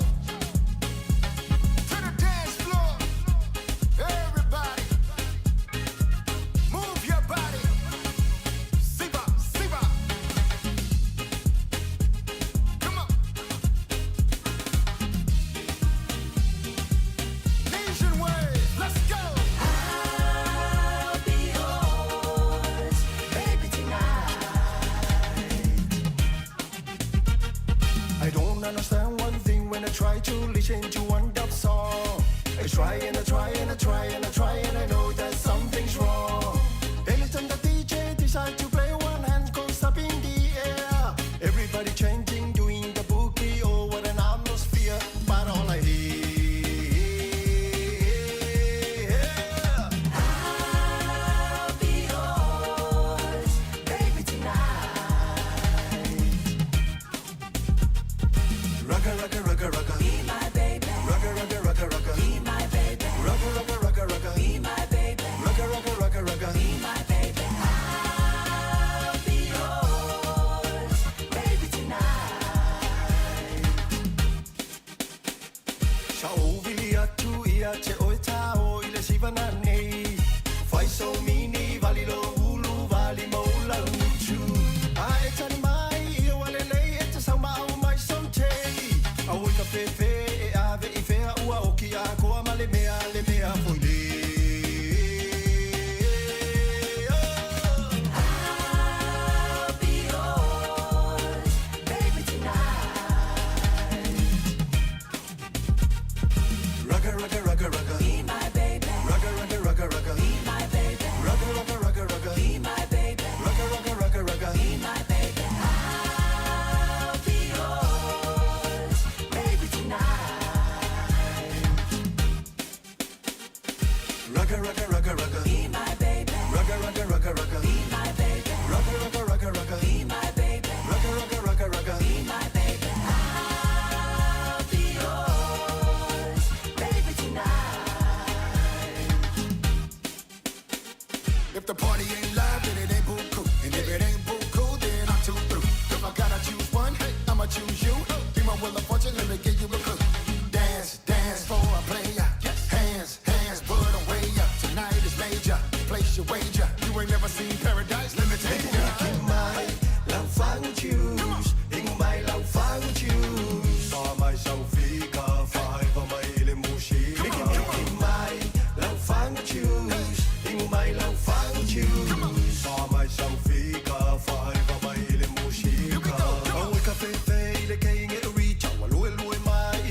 to the dance floor. Everybody, move your body. Siba, Siba. Come on. Asian way, let's go. I'll be yours, baby, tonight. I don't understand one thing when I try to listen to one dub song. I try and I try and I try and I try and I know that something's wrong. Anytime the DJ decides to play, one hand goes up in the air. Everybody changing, doing the boogie, oh what an atmosphere. But all I hear, I'll be yours, baby, tonight. Rugga, rugga, rugga, rugga. Be my baby. Rugga, rugga, rugga, rugga. Be my baby. Rugga, rugga, rugga, rugga. Be my baby. Rugga, rugga, rugga, rugga. Be my baby. I'll be yours, baby, tonight. Ciao, vilia tu ia te oi tao ile sivana nei. Fai so mini valilo ulu vali mola uchu. Ai tani mai ia wale lei e te sau mau mai son te. Au ka fefe e ave I fea ua oki a koa ma le mea foi le. I'll be yours, baby, tonight. Rugga, rugga, rugga, rugga. Be my baby. Rugga, rugga, rugga, rugga. Be my baby. Rugga, rugga, rugga, rugga. Be my baby. Rugga, rugga, rugga, rugga. Be my baby. I'll be yours, baby, tonight. Rugga, rugga, rugga, rugga. Be my baby. Rugga, rugga, rugga, rugga. Be my baby. Rugga, rugga, rugga, rugga. Be my baby. Rugga, rugga, rugga, rugga. Be my baby. I'll be yours, baby, tonight. If the party ain't live, then it ain't buku. And if it ain't buku, then I'm too through. If I gotta choose one, hey, I'ma choose you. Be my wheel of fortune, let me give you a clue. Dance, dance for a player. Hands, hands, put away ya. Tonight is major. Place your wager. You ain't never seen paradise. Let me take you. My love fang choose. In my love fang choose. For myself, fika five for my limushi. My love fang choose. In my love fang choose. For myself, fika five for my limushi. Oh, cafe, le king it reach. Wallo, mai.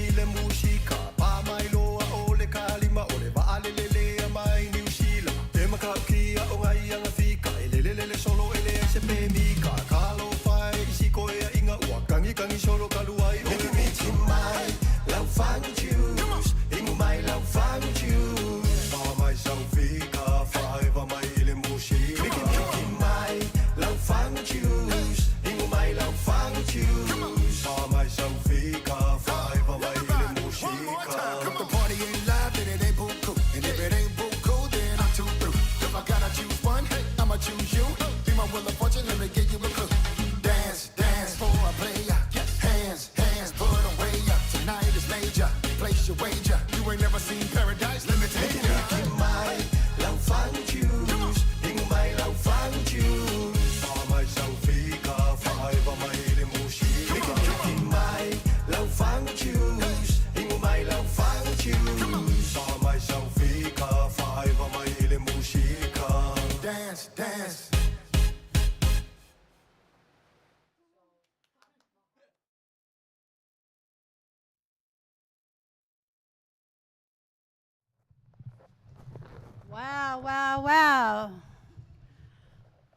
Wow, wow, wow.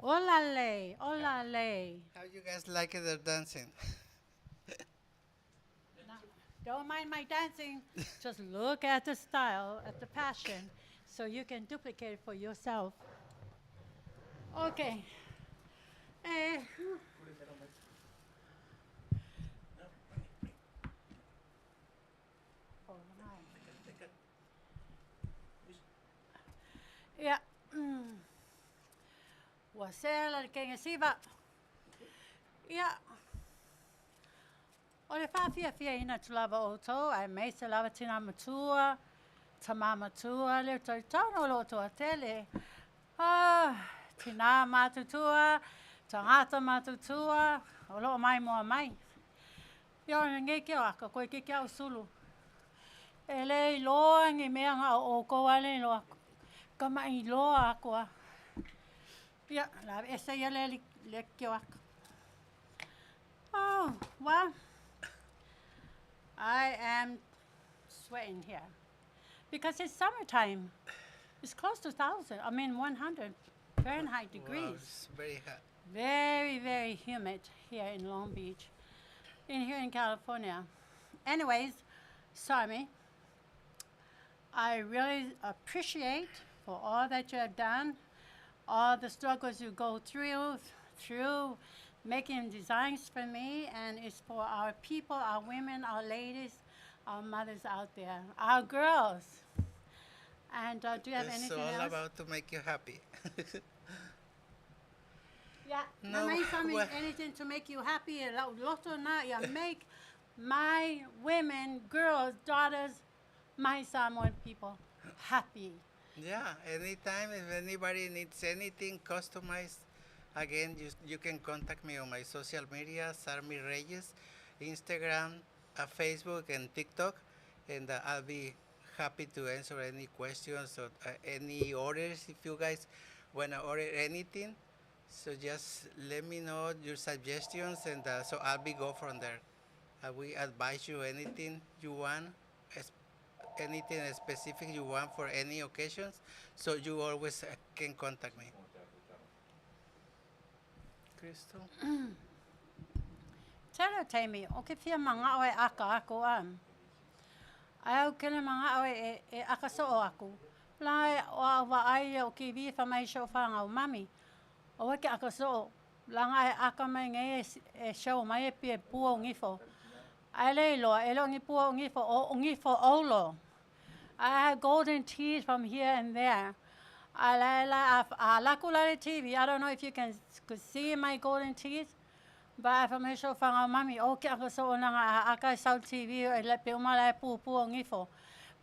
Olale, olale. How you guys like it, their dancing? Don't mind my dancing. Just look at the style, at the passion, so you can duplicate it for yourself. Okay. Eh. Yeah. Wasela kenge siva. Yeah. O le Faafia ina tulava oto, ai mai se lava tina matua, tama matua, le tono lo to atele. Tina matutua, tangata matutua, o lo mai mo mai. Yo nge ke aka ko ke kia usulu. Ele loa ngi mea nga o ko ale loa. Kama I loa ako. Ya, la esa ya le kia aka. Oh, well. I am sweating here because it's summertime. It's close to 100 Fahrenheit degrees. Wow, it's very hot. Very, very humid here in Long Beach, here in California. Anyways, Sarmy, I really appreciate for all that you have done, all the struggles you go through making designs for me, and it's for our people, our women, our ladies, our mothers out there, our girls. And do you have anything else? It's all about to make you happy. Yeah, No, anything to make you happy. Loto na ya make my women, girls, daughters, my Samoan people happy. Yeah, anytime if anybody needs anything customized, again, you can contact me on my social media, Sarmy Reyes, Instagram, Facebook, and TikTok, and I'll be happy to answer any questions or any orders if you guys want to order anything. So just let me know your suggestions, and so I'll be go from there. I will advise you anything you want, anything specific you want for any occasions, so you always can contact me. Crystal? Tēnā teimi, o ke whia manga oe aka ako am. Ai au kene manga oe e aka so o aku. Lai o awa ai o ki vi whamai show whanga o mami. O wake aka so, langa e aka mai ngai e show mai e pia pua o ngifo. Ai lei loa, e lo ngi pua o ngifo olo. I have golden teeth from here and there. I laku la TV. I don't know if you could see my golden teeth. But if I'm sure whanga mami, o ke aka so o nanga aka sau TV e lepe umala e pu o ngifo.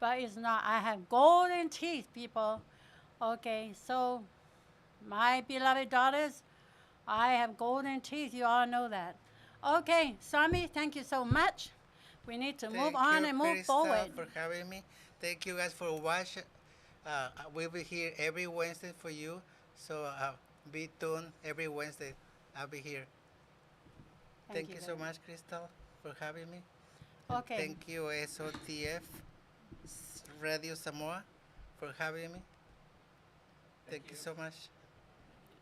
But it's not. I have golden teeth, people. Okay, so my beloved daughters, I have golden teeth. You all know that. Okay, Sarmy, thank you so much. We need to move on and move forward. Thank you, for having me. Thank you guys for watching. We'll be here every Wednesday for you. So be tuned every Wednesday. I'll be here. Thank you so much, Crystal, for having me. Okay. And thank you, SOTF Radio Samoa, for having me. Thank you so much.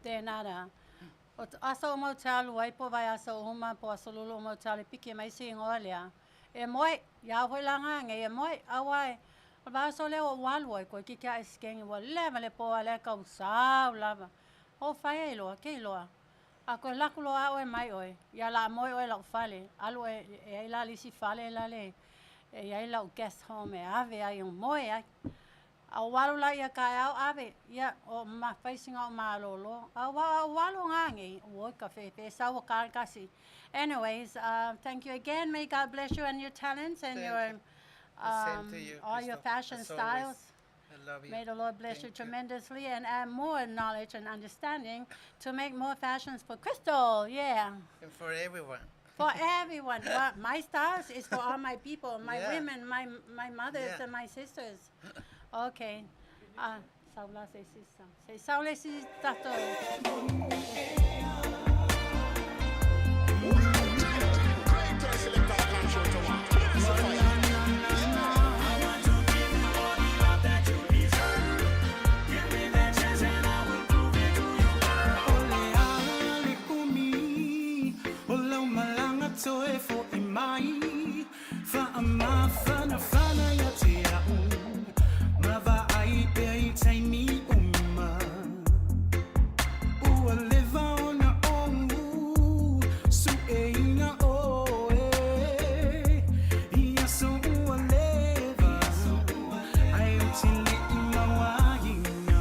De nada. O Aso'au mau te alu ai po vai Aso'au uma po asolulu mau te alu piki mai si ingoalia. E moi, ia hoi langa nge e moi, awai. O ba aso leo o walu ai koe kiki a eskengi wa leva le po a le kau sao lava. O whai e loa, kei loa. A koe laku loa au e mai oe. Ia la moi oe lau whale. Alu e la lisi whale la le. E ia lau guest home e ave ai un moi ai. A walu la ia kai au ave. Ia o ma facing au Malo. A walu ngangi. Oi ka whepe. Sa o karkasi. Anyways, thank you again. May God bless you and your talents and your all your fashion styles. I love you. May the Lord bless you tremendously and add more knowledge and understanding to make more fashions for Crystal. Yeah. And for everyone. For everyone. Well, my styles is for all my people, my women, my mothers and my sisters. Okay. Saula se sisa. Se saule si tato. toe fo I mai Faama fana fana ya te au Mava ai pe ai taimi uma Ua leva ona ongu Su e ina o e Ia so ua leva Ai o tili I mawaina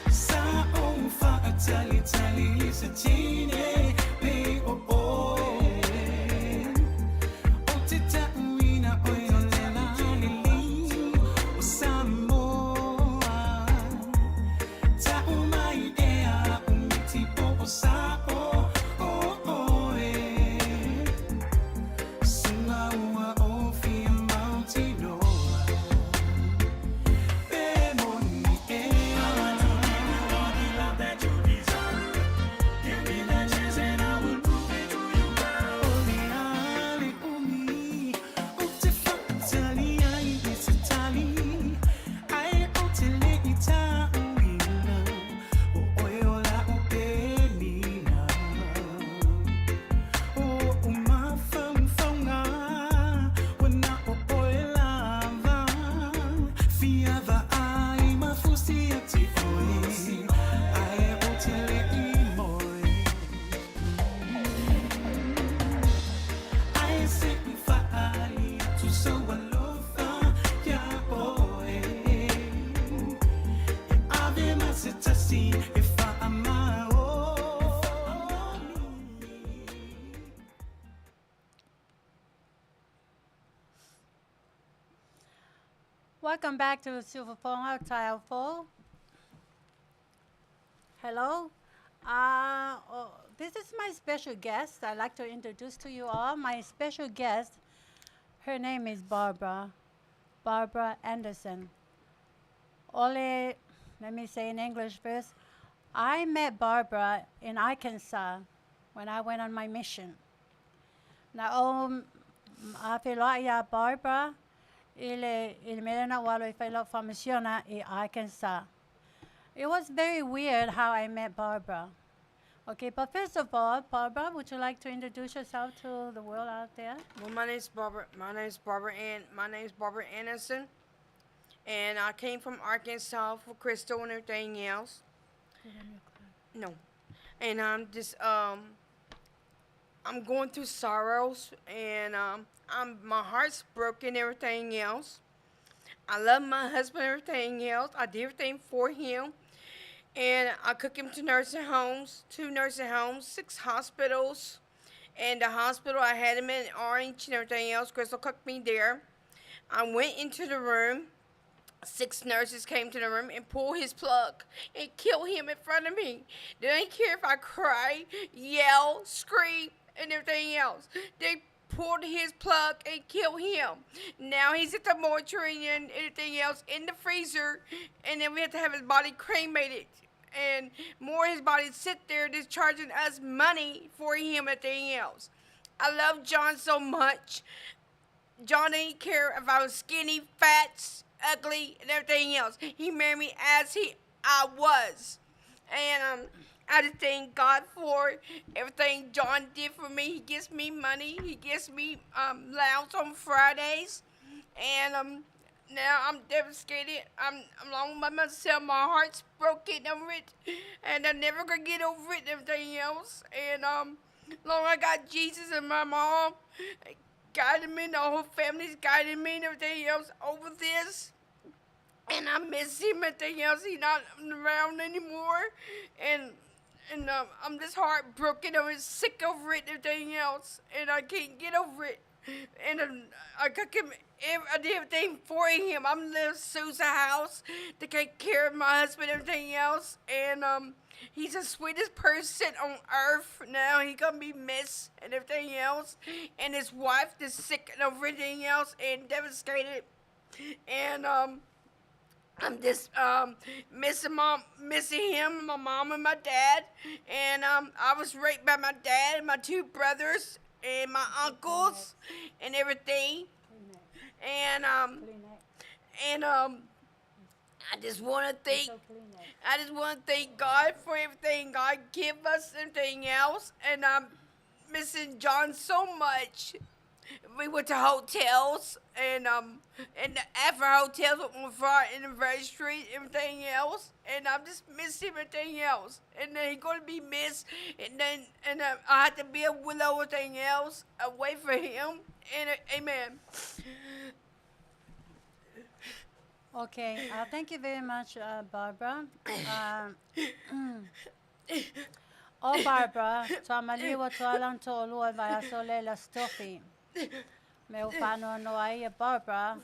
Sa o faatali tali sa tine Pe o o O te tauina o i o lela lili O Samoa Tau mai ea o miti po o sa o e Sunga ua o fia mauti noa Pe moni ea all the love that you deserve. Give me that chance and I will prove it to you, girl. Oliali umi, o te whakatali ai I te tali. Ai o te le'i tauina, o oe o la o pelina. O mawhauwhaunga, wana o oe lava. Fiava ai mafusi a te oe, ai o te le'i moe. Ai se I whaali atu so alofa ia oe. E ave ma se tasi e whaamao. Welcome back to Silverponga Taofo. Hello. This is my special guest. I'd like to introduce to you all my special guest. Her name is Barbra. Barbra Anderson. Ole, let me say in English first. I met Barbra in Arkansas when I went on my mission. Now, Afiafi Barbra, il melena walo I failed for missiona in Arkansas. It was very weird how I met Barbra. Okay, but first of all, Barbra, would you like to introduce yourself to the world out there? Well, my name's Barbra. My name's Barbra Anderson, and I came from Arkansas for Crystal and everything else. No, and I'm just I'm going through sorrows, and my heart's broken. And everything else. I love my husband. And everything else. I did everything for him. And I took him to nursing homes, 2 nursing homes, 6 hospitals. And the hospital, I had him in Orange and everything else. Crystal cooked me there. I went into the room. 6 nurses came to the room and pulled his plug and killed him in front of me. They didn't care if I cried, yell, scream, and everything else. They pulled his plug and killed him. Now he's at the mortuary and everything else in the freezer. And then we have to have his body cremated. And more his body sit there just charging us money for him and everything else. I love John so much. John didn't care if I was skinny, fat, ugly, and everything else. He married me as I was. And I just thank God for everything John did for me. He gives me money. He gives me allowance on Fridays. And now I'm devastated. I'm alone by myself. My heart's broken over it. And I'm never going to get over it and everything else. And long I got Jesus and my mom guided me. The whole family's guided me and everything else over this. And I miss him and everything else. He's not around anymore. And I'm just heartbroken. I'm sick over it and everything else. And I can't get over it. And I cook him. I did everything for him. I'm in Sue's house to take care of my husband and everything else. And he's the sweetest person on earth. Now he gonna be missed and everything else. And his wife is sick and everything else and devastated. And I'm just missing him, my mom and my dad. And I was raped by my dad and my 2 brothers and my uncles and everything. And I just want to thank God for everything God give us, everything else, and I'm missing John so much. We went to hotels, and after hotels on our anniversary, everything else, and I'm just missing everything else. And then he's gonna be missed, and I have to be with everything else, away from him. And amen. Okay, thank you very much, Barbara. Barbara, tua maliwa tua lang to lua vai aso lela stofi. Me o whanau no ai Barbara.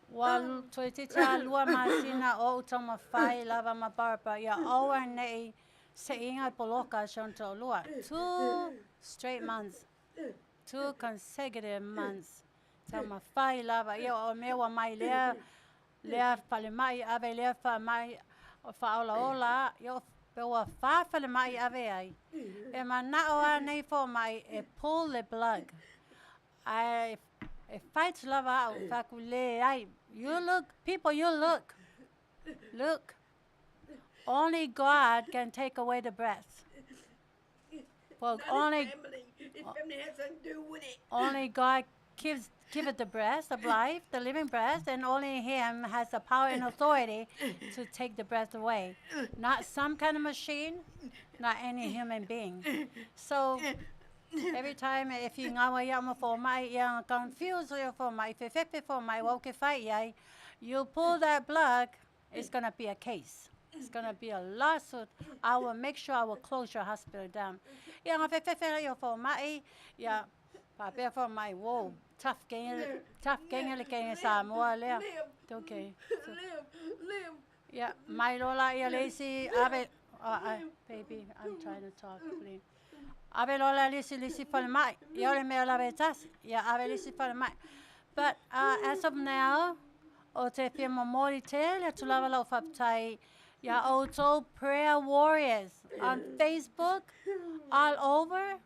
Wal tui tita lua masina o utama whai lava ma Barbara. Ia aua nei se inga poloka shon to lua. 2 straight months. 2 consecutive months. Tama whai lava. Ia o mewa mai lea pale mai ave lea wha mai o whaola. Ia Pewa whawhale mai ave ai. E manao a nei fo mai e pull the plug. I fight lava out fakule ai. You look, people, you look. Look. Only God can take away the breath. Well, only family has something to do with it. Only God give it the breath of life, the living breath, and only Him has the power and authority to take the breath away. Not some kind of machine, not any human being. So every time if you ngawa yama for my young confused for my fefe for my woke fight, you pull that plug, it's gonna be a case. It's gonna be a lawsuit. I will make sure I will close your hospital down. Yeah, fefe for my Pape for my whoa. Tough gang like Samoa lea. Okay. Live. Yeah, my lola ia lazy ave baby, I'm trying to talk, please. Ave lola lisi for my. Yole me la vetas. Yeah, ave lisi for my. But as of now, o te fia momori te le tulava lo faptai. Yeah, also prayer warriors on Facebook all over.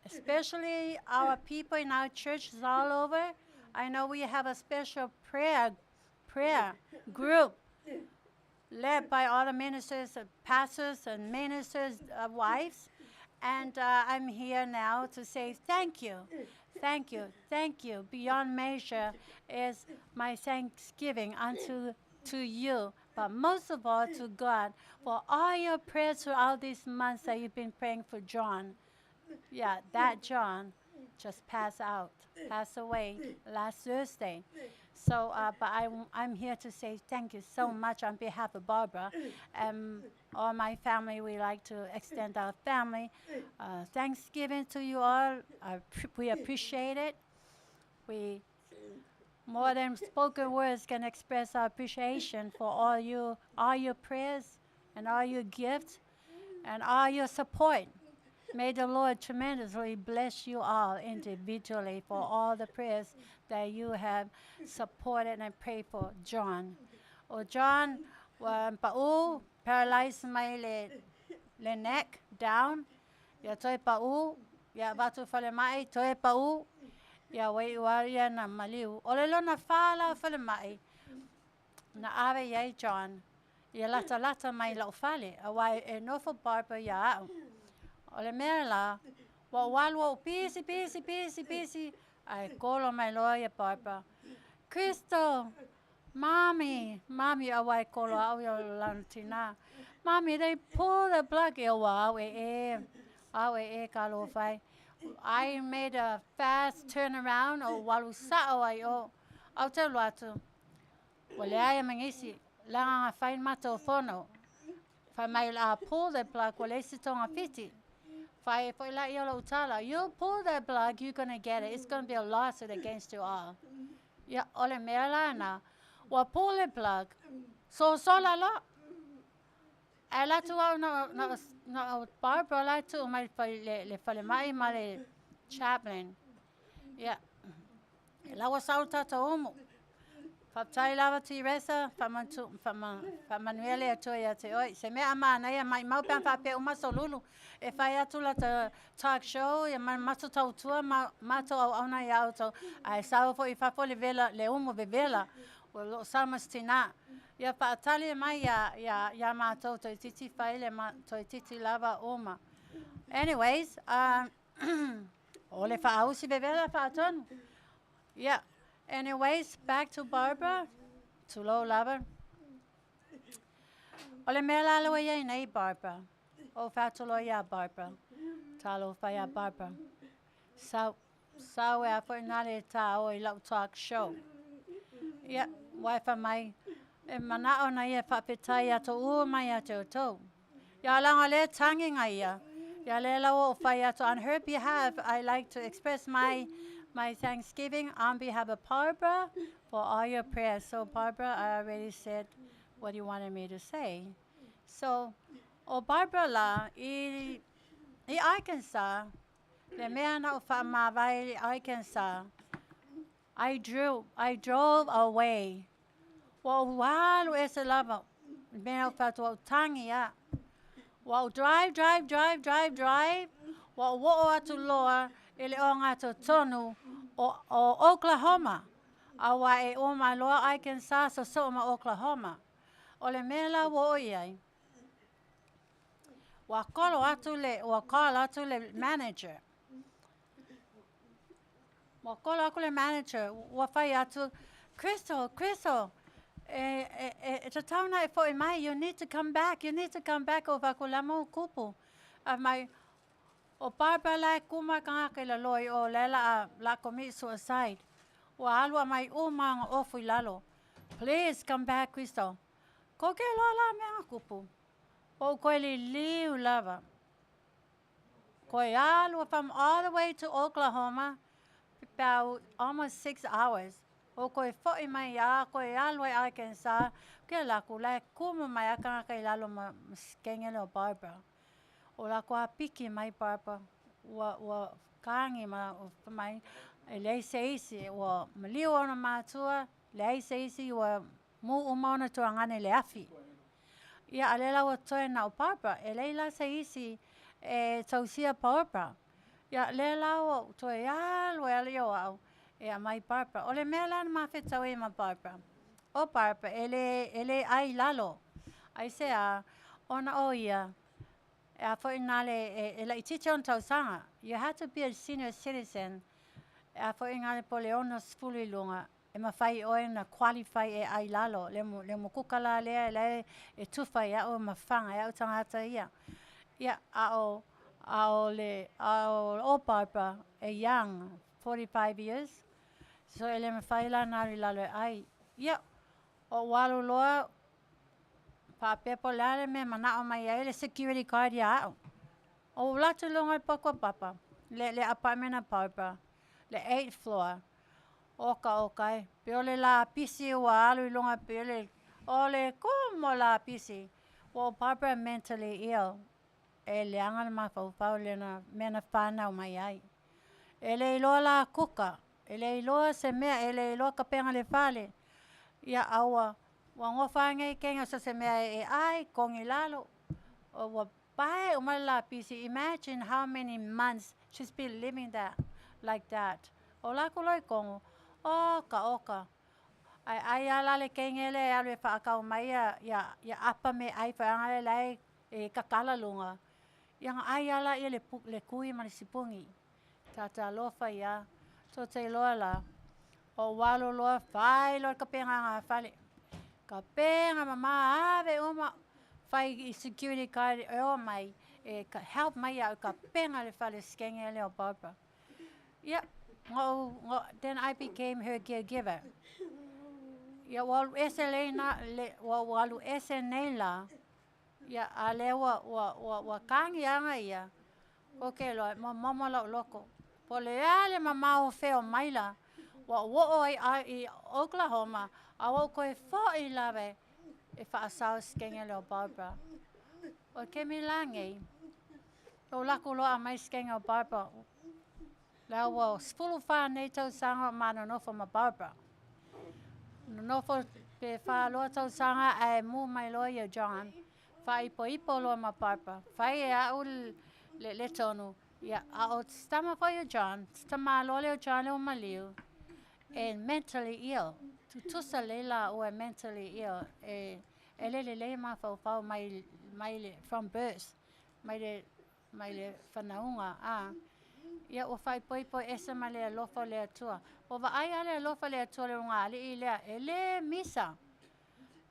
Especially our people in our churches all over. I know we have a special prayer group led by all the ministers, pastors, and ministers' wives. And I'm here now to say thank you. Thank you. Thank you. Beyond measure is my thanksgiving to you, but most of all to God for all your prayers throughout these months that you've been praying for John. Yeah, that John just passed away last Thursday. So, but I'm here to say thank you so much on behalf of Barbara and all my family. We like to extend our family Thanksgiving to you all. We appreciate it. We more than spoken words can express our appreciation for all your prayers and all your gifts and all your support. May the Lord tremendously bless you all individually for all the prayers that you have supported and prayed for John. John, pa'u, paralyzed my le neck down. Ya toi pa'u, ya batu fale mai, toi pa'u, ya wei waria na maliu. Olelo na fala fale mai. Na ave yai John. Ya lata mai lau fale. Awai e nofo Barbra ya au. Ole merla, walwo busy. I call on my lawyer Barbra. Crystal, mommy, awai call out your lantina. Mommy, they pull the plug. Awe kalofai. I made a fast turnaround. Walu sao ayo. I'll tell you what to. Wale ay mangisi. Lang find mato fono. Fa may pull the plug. Wale sitong a fiti. You pull that plug, you're going to get it. It's going to be a lawsuit against you all. Yeah, ole merlana. Wa pull the plug. So la lo. I like to no Barbra like to my le fale mai male chaplain. Yeah. La was out to omo. Faapitoa lava tiresa Manu'atele atoia te oi. Se mea amana ia mai mau pan whape uma solulu. E whai atu la te talk show, ia mato tau tua, mato Auaunaga auto. Ai sao fo I whafo le vela, le umo ve vela. O lo samas tina. Ia whaatali mai ia mātou toi titi whaile toi titi lava oma. Anyways, ole whaausi bevela whaatonu. Yeah. Anyways, back to Barbra. Tulau lava. Ole mea lalo ia nei Barbra. O whaatolo ia Barbra. Talo whaia Barbra. Sau e a whainare tā o I lau talk show. Yeah, waifa mai. E manao na ia whapetai ato ua mai ato tau. Ia langa le tangi ngai ia. Ia le lau o whai ato. On her behalf, I like to express my thanksgiving on behalf of Barbra for all your prayers. So Barbra, I already said what you wanted me to say. So, o Barbra la, I Arkansas, le mea na o whaamawai Arkansas, I drove away. Wa walu e se lava, mea o whatua tangi a. Wa drive. Wa wo atu loa, ele o ngato tonu o Oklahoma. Awa e o mai loa Arkansas so ma Oklahoma. O le mea la wo iai. Wa call atu le manager. Wa call atu le manager. Wa whai atu, Crystal, it's a town I for mai. You need to come back over kulamo kupu. My o Barbra la kuma kanga ke la loi o lela la commit suicide. Wa alwa mai umang ofu lalo. Please come back, Crystal. Ko ke lola me kupu. O ko li liu lava. Ko alwa from all the way to Oklahoma, about almost 6 hours. O koe fo'i mai a, koe aloi Arkansas, ke la kulai kuma mai a kanga kai lalo ma skengele o Barbra. O la kua piki mai Barbra, wa kangi ma mai, e lei seisi, wa maliu ona mātua, lei seisi wa mu umauna tuangane le afi. Ia alela wa toe na o Barbra, e leila seisi e tausia Barbra. Ia lela wa toe aloi alio au. E a mai Barbra. O le mea lana mawhetau e ma Barbra. O Barbra, ele ai lalo. Ai se a, ona o ia, e a fwoi ngale, e la itite on tausanga. You have to be a senior citizen. E a fwoi ngale po le ono sfuli lunga. E ma whai oe na qualify e ai lalo. Le mo kukala lea, e tufai a o mawhanga, e au tangata ia. Ia, o Barbra, e young, 45 years. So ele me whaila nari lalo e ai. Ia, o walu loa, whapepo lale me mana o mai ele security card ia au. O latu longa pakwa papa, le apartment a Barbra, le 8th floor. Oka, peole la pisi wa alu longa peole, ole como la pisi. O Barbra mentally ill. E leanga ma fau le na mena whanau mai ai. Ele iloa la kuka. Ele iloa se mea, ele iloa ka penga le whale. Ia aua, wa ngofa ngai kenga so se mea e ai, kongi lalo. O wa pae umala pisi. Imagine how many months she's been living that, like that. O la kuloi kongo, oka. Ai ala le kengele, alwe whaakau mai ia apa me ai whaangale lai e kakala lunga. Yang ai ala ia le kui ma le sipungi. Tata lofa ia. So te loa la, o walo loa whai loa ka penga ngā whale. Ka penga mama ave uma whai I security card e o mai, ka help mai au ka penga le whale skenge le o Barbra. Yeah, then I became her caregiver. Yeah, walu ese walu ese nei la, yeah, ale wa kangi anga ia, koke loa, mama lau loko. Po le ale mamau feo maila, wa wo I Oklahoma, a wo koe fo'i lawe e whaasau skenge leo Barbra. O ke mi langei, o laku loa mai skenge o Barbra. Lau wa spulu wha nei tau sanga Manu'atele ma Barbra. Manu'atele pe wha loa tau sanga ai mu mai loa John, wha ipo loa ma Barbra. Whai e au le tonu. Yeah, o stama for your John, stama loleo John o maliu, and mentally ill. tusa leila o mentally ill le ma fau mai from birth mai le whanaunga ia o whai poi esa ma le alofa le atua o wa ai ale alofa le atua le runga ali i lea le misa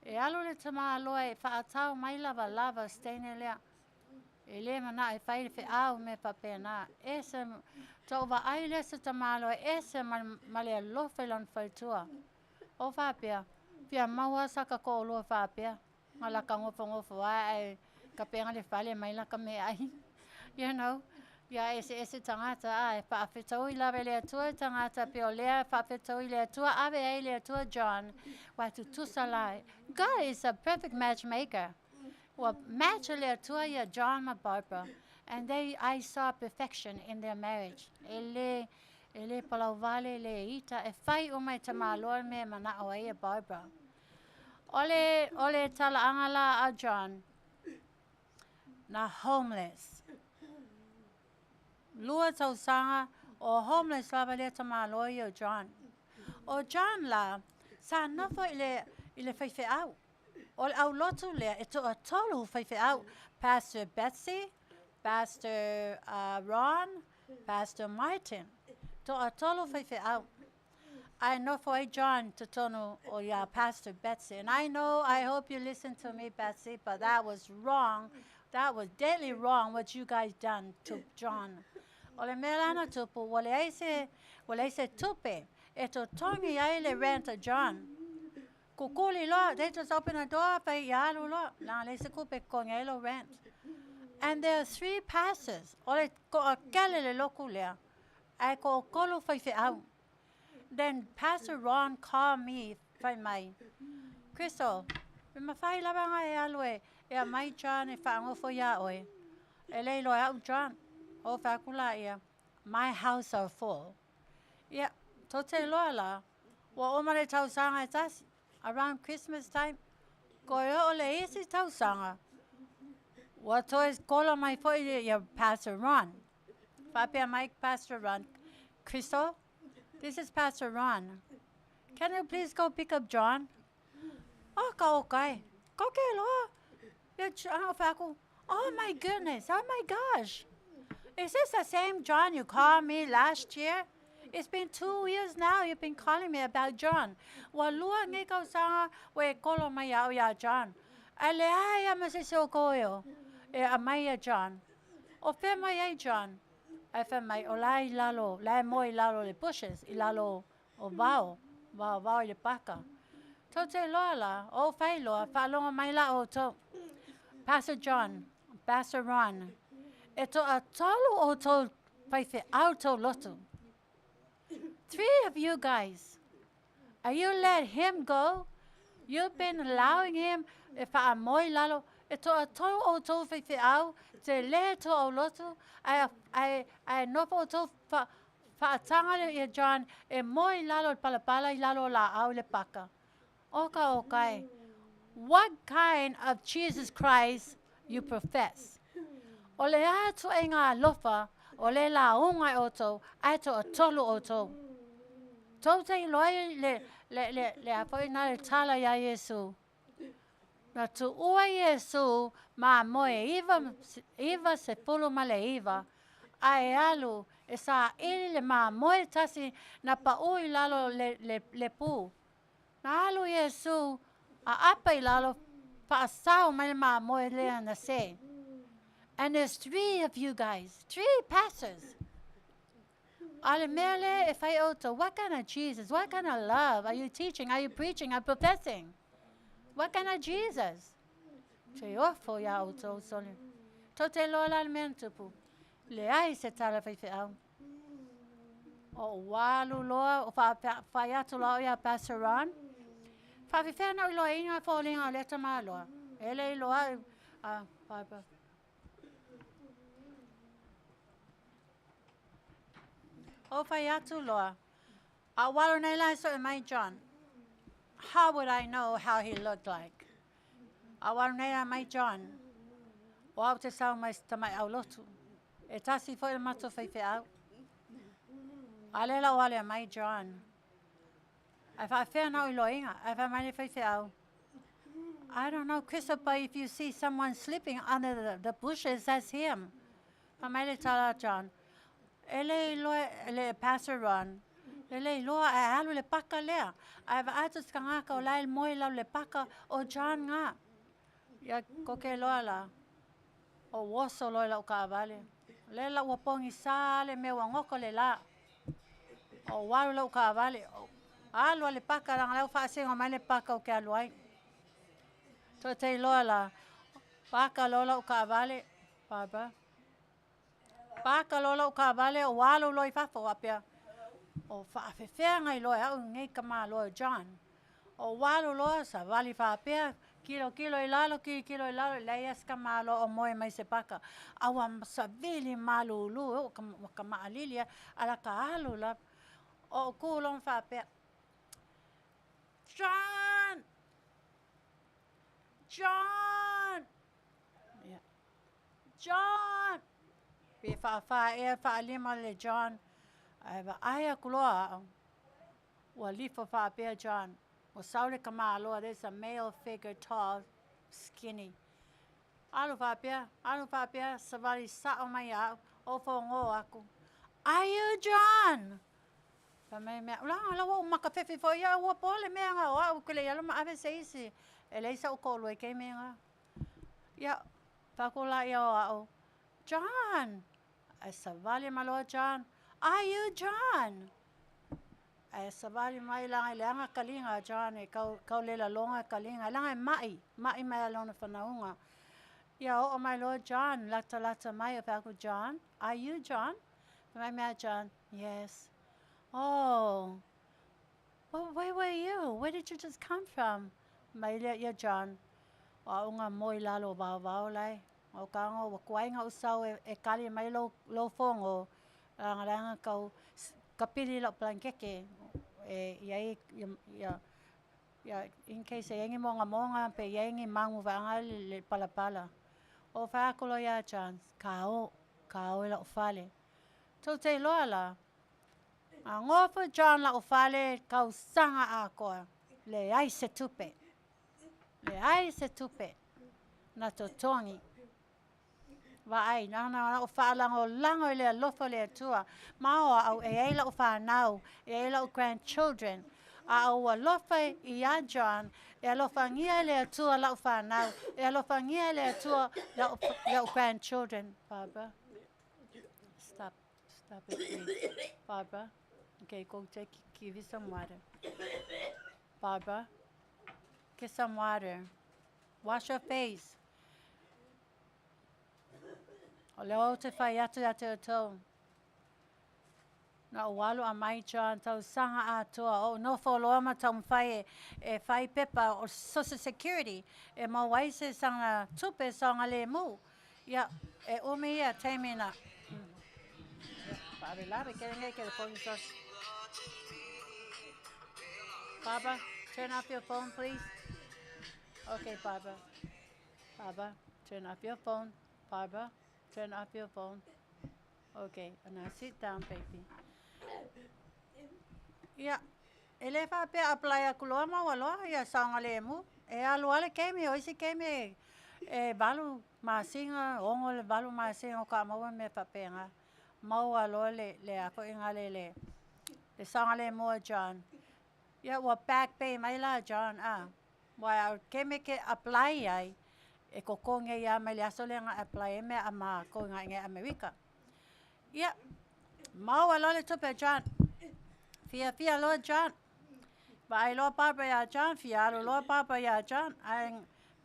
e alo le tama aloa e whaatau mai lava steine lea le mana e whai le au me papena esa tau wa ai le sa tama aloa esa ma le alofa lan whai tua o whapea pia maua saka ko oloa whapea ma la ka ngofo ai ka penga le whale mai la ka me ai you know ya ese tangata ai Faafitoa I lava le atua tangata pe o lea Faafitoa I le atua ave ai le atua John wa tutusa lai God is a perfect matchmaker well match le atua ya John ma Barbra and I saw perfection in their marriage ele palavale le ita e fai o mai tamalo me mana o ai Barbra ole tala angala a John na homeless lua tau sanga o homeless lava le tamalo o John o John la sa nofo ile fai au o au lotu le e to a tolu fai au Pastor Betsy Pastor Ron Pastor Martin to a tolu fai au I know for John to tono or ya Pastor Betsy and I hope you listen to me Betsy but that was wrong that was deadly wrong what you guys done to John ole melana tupu wale aise tupe eto tongi ai le rent a John kukuli lo they just open a door pa yalu lo na le se kupe kongelo rent and there are 3 pastors ole ko akele le lokulea ai ko kolo fai au then Pastor Ron called me by my Crystal me fai la banga e alwe e mai John e fango fo ya oi ele lo out John o fakula ia my house are full yeah tote lo la wa o mare tau sanga tas around Christmas time ko ole isi tau sanga wa tois kola mai fo ya Pastor Ron Papia Mike Pastor Ron Crystal this is Pastor Ron. Can you please go pick up John? Oh, okay. Oh my goodness. Oh my gosh. Is this the same John you called me last year? It's been 2 years now you've been calling me about John. Walua ngeko sanga we kolo mai ya John. Ale ai masisi koyo. E amaya John. O fe mai John. Efe mai o lai lalo, lai moi lalo le bushes, I lalo o vao le paka. Tote loa la, o fai loa, whalonga mai la o to. Pastor John, Pastor Ron, e to a tolu o to paife auto loto. 3 of you guys, are you let him go? You've been allowing him, if a moi lalo, e to a tolu o to paife au, te le to o loto, I no po to fa tanga le John e moi lalo palapala I lalo la au le paka. Okay. What kind of Jesus Christ you profess? Ole atu e ngā lofa, ole la unga oto, ato o tolu oto. Tote I loi le apoi na le tala ya Yesu. Na tu ua Yesu ma moe iwa se pulu ma le iwa. Ai alu e sa ili le ma moe tasi na pa ui lalo le pu. Na alu Yesu a apa I lalo pa asau ma le ma moe lea na se. And there's 3 of you guys, 3 pastors. Ale mele if I oto, what kind of Jesus, what kind of love are you teaching, are you preaching, are you professing? What kind of Jesus? Che ofo ya auto soli. Tote lola mentupu. Le ai se tala fai au. O walu loa o fa ya tu loa ya Pastor Ron. Fa fi na loa inga falling a leta malo. Ele loa Barbra. O fa ya tu loa. A walu nei lai so my John. How would I know how he looked like? Auaunaga mai John. O au te sau mai tamai au lotu. E tasi fo e mato fai au. Alela o ale mai John. If I found no loinga, if I might if I don't know, Christopher, if you see someone sleeping under the bushes, that's him. I might tell John. Ele pastor run. Ele loa e alu le paka lea. Ai va atus ka ngā ka o lai moi lau le paka o John ngā. Ia koke loa la. O woso loa lau ka avale. Le lau wapongi sale me wangoko le la. O waru lau ka avale. Alu le paka ranga lau whaasenga mai le paka o ke aluai. To te loa la. Paka loa lau ka avale. Barbra. Paka lola o ka vale o walo loi fafo apia. O faafefea ngai loa au ngai kama loa John. O walo loa sa vali faapea kilo i lalo kilo i lalo Reyes kama loa o moe mai se paka. Awa sa vili malu lu o kama alilia ala ka alu la. O kulong faapea. John! John! Yeah. John! Pe lima le John. Aya kuloa. Wa lifo faapea John. O saule kama aloa, there's a male figure, tall, skinny. Alu faapea, savali sao mai au, o fongo aku. Ayu John! Pamai mea, la wa maka fefe fo ia wa pole mea nga o au kule yalo ma ave seisi. Eleisa o kolo e ke mea nga. Ya, pakula ia o au. John! Ai savali malo John. Are you John? Ai savali mai langa leanga kalinga John e kau lela longa kalinga langa mai mai alona fanaunga. Ya o mai lo John lata mai of John. Are you John? My mea John. Yes. Oh. Well, where were you? Where did you just come from? Mai le ya John. Wa unga moi lalo vao lai. O kango wa kuainga usau e kali mai lo fongo ranga kau kapili lo plankeke e ya in case e ngi monga pe ye ngi mangu vanga le palapala o fa kolo ya chance kao la ofale to te loala a ngofa John la ofale kau sanga a ko le ai se tupe na to tongi wa ai na o fa lango le lofo le tua ma o e la o fa now e la o grandchildren a o lofa ia John e lo fangia le tua la o fa now e lo fangia le tua la o grandchildren. Barbra, stop it please. Barbra, okay, go give you some water. Barbra, get some water, wash your face. O leo te whai atu o tau. Na o walo a mai John tau sanga a toa. O no wholoa ma tau mwhai e whai pepa o Social Security. E mau waise sanga tupe sanga le mu. Ia, e umi ia teimi na. Pare lawe, kere ngai kere phone sos. Barbra, turn off your phone please. Okay, Barbra. Barbra, turn off your phone. Barbra. Turn off your phone. Okay, and now sit down, baby. Yeah, ele fa pe apply a kuloma walo ya sanga le mu. E aluale kemi oisi kemi e balu masinga ongo le balu masinga o ka mau me fa penga. Mau alo le ako ingale le sanga le mu John. Ya wa back pay mai la John wa kemi ke apply ai. E kokonge ia mai aso le nga apply me ama ko nga nge America. Ia mau alo le tope John. Fia lo John. Ba ai lo Barbra ya John fia lo Barbra ya John. Ai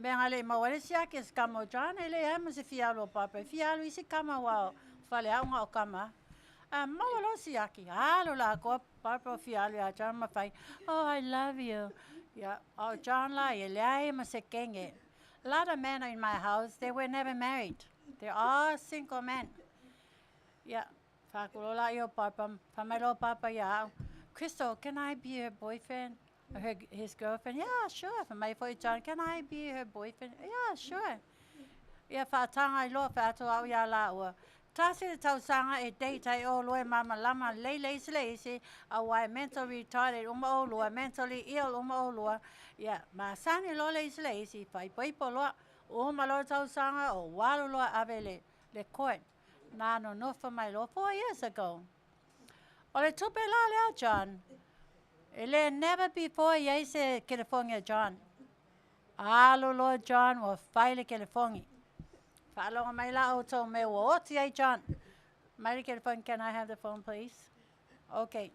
bengale mau le sia ke skamo John ele ama se fia lo Barbra. Fia lo isi kama wa fale au nga o kama. Mau lo sia ki alo la ko Barbra fia lo ya John ma fai. Oh I love you. Yeah, oh John la ele ai ma se kenge. A lot of men in my house, they were never married. They're all single men. Yeah. Fakulola yo papa, famelo papa ya. Crystal, can I be her boyfriend? Or his girlfriend? Yeah, sure. For my boy John, can I be her boyfriend? Yeah, sure. Yeah, fatanga lo fatu au ya la wa. tasi le tausanga e deitai o loe mama lama leisi a wai mental retarded uma o lua, mentally ill uma o lua. Ia, ma sani lo leisi, fai paipo loa, uma lo tausanga o walu loa ave le court. Nano no for my law 4 years ago. O le tupe la lea John. Ele never before yeise California John. Alo Lord John wa faile California. Fa'alonga mai la auto me wa oti ai John. Mai California, can I have the phone please? Okay.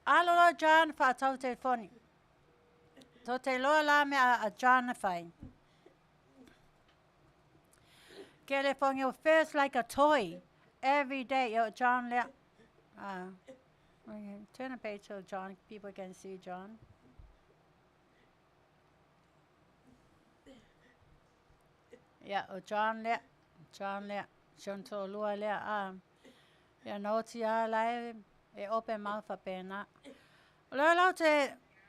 Alo Lord John fa tau telefoni. To te loa la me a John na fai. California feels like a toy every day. Yo, John, turn the page so John, people can see John. Yeah, John, John to lua ya noti a lai e open mouth a pena. Lo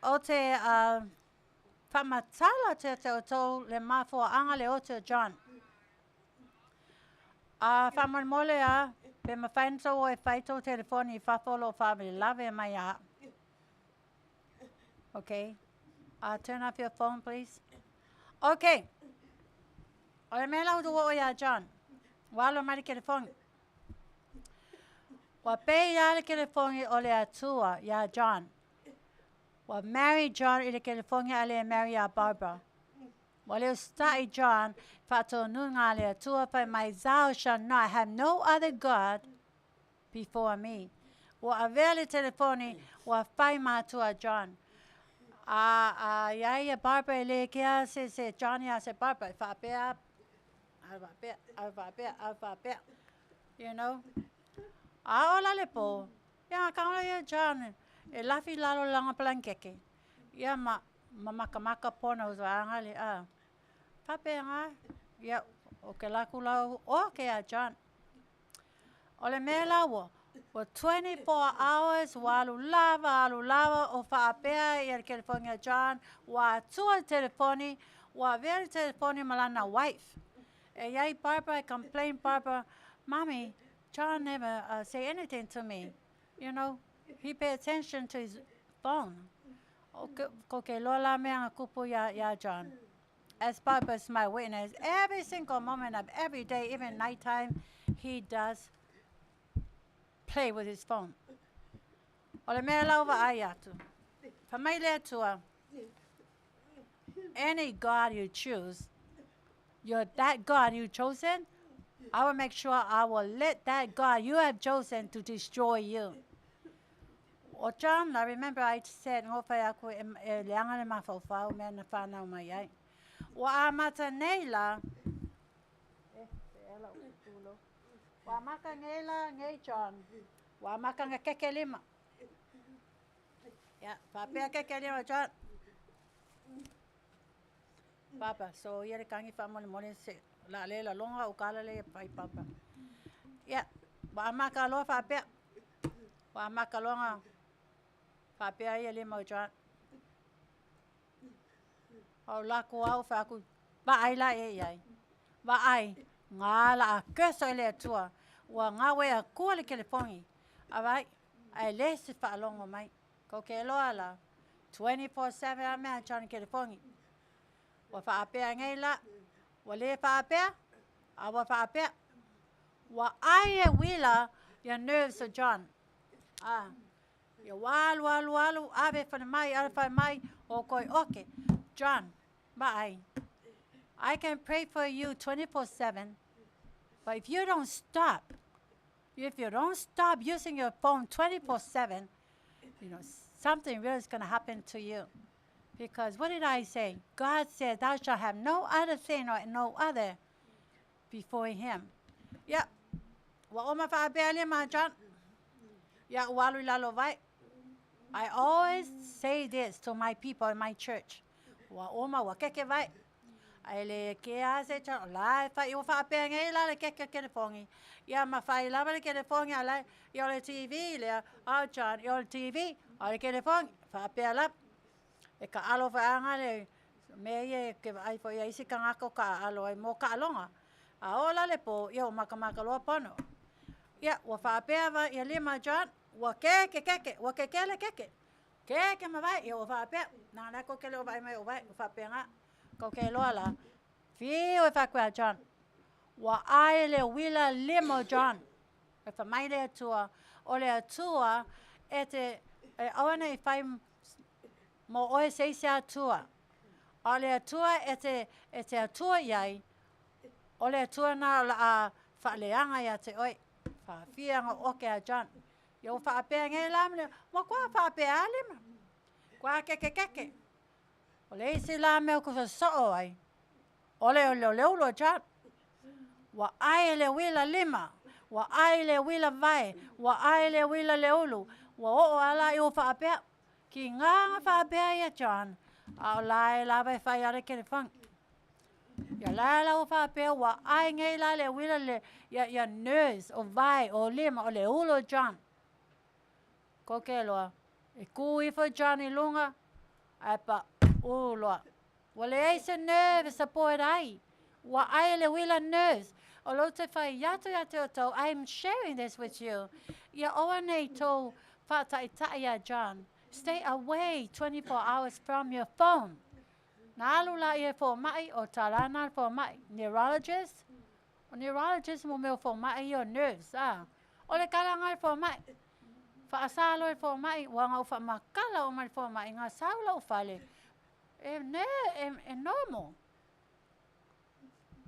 o te whamatala te o tau le mafo anga le o te John. Whamon mole pe ma whainto o e whaito telefoni whapolo whamili lave mai a. Okay. Turn off your phone, please. Okay. O le mea lau o ia John. Walo mai telefoni. Wa pe ia le telefoni o le atua ia John. Wa marry John i le telefoni a le marry a Barbra. Wa leo stai John, fato nunga le atua pa mai zao shall not have no other God before me. Wa avele telefoni wa fai matua John. Ia Barbra le kia se John ia se Barbra fa pe. You know? Ola le po. Ia kaula ia John. E lafi lalo langa plankeke. Ia maka pona uzanga le Papenga, ya, o ke laku lau, o ke a John. O le mea lawa, wa 24 hours, wa alu lava, o whaapea i al California John, wa tua telefoni, wa veri telefoni malana wife. E yai Barbra, complain Barbra, Mommy, John never say anything to me. You know, he pay attention to his phone. Ko ke lola mea kupu ya John. As Barbara's my witness, every single moment of every day, even nighttime, he does play with his phone. O le mea lau wa ai atu. Pa mai lea tua, any God you choose, that God you chosen, I will make sure I will let that God you have chosen to destroy you. O John, I remember I said, ngofai aku e leanga le mawhawhau mea na whanau mai ai. Wa amata neila wa maka ngela ngai John wa maka ngakeke lima ya papea keke lima John papa so yere kangi famole mole se la lela longa ukala le pai papa ya wa maka lo papea wa maka longa papea ye lima John o laku au whaku ba ai la e ai. Ba ai ngā la a keso ele atua. Wa ngā we a kua le California. Awai, ai le se whaalongo mai. Ko ke loa la 24/7 a mea John California. Wa whaapea ngai la. Wa le whaapea. A wa whaapea. Wa ai e wila ya nerves o John. Ya walu. Abe whana mai, alfa mai. O koi oke. John, bye. I can pray for you 24/7, but if you don't stop using your phone 24/7, you know, something real is going to happen to you. Because what did I say? God said, thou shalt have no other thing or no other before him. Yeah. Wa oma whaabele ma John. Yeah, walu lalo vai. I always say this to my people in my church. Wa oma wa keke vai. Ai le ke a se cha la fa yo fa pe ngai la le keke California. Ya ma fa la le California la yo le TV le a John yo le TV a California fa pe la e ka alo fa anga le me ye ke ai fo ye isi ka ngako ka alo e mo ka longa. A ola le po, ia o makamaka loa pono. Ia, ua whaapea wa ia lima John, ua keke, ua kekele keke. Keke mawai, ia ua whaapea. Nā nā ko kele o vai mai o vai, ua whaapea ngā. Ko ke loa la. Whio e whakua John. Ua ai le wila limo John. E whamai le atua. O le atua, e te, e awana I whai mo oe seise atua. O le atua, e te atua iai. O le atua na a whaaleanga ia te oi. Whaafianga oke a John. Ia whaapea ngai lamile. Mo kua whaapea alima. Kua keke. O le isi lame o kusa so'o ai. O le leulo John. Wa ai le wila lima. Wa ai le wila vai. Wa ai le wila leulu. Wa o ala I o whaapea. Ki ngā whaapea ia John. A o lai lawe whai are kere whang. Ia la o whaapea wa ai ngai la le wila le ia nurse o vai o lima o le ulo John. Ko ke loa. E kui fo John I lunga. Ai pa uloa. Wa le eise nervous a poe ai. Wa ai le wila nurse. O lo te whai yato o tau. I'm sharing this with you. Ia oa nei tau whaataitai a John. Stay away 24 hours from your phone. Nā alula ia fo mai o talana fo mai. Neurologist. O neurologist mo meo fo mai o nerves. O le kalangai fo mai. Whaasalo e fo mai. Wanga o whamakala o mai fo mai. Ngā saula o whale. E normal.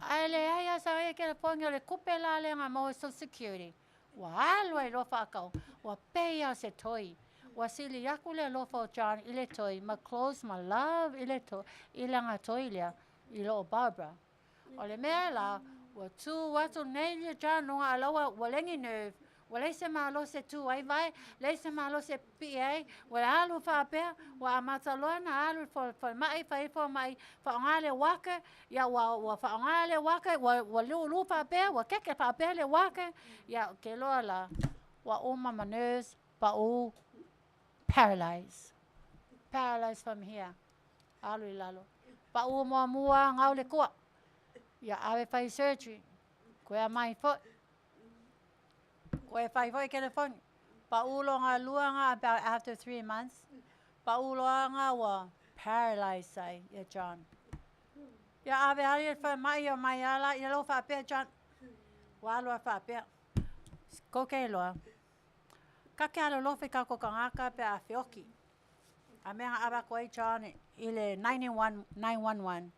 Ai le aia sa e ke le pongi o le kupe la le ngā mo Social Security. Wa alo e lofa akau. Wa peia se toi. Wa sili yaku le lofa o John I le toi. Ma close, ma love I le toi. I le ngā toi lea. I lo o Barbra. O le mea la. Wa tu watu nei le John nunga alawa. Wa lengi nerve. Wa leise malo se tu ai vai. Leise malo se PA. Wa alu whaapea. Wa amata loa na alu fo mai. Fai fo mai. Whaongale waka. Ia wa whaongale waka. Wa lu whaapea. Wa keke whaapea le waka. Ia ke loa la. Wa uma ma nerves. Pa u. Paralyzed. Paralyzed from here. Alu I lalo. Pa u mua ngau le kua. Ia awe whai surgery. Koe mai foot. Koe whai foi ke le whongi. Pa ulo ngā luanga about after 3 months. Pa ulo ngā wa paralyzed sai, ia John. Ia awe ali whai mai o mai ala, ia lo whapea John. Wa aloa whapea. Ko kei loa. Kake alo lofi kako kangaka pe Afioki. A mea awa koe John I le 911.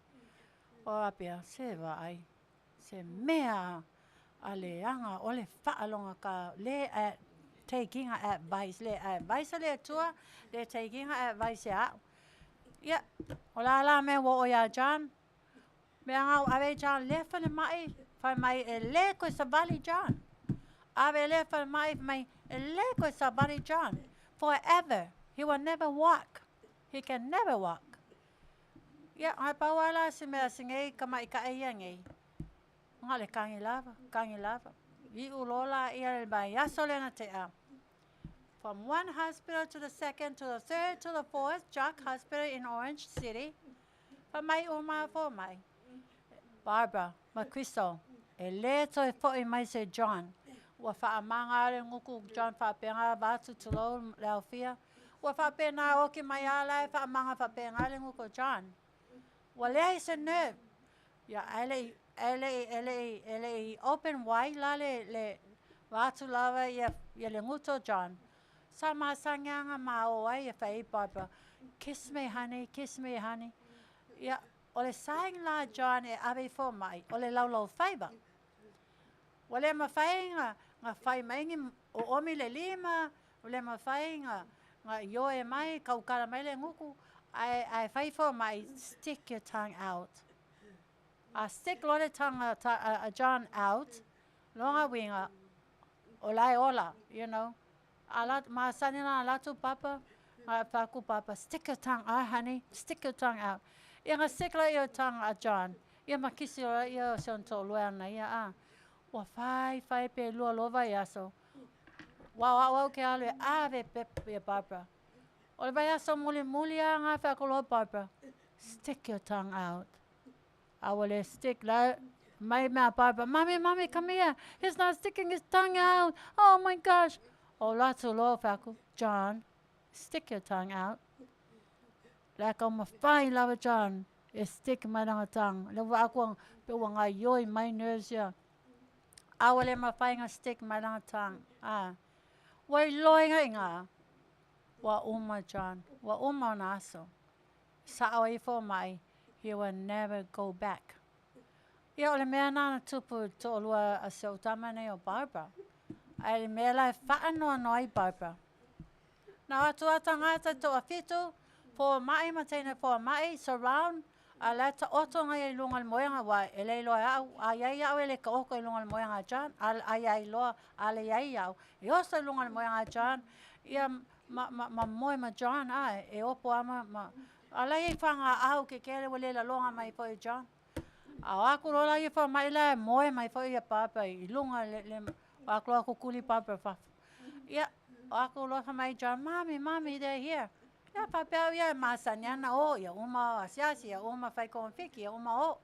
O apea, se wa ai. Se mea ale anga o le whaalonga ka le taking advice. Le advice le tua, le taking advice a. Ia, o la me wo o ya John. Me anga awe John le whale mai. Whai mai e le koe sabali John. Awe le whale mai e le koe sabali John. Forever. He will never walk. He can never walk. Ia, hai pauala se mea singei ka mai ka eia ngei. Ngale kangi lava. I ulola ia le mai aso lena te a. From one hospital to the second, to the third, to the fourth, Jock Hospital in Orange City. Pa mai uma fo mai. Barbra, ma Crystal, e le toi fo I mai se John. Wa whaamanga le nguku John whapenga vatu Tulau Laufia. Wa whapena oki mai ala e whaamanga whapenga le nguku John. Wa lea se nerve. Ya ele open wide la le vatu lava ia le nguto John. Sama sanganga ma o ai e whai Barbra. Kiss me honey. Ia o le saing la John e awe fo mai. O le laulau whaiba. Wa le ma whai ngā whai maingi o omi le lima. O le ma whai ngā ioe mai kaukara mai le nguku. Ai whai fo mai. Stick your tongue out. Stick lore tongue John out. Longa winga. O lai ola, you know. Ma sanina alatu papa. Ma paku papa. Stick your tongue out, honey. Stick your tongue out. Ia ngā stick la your tongue John. Ia makisi o ia son to luana ia a. Wa whai pe lua lova ia so. Wa ke alwe ave pepe ia Barbra. O le vai aso muli a ngā whakolo Barbra. Stick your tongue out. Awale stick la My Barbara, mommy, come here. He's not sticking his tongue out. Oh my gosh. Oh, lots of low facu. John, stick your tongue out. Like I'm a fine lava John. Stick my tongue. Lava ako ang ayoy my nerves ya. Awale ma fine a stick my tongue. Ah. Why loy nga? Wa uma John. Wa uma naso. Sa away for my. He will never go back. Ia o le mea nana tupu to olua Aso'au tamane o Barbra. Ai le mea lai whaanoa no ai Barbra. Nā atu tangata to Afitu, po mai matena po mai surround, a la ta oto ngai lungal moyanga wa ele loa au, a yai au ele ka oko lungal moyanga jan, al ai loa, ale yai au. E osa lungal moyanga jan, ia ma moy ma jan ai, e opo ama ma. Ala i whanga au ke kere wale la longa mai po i jan. A aku rola i wha mai la moe mai fo ia papa I lunga le aku aku kuli papa fa. Ia aku rola mai John, mommy, they're here. Ia papa ia masanyana o ia uma asiasi ia uma fai konfiki ia uma o.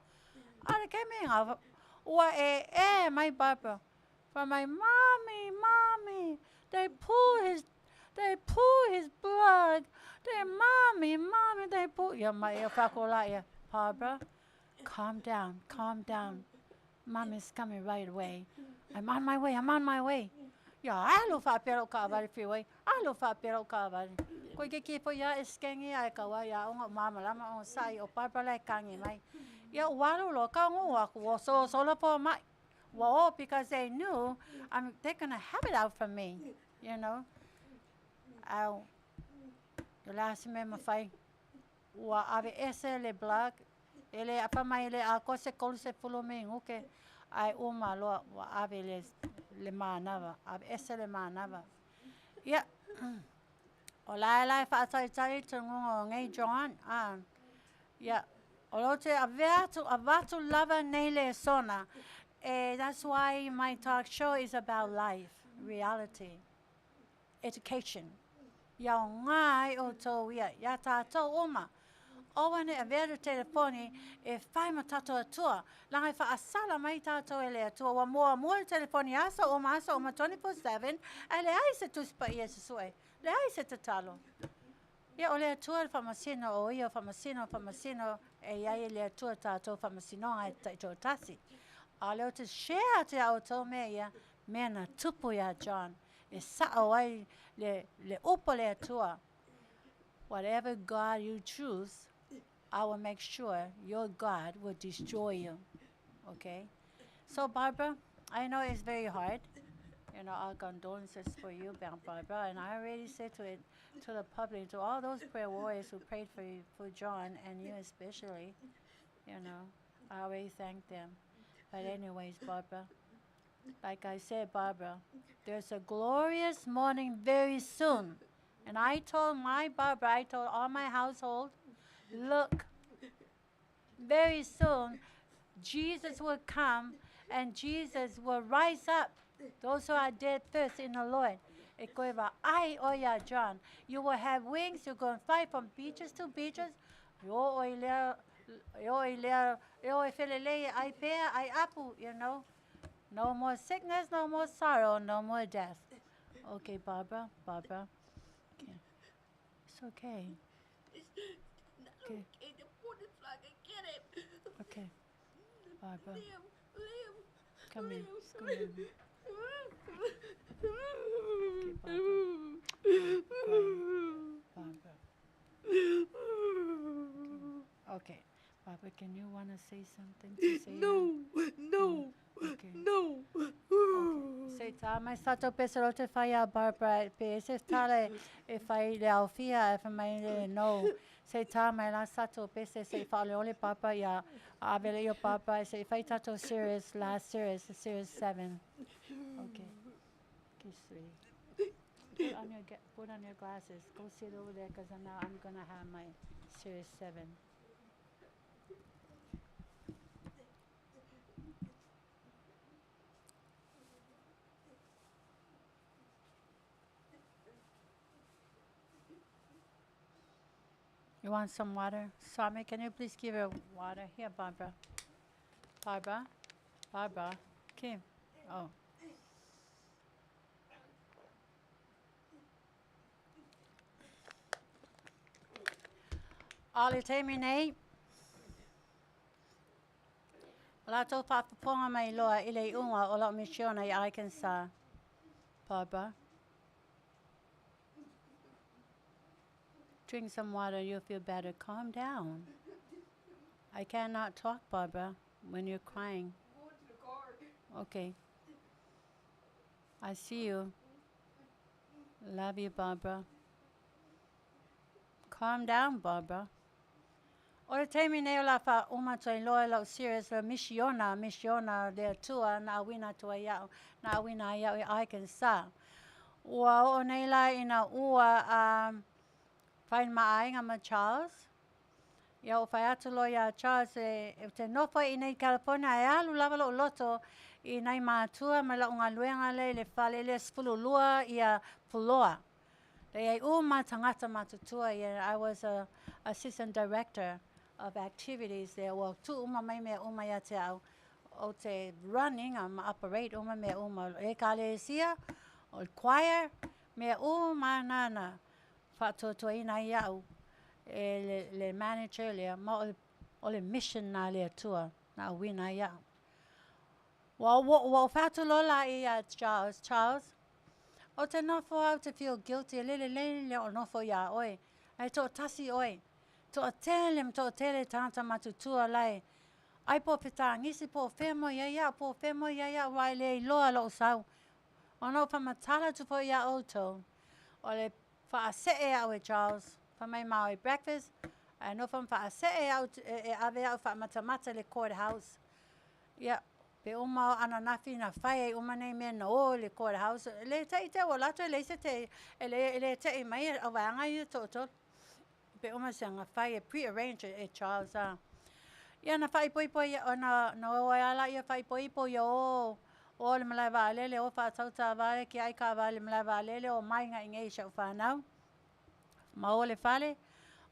Ala ke me nga ua my papa. For my mommy, they pull his blood. They mommy, they pull. Ia mai ia whakola ia Barbra. Calm down. Mommy's coming right away. I'm on my way. Ya, alo whapero ka awari freeway. Alo whapero ka awari. Koe ke kipo ya iskengi ai kawa ya unga mama lama o sai o Barbra lai kangi mai. Ya walu lo ka ngu aku so la po mai. Well, because they knew they're gonna have it out from me, you know. Au. The last me mafai. Wa ave ese le black. Ele apa mai ele a kose kolse fulo me nguke ai uma lo wa ave le manava ave ese le manava ya ola fa tai tungo ngai John ya olote avatu lava nele sona that's why my talk show is about life reality education ya ngai o to ya ta to uma Owane a vera telefoni e fai matato atua. Langai fa asala mai tato ele atua wa mua telefoni asa o ma 24/7 ele ai se tuspa ia se sue. Le ai se tatalo. Ia ole atua fa masino o ia fa masino e ia ele atua tato fa masino ai tato tasi. Ale o te share te auto me ia mena tupu ya John. E sa o ai le upo le atua. Whatever God you choose, I will make sure your God will destroy you. Okay? So, Barbra, I know it's very hard. You know, our condolences for you, Barbra. And I already said to the public, to all those prayer warriors who prayed for you, for John, and you especially, you know, I already thanked them. But anyways, Barbra, like I said, Barbra, there's a glorious morning very soon. And I told all my household, look, very soon, Jesus will come and Jesus will rise up those who are dead first in the Lord. Ai oya John, you will have wings, you're going to fly from beaches to beaches. Yo felele, I bear, I apu, you know. No more sickness, no more sorrow, no more death. Okay, Barbra. Okay. It's okay. Okay. Okay. Barbra. Come here. Barbra. Okay. Barbra, can you want to say something? No. Okay. No. Say ta mai sato pesaro te whaia Barbra pe se tale e whai le awhia e mai le no. Say ta mai la sato pese se whale ole Barbra ia avele yo Barbra se whai tato series, last series 7. Okay. Kiss 3. Put on your glasses. Go sit over there because now I'm going to have my series 7. You want some water? Sarmy, can you please give her water? Here, Barbra. Barbra? Barbra, Kim. Oh. Ole te mi nei. Lato whaapaponga mai loa I le unga o la misiona I Arkansas. Barbra. Drink some water, you'll feel better. Calm down. I cannot talk, Barbra, when you're crying. Okay. I see you. Love you, Barbra. Calm down, Barbra. O te mi nei la fa umatoi loa lau serious la misiona de tua na wina tua iau, na wina iau I Arkansas. Ua o nei la ina ua whain maainga ma Charles. Ia o whai atu loia Charles e te nofa I nei California e alu lava lo loto I nei mātua ma la unga luenga le whale le spululua ia puloa. Le ma tangata matutua ia I was a assistant director of activities there. Well, tu uma mai mea uma ia te au o te running operate uma mea uma e kalesia o choir mea uma nana whatotoa ina iau le manager lea ma o le mission na lea tua na wina iau. Wa whatulola I Charles o te nofo au te feel guilty le o nofo ia oi ai to tasi oi to tele tanta matutua lai ai po peta ngisi po femo ia wai le loa lo sau ono pa matala tu po ia auto o le fa se au e Charles fa mai mau breakfast no fa se au ave au fa matamata le courthouse ia pe uma ana nafi na fai uma nei me no le courthouse le te wala to le se te le te mai o vanga I to pe uma sanga fai pre-arrange e Charles ia na fai poi ona no ala ia fai poi o le malai vale le o fa tauta vale ki ai ka vale malai vale le o mai nga ngai sha fa now ma o le fale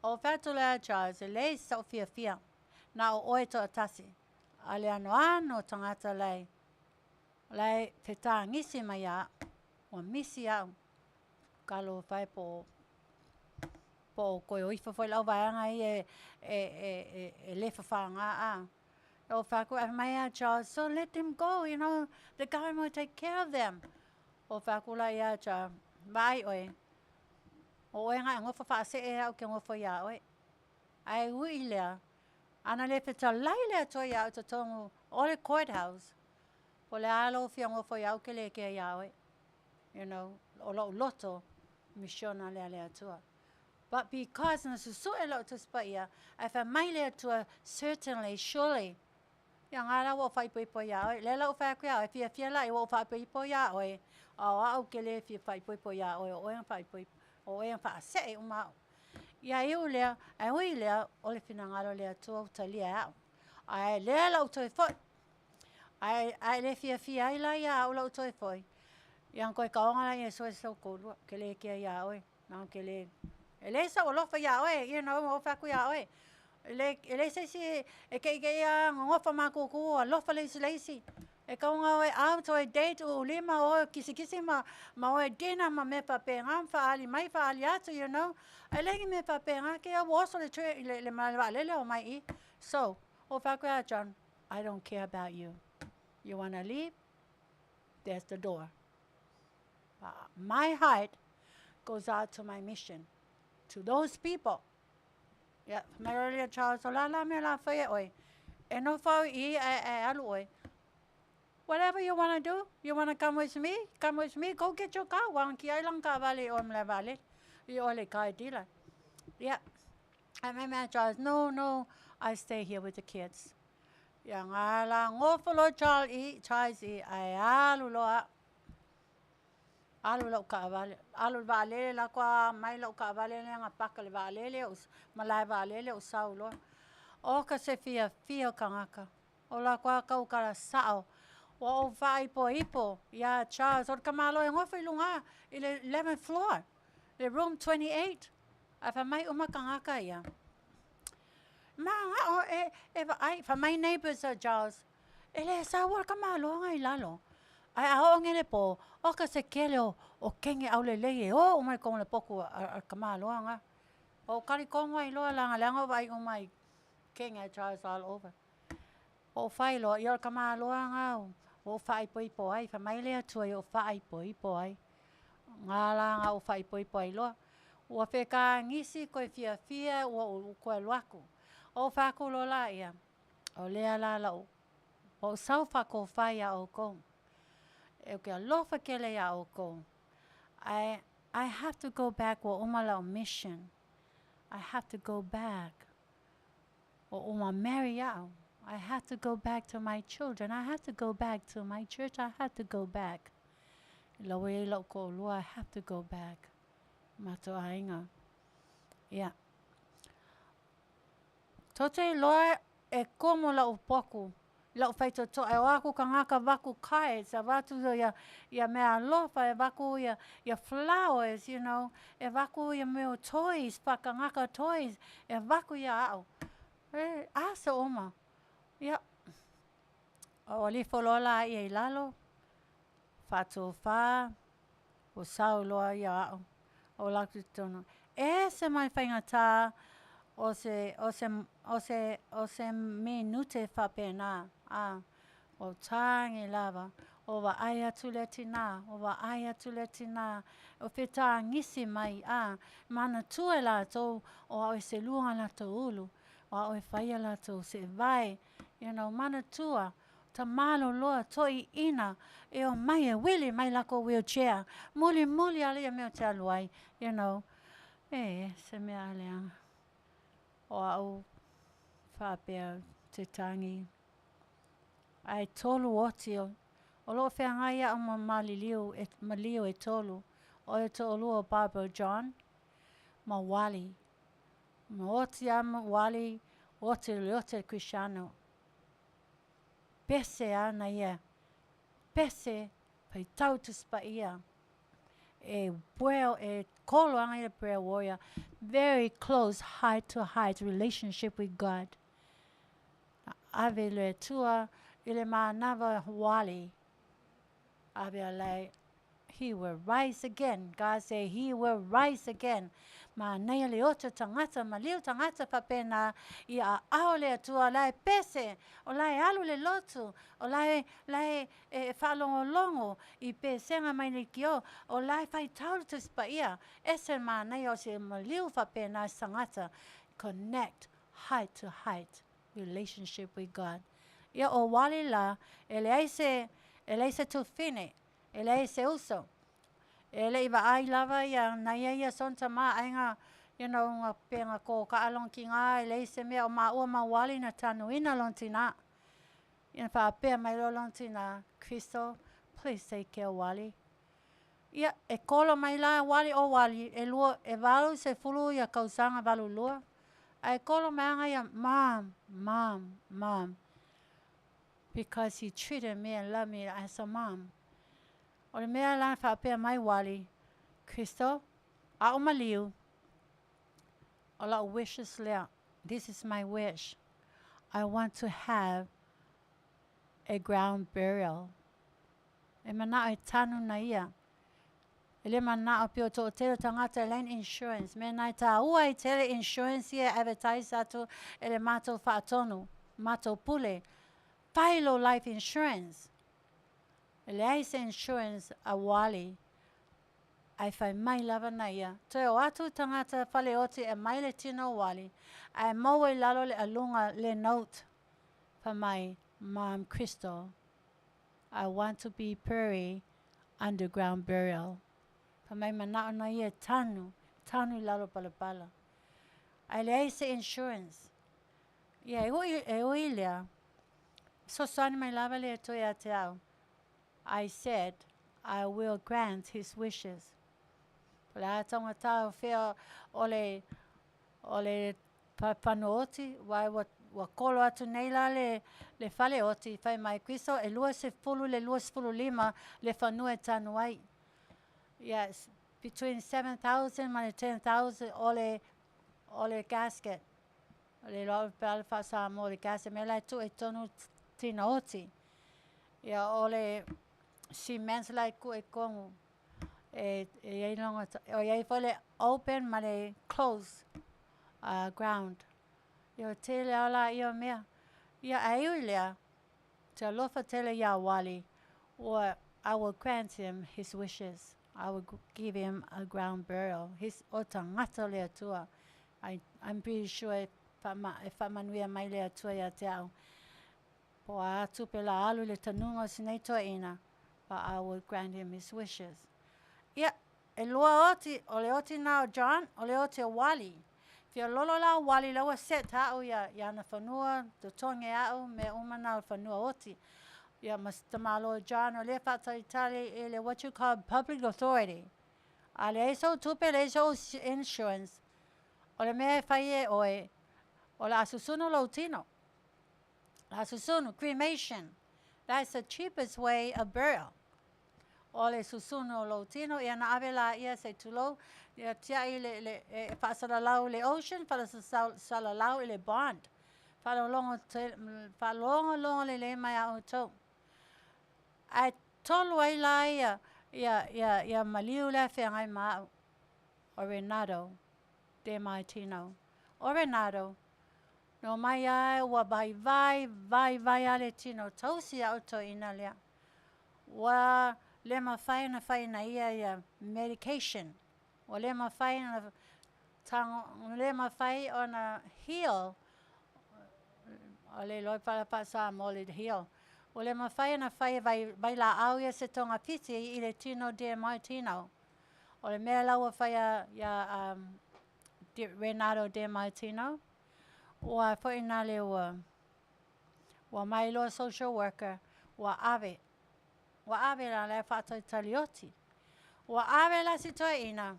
o fatula Charles le Afiafi na o to tasi ale ano tangata lai feta ngisi mai o misi au kalo fai po ko o ifa foi lau vaanga I e le fafanga o faku mai Charles so let them go you know the government will take care of them o faku la ia cha vai oi o nga ngofa fa se au ke ngofa ia oi ai uilea ana le Fetalaiga to ia to tongu o le courthouse po le alo fia ngofa ia ke le ke ia oi you know o lo loto misiona le atua. But because na susu e lo to spaia, if I mai to certainly surely. Yang ala wo fai po ia, le lo fa ku ia, fia la wo fa po ia oi. Au ke le fia fai po ia oi, o en fai po o en fa se uma. Ia eu le, ai oi le o le finangalo le to Tiliai'a. Ai le lo to fo. Ai le fia ai la ia o lo to fo. Yang ko ka nga ia so ko ke le ke ia oi. Na ke le ele sa o lofa ia oi, you know, o fa ku ia oi. Ele se si e ke ia ngofa maku ku o lofa le si. E ka nga oi au to e date o lima o kisi ma o dina ma me pa pe ngam fa ali mai fa ali atu, you know. Ele ki me pa pe nga ke a woso le malva le o mai. So, o fa ku ia John, I don't care about you. You want to leave? There's the door. My heart goes out to my mission. To those people. Yeah, my earlier Charles, la me la fai oi. E no fau I alu oi. Whatever you want to do, you want to come with me? Come with me. Go get your car. Wang ki ai lang ka vale o mle vale. I ole ka dila. Yeah. And my man Charles, no, I stay here with the kids. Yang ala ngofolo Charles I alu loa. Alu lo ka vale, alu vale la kwa mai lo ka vale le nga pakale vale le us malai vale le usaulo. O ka se fia kangaka. O la kwa ka ukara sao. O vai po ipo ya Charles o ka malo e ngofi lunga I le 11th floor. The room 28. Afa mai uma kangaka ia. Ma o fa my neighbors Charles. Ele sa wa ka malo ngai lalo. Ai a ngele po o ka se kele o kenge au le le o mai kong le poku a ka malo nga. O kari kong ai lo langa vai o mai kenge Charles all over. O fai lo yo ka malo nga o fai po ai fa mai le tu o fai po ai. Ngala nga o fai po ai lo. O fe ka ngisi ko fia o ko luaku. O fa ko lo la ia. O le la o sau fa ko fai a o ko. E ke alofa ke le a o ko. I have to go back o umala mission. I have to go back. O uma marry out. I have to go back to my children. I have to go back to my church. I have to go back. Lo e lo ko lo I have to go back. Mato ainga. Yeah. Tote loa e komo la upoku. La ufaito to e waku kangaka vaku kai. Sa vatu ya mea lofa e vaku ya flowers, you know. E vaku ya meo toys, pa kangaka toys. E vaku ya au. E asa oma. Ya. O li folola i lalo. Fatu fa. O sau loa ya au. O laku tono. E se mai whaingata o se minute whapena. O tangi lava. O wa aia tuletina. O wa aia tuletina. O whita ngisi mai. Mana tue la tau. O au se luanga la tau ulu. O au whaia la tau se vai. You know, mana tua. Ta malo loa toi ina. E o mai e wili mai lako wheelchair. Muli ali e meo te aluai. You know. Se mea aleanga. O au whapea te tangi. Ai tolu oti o. O loo whengai a ma malio e tolu. O e tolu o Barbra John. Ma wali. Ma oti a ma wali. Oti leote Cristiano. Pese ana ia. Pese pai tau tu spa ia. E kolo anga prayer warrior, very close heart to heart relationship with God. Ave le tua ile manava wali. Ave like he will rise again. God say he will rise again. Ma nei le oto tangata ma liu tangata papena I a aole tua lai pese o lai alu le lotu o lai whalongolongo I pesenga mai ni kio o lai whai tauru tu spaia ese ma nei o se ma liu papena tangata connect height to height relationship with God. Ia o wali la ele aise tu fine ele aise uso. Ele iwa ai lava ia naia sonta ma ainga you know nga penga ko ka along ki nga ele se me o ma wali na tanu ina lontina. Ia fa pe mai lo lontina. Crystal, please take care wali. Ia e kolo mai la wali o wali e luo e valu se fulu ia kausanga valu lua. Ai kolo mai anga ia mom. Because he treated me and loved me as a mom. O le mea la whapea mai wali. Crystal, a o maliu. O la wishes lea. This is my wish. I want to have a ground burial. E mana e tanu na ia. E le mana o pio to tele tangata lane insurance. Me nai ta ua I tele insurance ia advertise atu e le mato whaatonu. Mato pule. Philo life insurance. Leise insurance a wali. Ai whai mai lava na ia. Toi o atu tangata whale oti e mai le tino wali. Ai maua lalo le alunga le note. For my mom Crystal. I want to be buried underground burial. For my manao na ia tanu lalo pala. Ai leise insurance. Ia e oi lea. So sani mai lava le toi a te au. I said, I will grant his wishes. Pala tonga tau whea ole panooti, wai wa kolo atu nei la le whale oti, whai mai Kristo, e lua se fulu lima, le whanua tanu ai. Yes, between 7,000 and 10,000 ole casket. Le loa pala whasa mo le casket, me lai tu e tonu tina oti. Ia ole cements like ku e kongu. Iai longa, o iai fole open ma le close ground. Ia Tiliai'a ia mea. Ia aiu lea, te alofa Tiliaia'awali, or I will grant him his wishes. I will give him a ground burial. His o tangata lea tua. I'm pretty sure if Manuia mai lea tua ia te au. Po a tupe la alu le tanunga sinei toa ina. But I will grant him his wishes. Ia, e lua oti, o le oti nao John, o le oti a wali. Fia lolo la wali lawa set hao ia na whanua, to tonge au, me umana whanua oti. Ia mas tamalo John, o le whataitali e le what you call public authority. A le eso tupe le eso insurance. O le mea whaie oe, o le asusunu lautino. Asusunu, cremation. That's the cheapest way of burial. O le susuno lautino, ia na avela ia se Tulau, ia tia i le whaasalalau le ocean, whaasalalau i le bond. Whalongo le mai au tau. Ai tolu ai la ia maliu le whiangai mau. O Renato de Martino. O Renato. No mai ai ua vai ale tino. Tausi au to ina lea. Wa le mawhaina ia medication. O le mawhaina ona heal. O le loi palapasa mo le heal. O le mawhaina vai la au ia se tonga piti i le tino de Martino. O le mea laua whaia ia Renato de Martino. Ua whaina le ua mai loa social worker. Ua ave la le whātai talioti. Ua ave la si toa ina.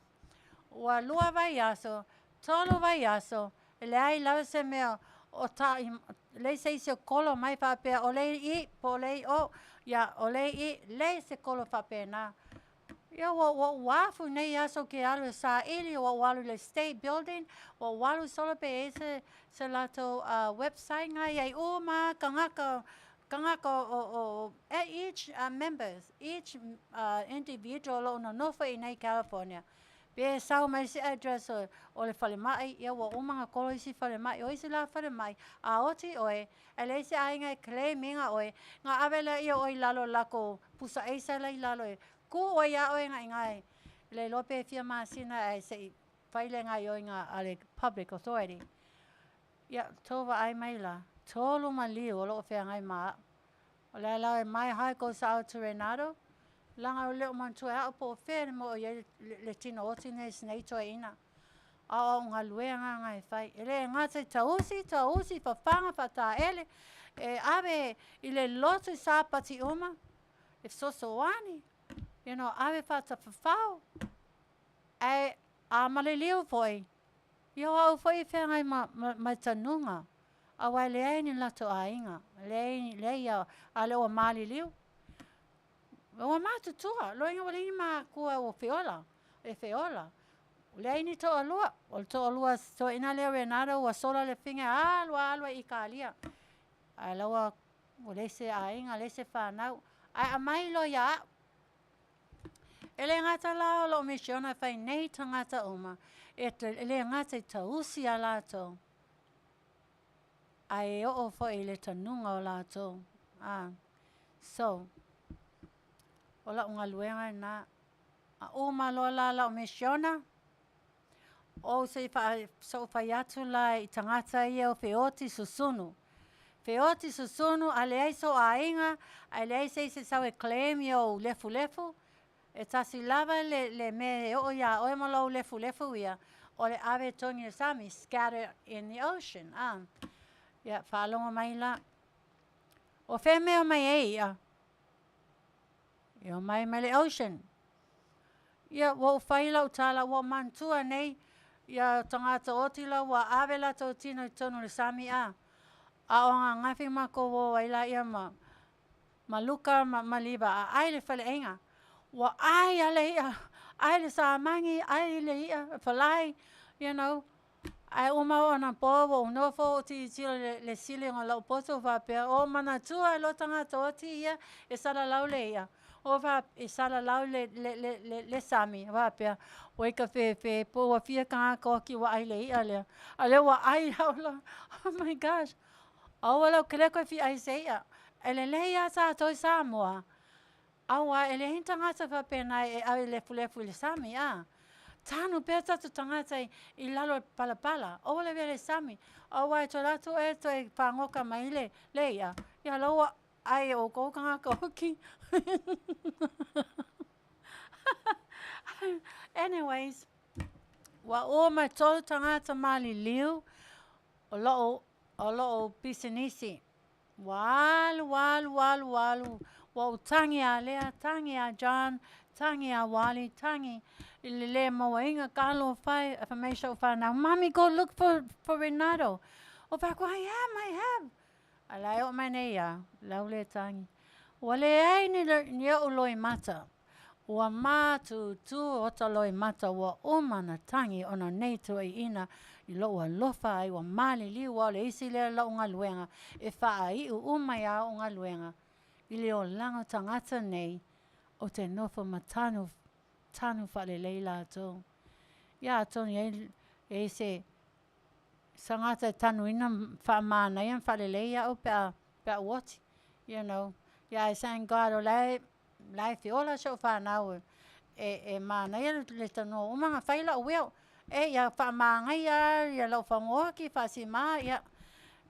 Ua lua vai aso, tolu vai aso, le ai lau se mea o ta le se isi o kolo mai whapea o le I, po le o, ia o le I, le se kolo whapea na. Ia wafu nei aso ke alu sa ili, walu le state building, walu solo pe se lato website nga iai uma kangaka each members, each individual lo no fa in California. Be sau mai si address o le fale mai ia wa umanga kolo isi fale mai o isi la fale mai a oti oe ele si ainga claiminga oe nga avela ia oi lalo lako pusa eisa lai lalo e ku o ia oe ngai le lope fia masina ai se faile ngai oe nga ale public authority ia tova ai mai la tolu mali o lo fea ngai ma o le la mai high goes out to Renato langa o leo mantua hao po where mo o le tino oti nei snei toa ina. A o ngā luea ngā ngai whai. E le ngātai tausi, whawhanga whata ele. E ave i le lotu sā pati uma. E soso wani. You know, ave whata whawhau. E a male leo foi. Ia au foi whengai mai tanunga. A wai le ni lato a inga. Le ia a leo mali leo. O matutua, loinga wali ma kua o feola, feola. Le ni to alua, o to alua so ina le Renato wa sola le finga alua I kalia. Ai lawa o le se ainga le se whanau. Ai mai lo ia. Ele ngata la lo misiona fai nei tangata uma. Ele ngata tausi a lato. Ai o fo ele tanunga o lato. So ola unga luenga na a uma lola la o misiona o se so faiatu la I tangata ia o feoti susunu. Feoti susunu ale ai so ainga, ale ai se sau e claim yo lefu. E tasi lava le me o ia o malo lefu ia o le ave tongi Sarmy scattered in the ocean. Ia whalonga mai la. O wheme o mai ia. Ia mai le ocean. Ia wo whaila utala wo mantua nei. Ia tangata otila wa avela tau tino tonu le Sarmy a. A o ngā ngafi mako wo waila ia maluka maliba a ai le whale enga. Wa ai ale ia. Ai le sa mangi, ai le ia. Whalai, you know. ai uma ona povo no fo ti le sile ngo lau poto va pe o mana tua lo tanga to ti ia e sala lau le ia o va e sala lau le Sarmy va pe o ka fe po wa fia ka ko ki wa ai le ia le ale wa ai lau oh my gosh o wala kele ko fi ai se ia ele le ia sa to Samoa awa ele hintanga sa va pe na e ai le le Sarmy tanu peta tu tangata I lalo palapala o le vele Sarmy o wai to latu e to e pangoka mai le ia loa ai o ko kanga ko ki anyways wa o ma to tangata mali liu o lo pisinisi wal wa tangi a lea tangi a John tangi a Wali tangi le moinga kalo fai information fa now mommy go look for Renato o fa ko I have alai o mane ya laule tangi wale ai ni o loi mata wa matu tu o ta loi mata wa o mana tangi ona nei to ina I lo wa lofa ai wa mali li wa le isi le la unga luenga e fa ai u mai a unga luenga I le o langa tangata nei o te nofo matanu tanu fale leila to ya to e se sangata tanu ina fa mana yan fale leia o pe what you know ya thank God o lai fiola so fa now e mana ya le tano o manga faila o wel e ya fa manga ya lo fa ngoki fa si ma ya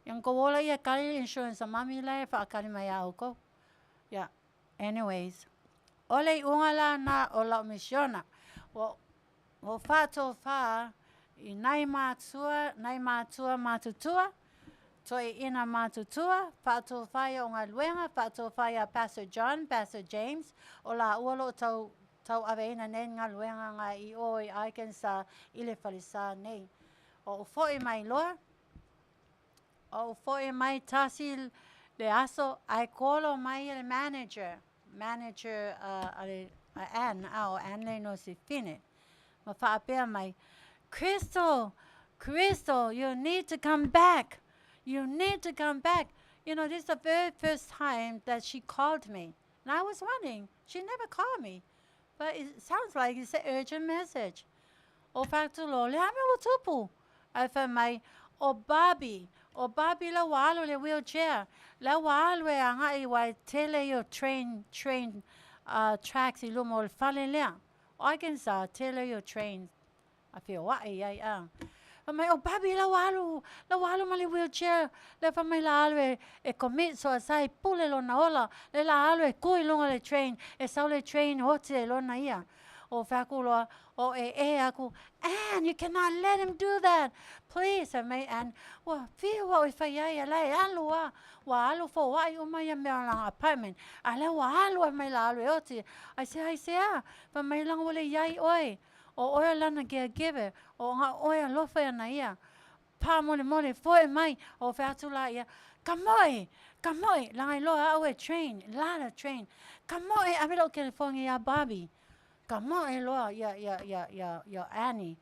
yang ko wola ya kali insurance mami la fa kali ma ya ko ya anyways ole ungala na o la misiona o fato fa I nai matua matutua toi ina matutua fato fa ya unga luenga fato fa ya Pastor John Pastor James o la uolo tau aveina nen nga luenga nga I oi aikensa ile falisa nei o foi mai loa o foi mai tasil le aso ai kolo mai el manager Anne le no si fine ma fa pe mai Crystal you need to come back you know this is the very first time that she called me and I was wondering she never called me but it sounds like it's an urgent message o facto lo le ame o tupu ai fa mai o Barbie la walo le wheelchair la walo e anga I wa tele yo train tracks I lumo fale le I can sa tele yo train Afioga mai o Barbie la walo ma le wheelchair le fa mai la alwe e commit suicide pule lo na ola le la alwe kui longa le train e sa le train hote lo na ia o fakulo o aku and you cannot let him do that please mai and wa feel what if ya la alwa wa alu fo wa you my apartment ala wa alu mai la alwe oti I say fa mai lang wole yai oi o oia lana give o nga oia lofa na ia pa mole foi mai o fatula ia kamoi langai loa au train kamoi avelo California Barbie kamoi loa ya Annie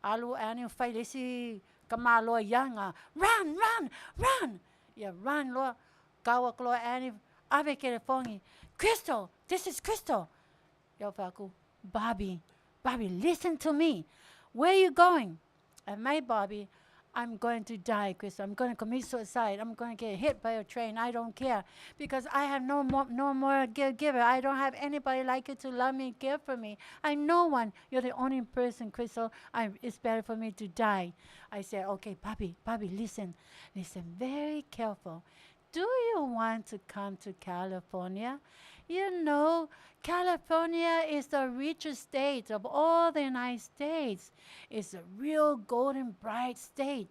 alu Annie fai lesi kamalo yanga run ya run loa kawa klo Annie ave California Crystal this is Crystal yo faku Barbie, listen to me. Where are you going? And my Barbie, I'm going to die, Chris. I'm going to commit suicide. I'm going to get hit by a train. I don't care because I have no more giver. I don't have anybody like you to love me, care for me. I no one. You're the only person, Crystal. It's better for me to die. I said, okay, Barbie, listen very careful. Do you want to come to California? You know, California is the richest state of all the United States. It's a real golden bright state.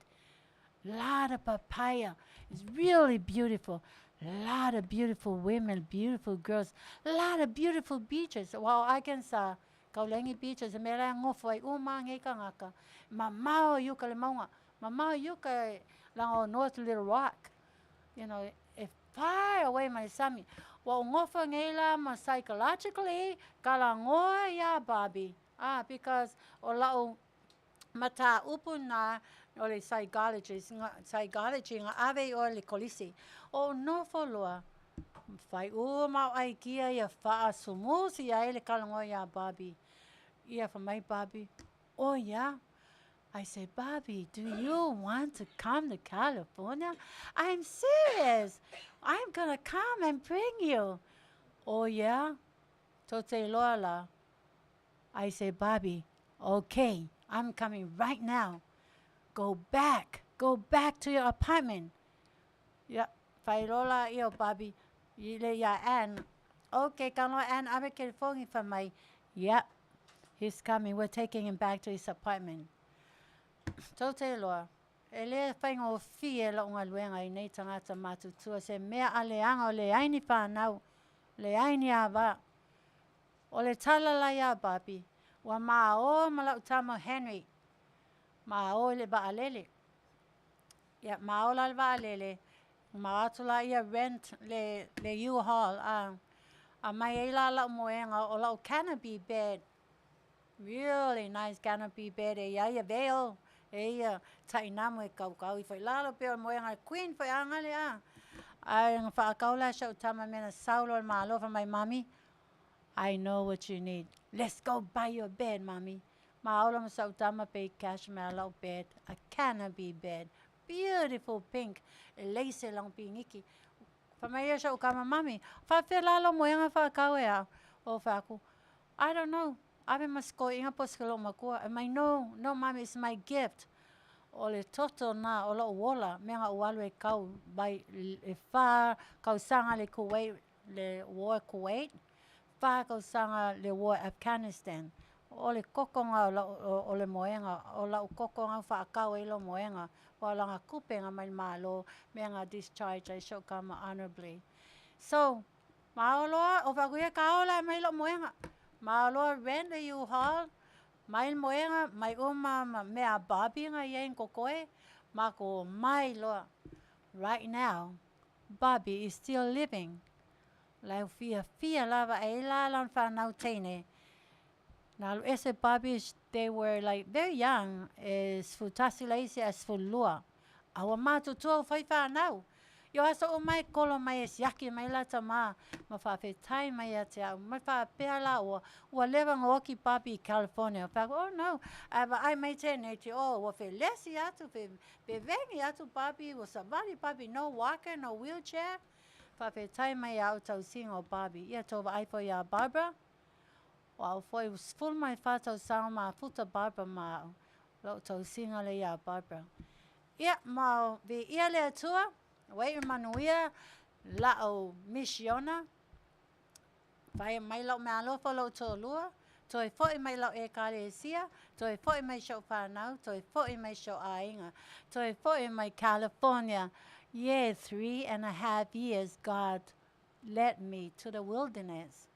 Lot of papaya. It's really beautiful. Lot of beautiful women, beautiful girls. Lot of beautiful beaches. Well, I can say, Kaulengi beaches. Mera ngofoi umangi kangaka. Mamao yuka lemonga. Mamao yuka lango North Little Rock. You know, if far away my Sarmy. Well, ngofa ngela ma psychologically kalangoa ya Barbie. Because o lao Mata upu na o le psychology nga ave o le kolisi. O no foloa. Fai uma ai kia ia faa sumusi ia ele kalango ia Barbie. Ia for my Barbie. Oh yeah. I said, Barbie, do you want to come to California? I'm serious. I'm going to come and bring you. Oh, yeah? Tote Lola. I said, Barbie, okay, I'm coming right now. Go back to your apartment. Yeah, Fai Lola, yo, Barbie. Ile ya Ann. Okay, kano Ann, I'm going to for my. Yep, he's coming. We're taking him back to his apartment. Tote loa. E lea whaingo fie la unga luenga I nei tangata matutua se mea aleanga o le aini whanau. Le aini awa. O le talala ia Barbie. Wa maa o malau tamo Henry. Maa o le baalele. Ia maa o la le baalele. Maa atula ia rent le U-Haul. A mai e la la moenga o la canopy bed. Really nice canopy bed. E ia veil. Eia tainamu e kaukau I whai lalo peo moe ngai queen whai angale a. Ai ngā whaakaula siau tama mena saulo and Malo for my mommy. I know what you need. Let's go buy your bed, mommy. Maolo ma sau tama pay cash me a bed. A canopy bed. Beautiful pink. E leise lang pingiki. Whamaya siau kama mommy. Whawhia lalo moe ngai whaakau e a. O whaaku. I don't know. Ave masko inga poskalo makua. And my no, mommy, it's my gift. O le toto na o lo wola me nga ualu e kau by e fa kau sanga le Kuwait le war Kuwait fa kau sanga le war Afghanistan. O le kokonga o le moenga o la kokonga fa kau e lo moenga o la nga kupenga mai Malo me nga discharge I show kama honorably. So maoloa o fa kuia kaola mai lo moenga. Malo rent a U-Haul. Mai moenga, mai uma mea Barbie nga yen kokoe. Mako mai loa. Right now, Barbie is still living. Lau fia lava e la lan whanau teine. Now, ese Barbie, they were like very young. Is fu tasileisi as fu lua. Awa matu tua whai whanau. Yo aso o mai kolo mai es yaki mai la tama ma whawhetai mai a te au. Mai whawhea la ua lewa ngoki Barbie California. Whako, oh no, ai mai tēnei te o, ua whe lesi atu, whe vengi atu Barbie, ua savali Barbie, no walker, no wheelchair. Whawhetai mai au tau singa o Barbie. Ia tova ai fo ia Barbra. O au foi full mai whātau sao ma futa Barbra ma au. Lau tau singa le ia Barbra. Ia mau, vi ia le atua. Wai Manuia la o misiona vai mai lo me alo fo to lua toi foi mai lo e kalesia toi foi mai show whanau toi foi mai show ainga toi foi mai California. Yeah, 3.5 years God led me to the wilderness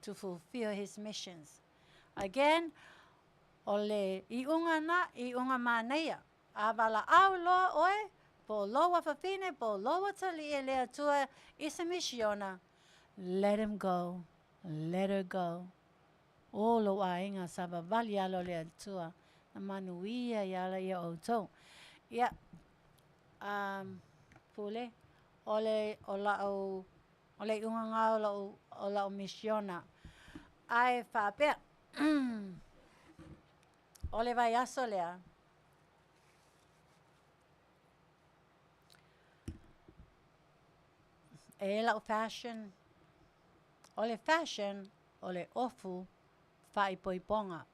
to fulfill his missions. Again, ole I unga manea avala au lo oe po loa whawhine, po loa tali e lea tua isa misiona. Let him go. Let her go. O loa inga saba vali alo lea tua. Na Manuia yala ia outou. Ia. Pule. Ole unga ngā o la o misiona. Ai whapea. Ole vai aso lea. E lau fashion, ole ofu whai poiponga.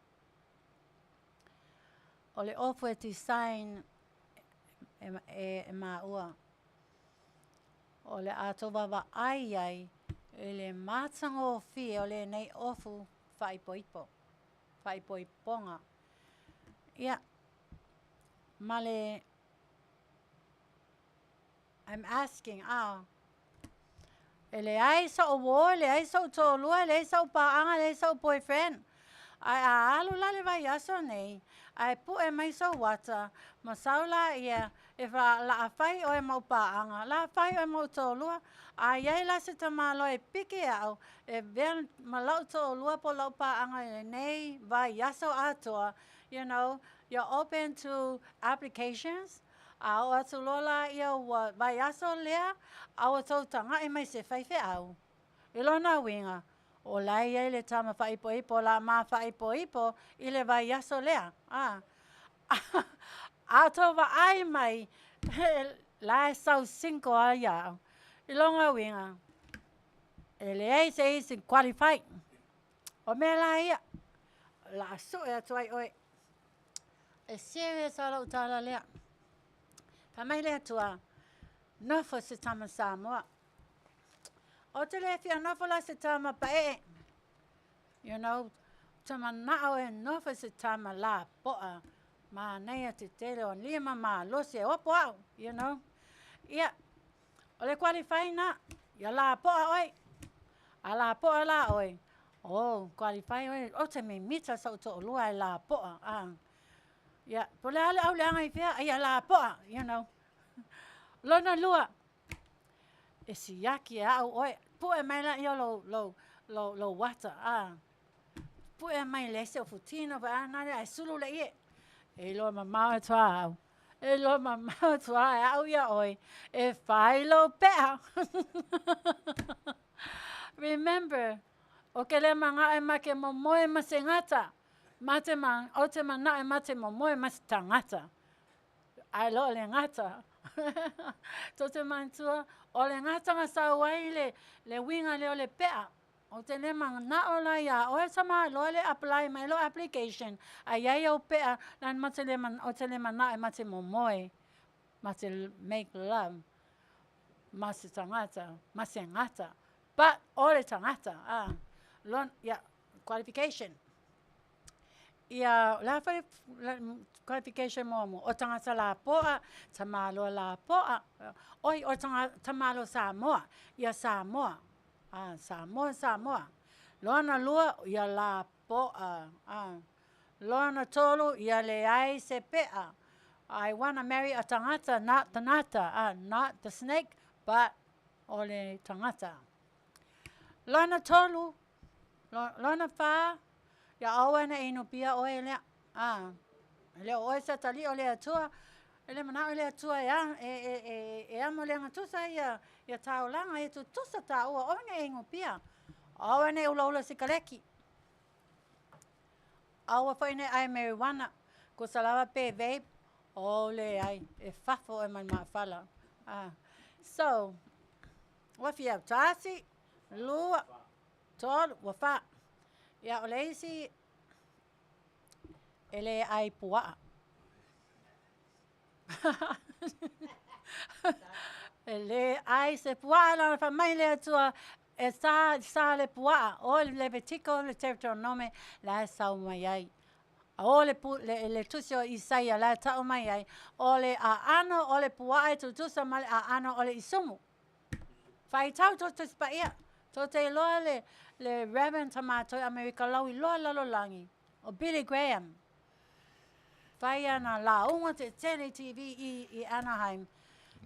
Ole ofu e design e maua. Ole atova wa ai, ele matango fi ole nei ofu whai poiponga. Ia, male, I'm asking, ele ai so wo, ele ai so tolua, ele ai so paanga, ele ai so boyfriend. Ai lale vai aso nei, ai pu e mai so wata, ma saula ia, e wha la a whai o e maupaanga, la a whai o e mautolua, a iei la se ta malo e piki au, e vean ma lau tolua po lau paanga e nei vai aso atoa, you know, you're open to applications, a o atu lola ia wa vai aso lea, a o tau tanga e mai se whaife au. Ilona winga. O lai e le tama whaipo la ma whaipo i le vai aso lea. A tau wa ai mai, la e sau 5 a iau. I longa winga. E le ei se isi qualify. O me la ia. La su e atu ai oe. E serious ala utala lea. Pa mai le atua. Nofo se tama Samoa. O te le fia nofo la se tama pae. You know, tama nao e nofo se tama la poa. Ma neia te tele o lima ma losi e opo au, you know. Ia, o le qualify na, ia la poa oi. A la poa la oi. Oh, qualify oi. O te me mita sa uto olua e la poa. Ia, po le ale au le anga i fia, ia la poa, you know. Lona lua. E si yaki e au oi. Pu e mai la ia lo wata, Pu e mai lese o futino, pa anare ai sulu le ie. E lo mamau tua au. E lo mamau tua e au ia oi. E whai lo pea. Remember, o ke le manga e make mo moe ma se ngata. Mate man, o te mana e mate mo moe ma se tangata. Ai lo le ngata. To te mantua, o le ngata nga sa wai le winga le o le pea. O te le mang na o la ia, o e sama lo le apply mai lo application. A iai o pea, nan mate le man, o te le mana e mate mo moe. Mate make love. Mase tangata, mase ngata. But o le tangata, lon, yeah, qualification. Ia la fai qualification mo o tangata la poa, tamalo la poa. Oi o tamalo Samoa, ia Samoa. Samoa. Lona lua ia la poa. Lona tolu ia le ai se pea. I want to marry a tangata, not the nata. Not the snake, but ole tangata. Lona tolu, lona fa, ia awana ino pia oe lea. Le oe sa tali o le atua, ele mana o le atua e amo le ngatusa ia taulanga e tu tusa taua, oe ino pia. Awa ne ula sikaleki. Awa whaine ai marijuana. Ko salawa pe vape. Ole ai. E fafo e man mawhala. So, wafia tasi, lua, tolu, wafa. Ia o leisi, ele ai pua. Ele ai se pua la fa mai le atua. E sa le pua, o le Levitico, le Deuteronome, la sau mai ai. O le tusio Isaia, la tau mai ai. O le a ano, o le pua e tutusa male a ano, o le isumu. Fai tau to te spaia. To te loa le Reverend Tamato America Laui loa lalolangi. O Billy Graham. Fai ana la unga te tele TV i Anaheim.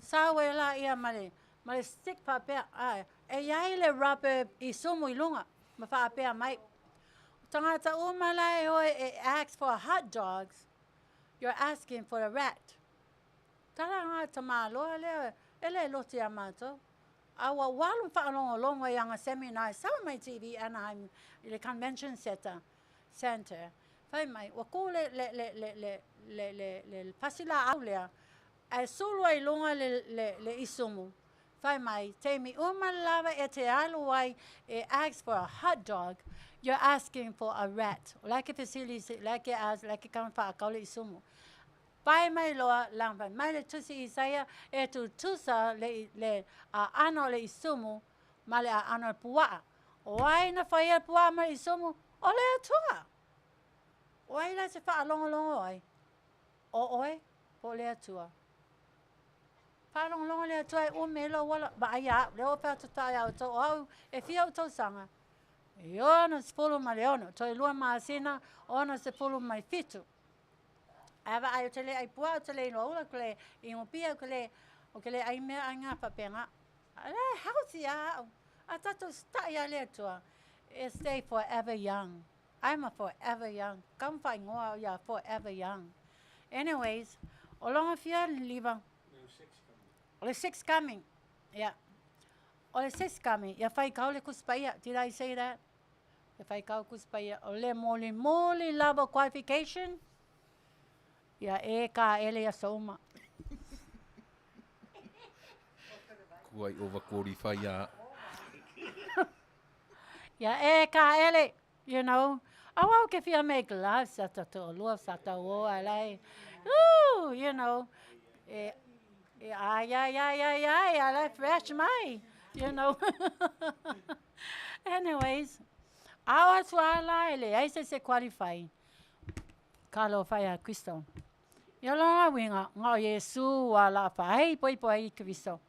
Sawe la ia male. Male stick pa pea. E iai le rubber I sumu I lunga. Ma wha apea mai. Tangata umalai hoi e asks for hot dogs. You're asking for a rat. Tala ngā tamaloa leo. Ele loti amato. Awa walu whaalonga yanga seminar. Sawa mai TV Anaheim. I le convention center. Whai mai. Wako le pasila au lea. Ai sulu ai lunga le isumu. Whai mai, te mi umalawa e te alu ai e asks for a hot dog, you're asking for a rat. Like if it's like it come for a kauli isumu. Whai mai loa, lang whai mai le tusi Isaia e tu tusa le ano le isumu, ma le ano pua. Wai na whai e pua ma isumu, o le atua. Wai la se wha longo ai. O oi, po le atua. Parang longa le tua o melo wala ba ia le o pa tuta ia to au e fia o to sanga E ona se pulu ma le ono. Toi lua maasina, ona se pulu mai fitu. Ava ai o tele ai pua o tele ino ula kule ingopia kule o kule ai mea ai ngā papenga. Ale hausi a au. A tato stai a lea tua. Stay forever young. I'm a forever young. Come whai ngoa ya forever young. Anyways, o longa fia liva. Ole 6 coming. Yeah. Ole 6 coming. Ya whai kau le kuspaia. Did I say that? Ya whai kau kuspaia. Ole moli level qualification. Ya e ka ele Aso'au. Kuai over qualify ya. Ya e ka ele, you know. Awau ke fia make love sa ta to lua sa ta o alai. Ooh, you know. Ay, I like fresh mai, you know. Anyways, awa swala ele, ai se qualify. Kalo fai a Cristo. Yo longa winga, ngā Yesu wala fai poi Cristo.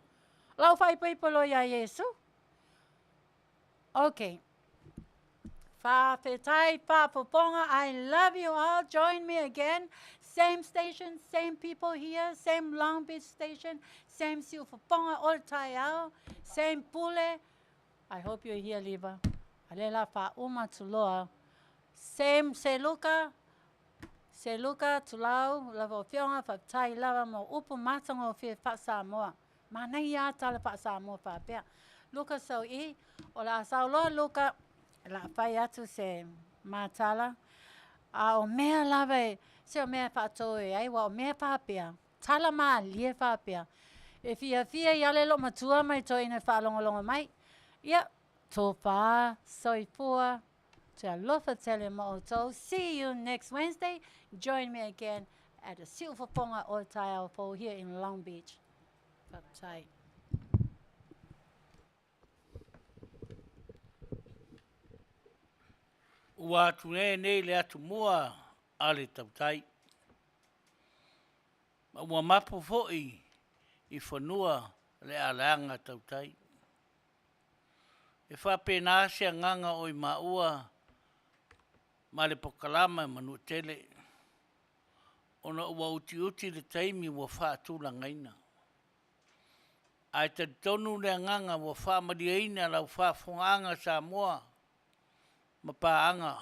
Lau fai poi ya Yesu. Okay. Faafofoga'aga, I love you all. Join me again. Same station, same people here, same Long Beach station, same Siufaponga all Tiliai'a, same pule. I hope you're here, Liva. Alela fa'uma tuloa. Same Seruka, Tulau, lava Afioga, Faapitoa, lava mo upu matango fi Samoa. Manuia tala Samoa Faapea. Luka so I, o la Aso'au Luka, la fai atu se matala. A o mea lava se o mea whaatoe ai, wa o mea Faapea. Tala maa lie Faapea. E fia iale lo matua mai to ina whaalongolonga mai. Ia, tō wha, soifua, te alofa tele mo o tō. See you next Wednesday. Join me again at the Siufaponga o Tiliai'a here in Long Beach. Faapitoa. Ua tune nei le atu mua ale tautai. Ma ua mapo fo'i I whanua le alanga tautai. E whapena se nganga o I maua ma le pokalama Manu'atele. Ona ua uti le taimi ua whaatula ngaina. Ai te tonu le nganga ua whaamariaina lau Faafofoga'aga Samoa. Ma paanga.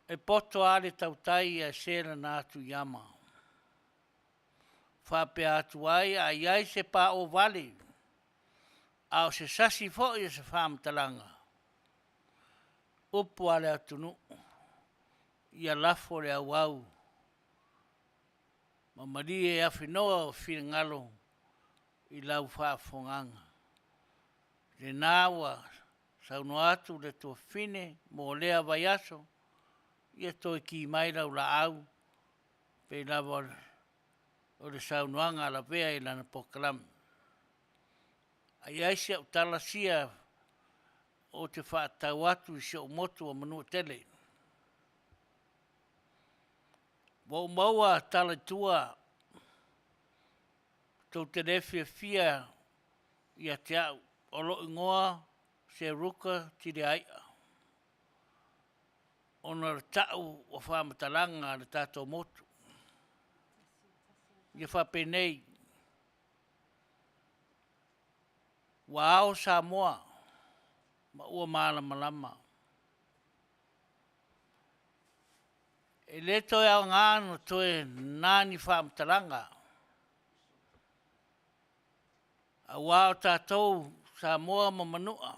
E poto ale tautai a sera na atu yama. Whapea atu ai se pa o vale. Au se sasi fo'i se whaamtalanga. Upu ale atunu. Ia lafo le Auaunaga. Ma marie awhinoa o whingalo I lau Faafofoga'aga. Le nāua sauno atu le tō whine mō lea vai aso, ia tō ki mai lau la au, pe lawa o le saunoanga la vea I lana pokalam. Ai aise au talasia o te whaatau atu I se o motu o Manu'atele. Wau maua talatua tō te Afiafi ia te au o lo ingoa Seruka Tiliai'a. Ona le tau o whamatalanga le tātou motu. Ia whapenei. Wa ao Samoa. Ma ua malama. E le toi au ngāno toi nāni whamatalanga. A wao tātou Samoa ma Manua.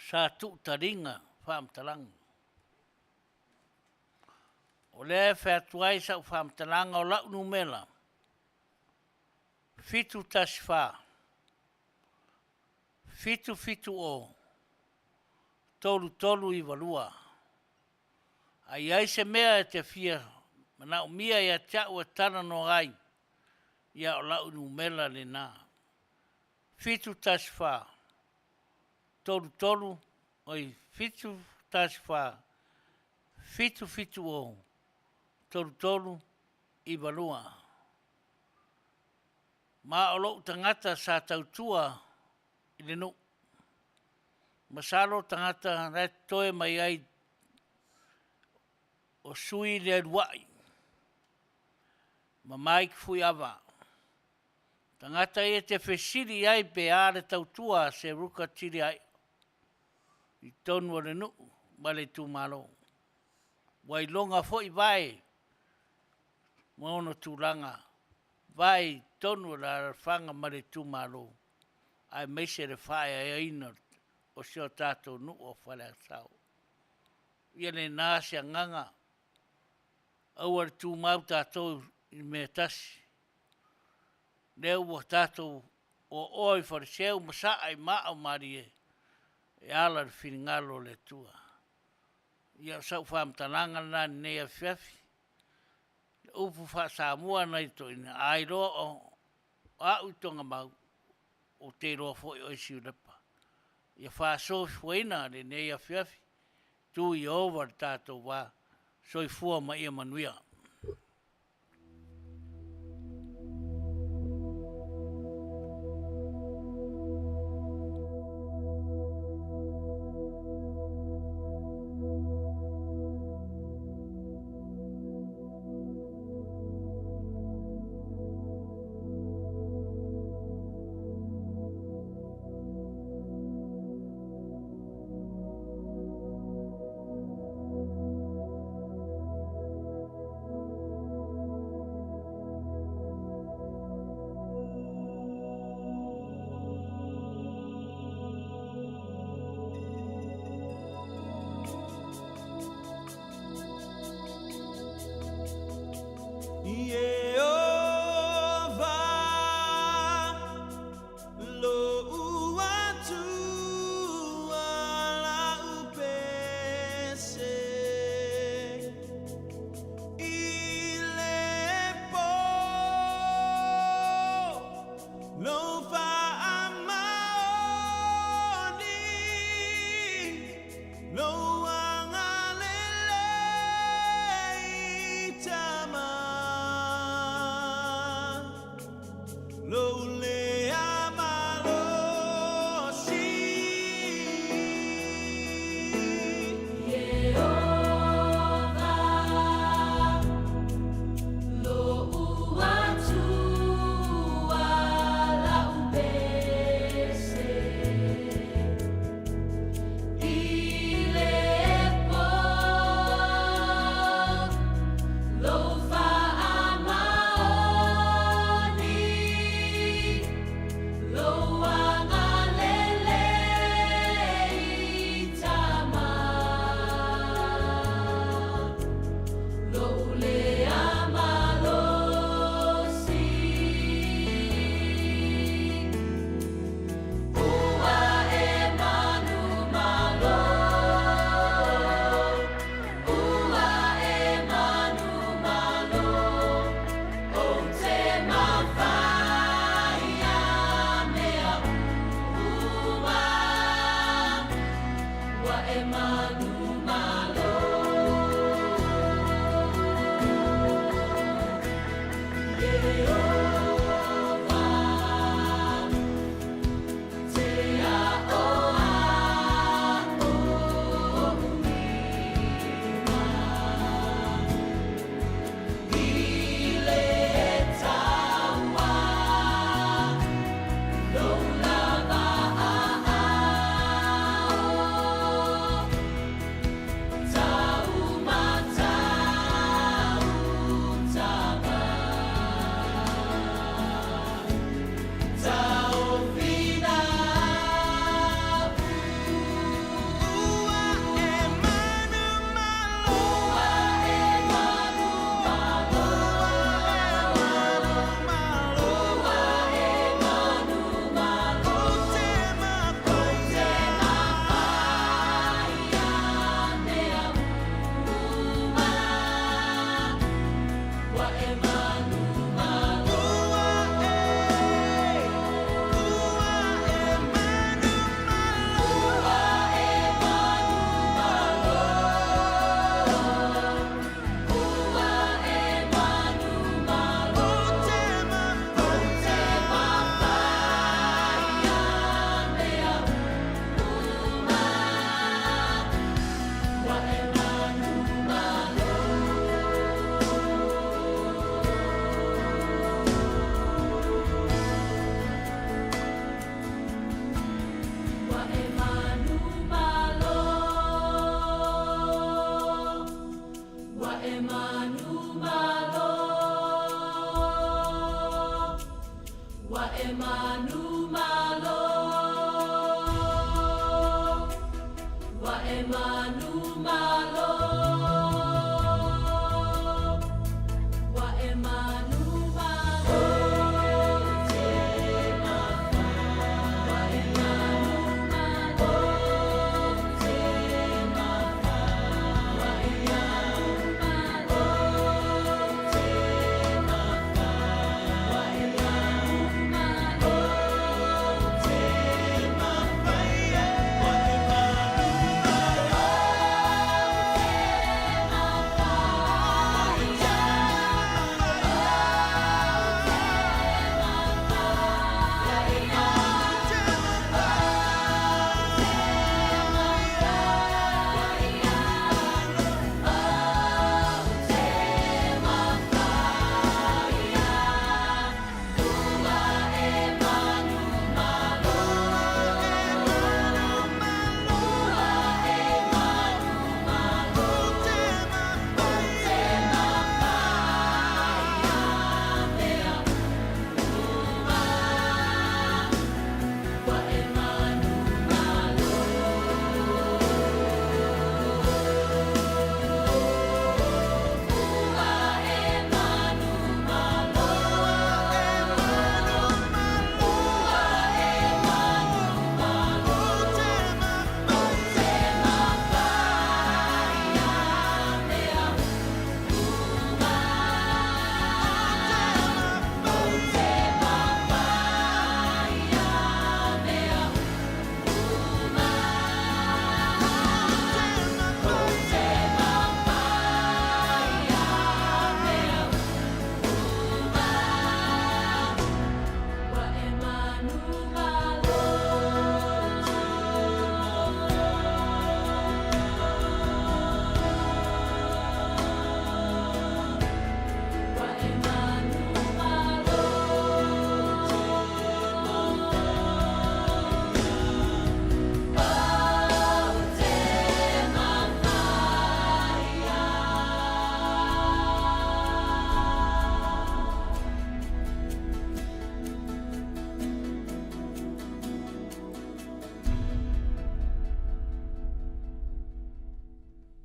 Sa tu taringa whaamtalanga. O lea whaatuai sa whaamtalanga o lau numela. Fitu taswha. Fitu o. Tolu I walua. Ai se mea e te fia. Mana o mia ia tau e tana no gai. Ia o lau numela le nā. Fitu taswha. Tolu, oi fitu taswha, fitu o, tolu I walua. Ma o lou tangata sa tautua I le nu. Masalo tangata rai toe mai ai o sui le wai. Ma mai ki fui awa. Tangata e te whesiri ai pe are tautua Seruka Tiliai'a. I tonu le nuu, wale tu Malo. Wai longa fo I vai, mono tūlanga. Vai tonu la whanga mare tu Malo. Ai meise le whae e ina o seo tātou nuu o whale asau. Ia le nāsia nganga. Aua tu mau tātou I mea tasi. Leo wa tātou o oi whariseu masa ai maa mari e ala le whingalo le tua. Ia sau whamtalanga na nei Afiafi. Upu wha Samoa nei to ina airoa o au tonga mau o te roa fwoi o isi ulepa. Ia wha Fofogaina le nei Afiafi. Tu I over tātou wā soi fua ma ia Manuia.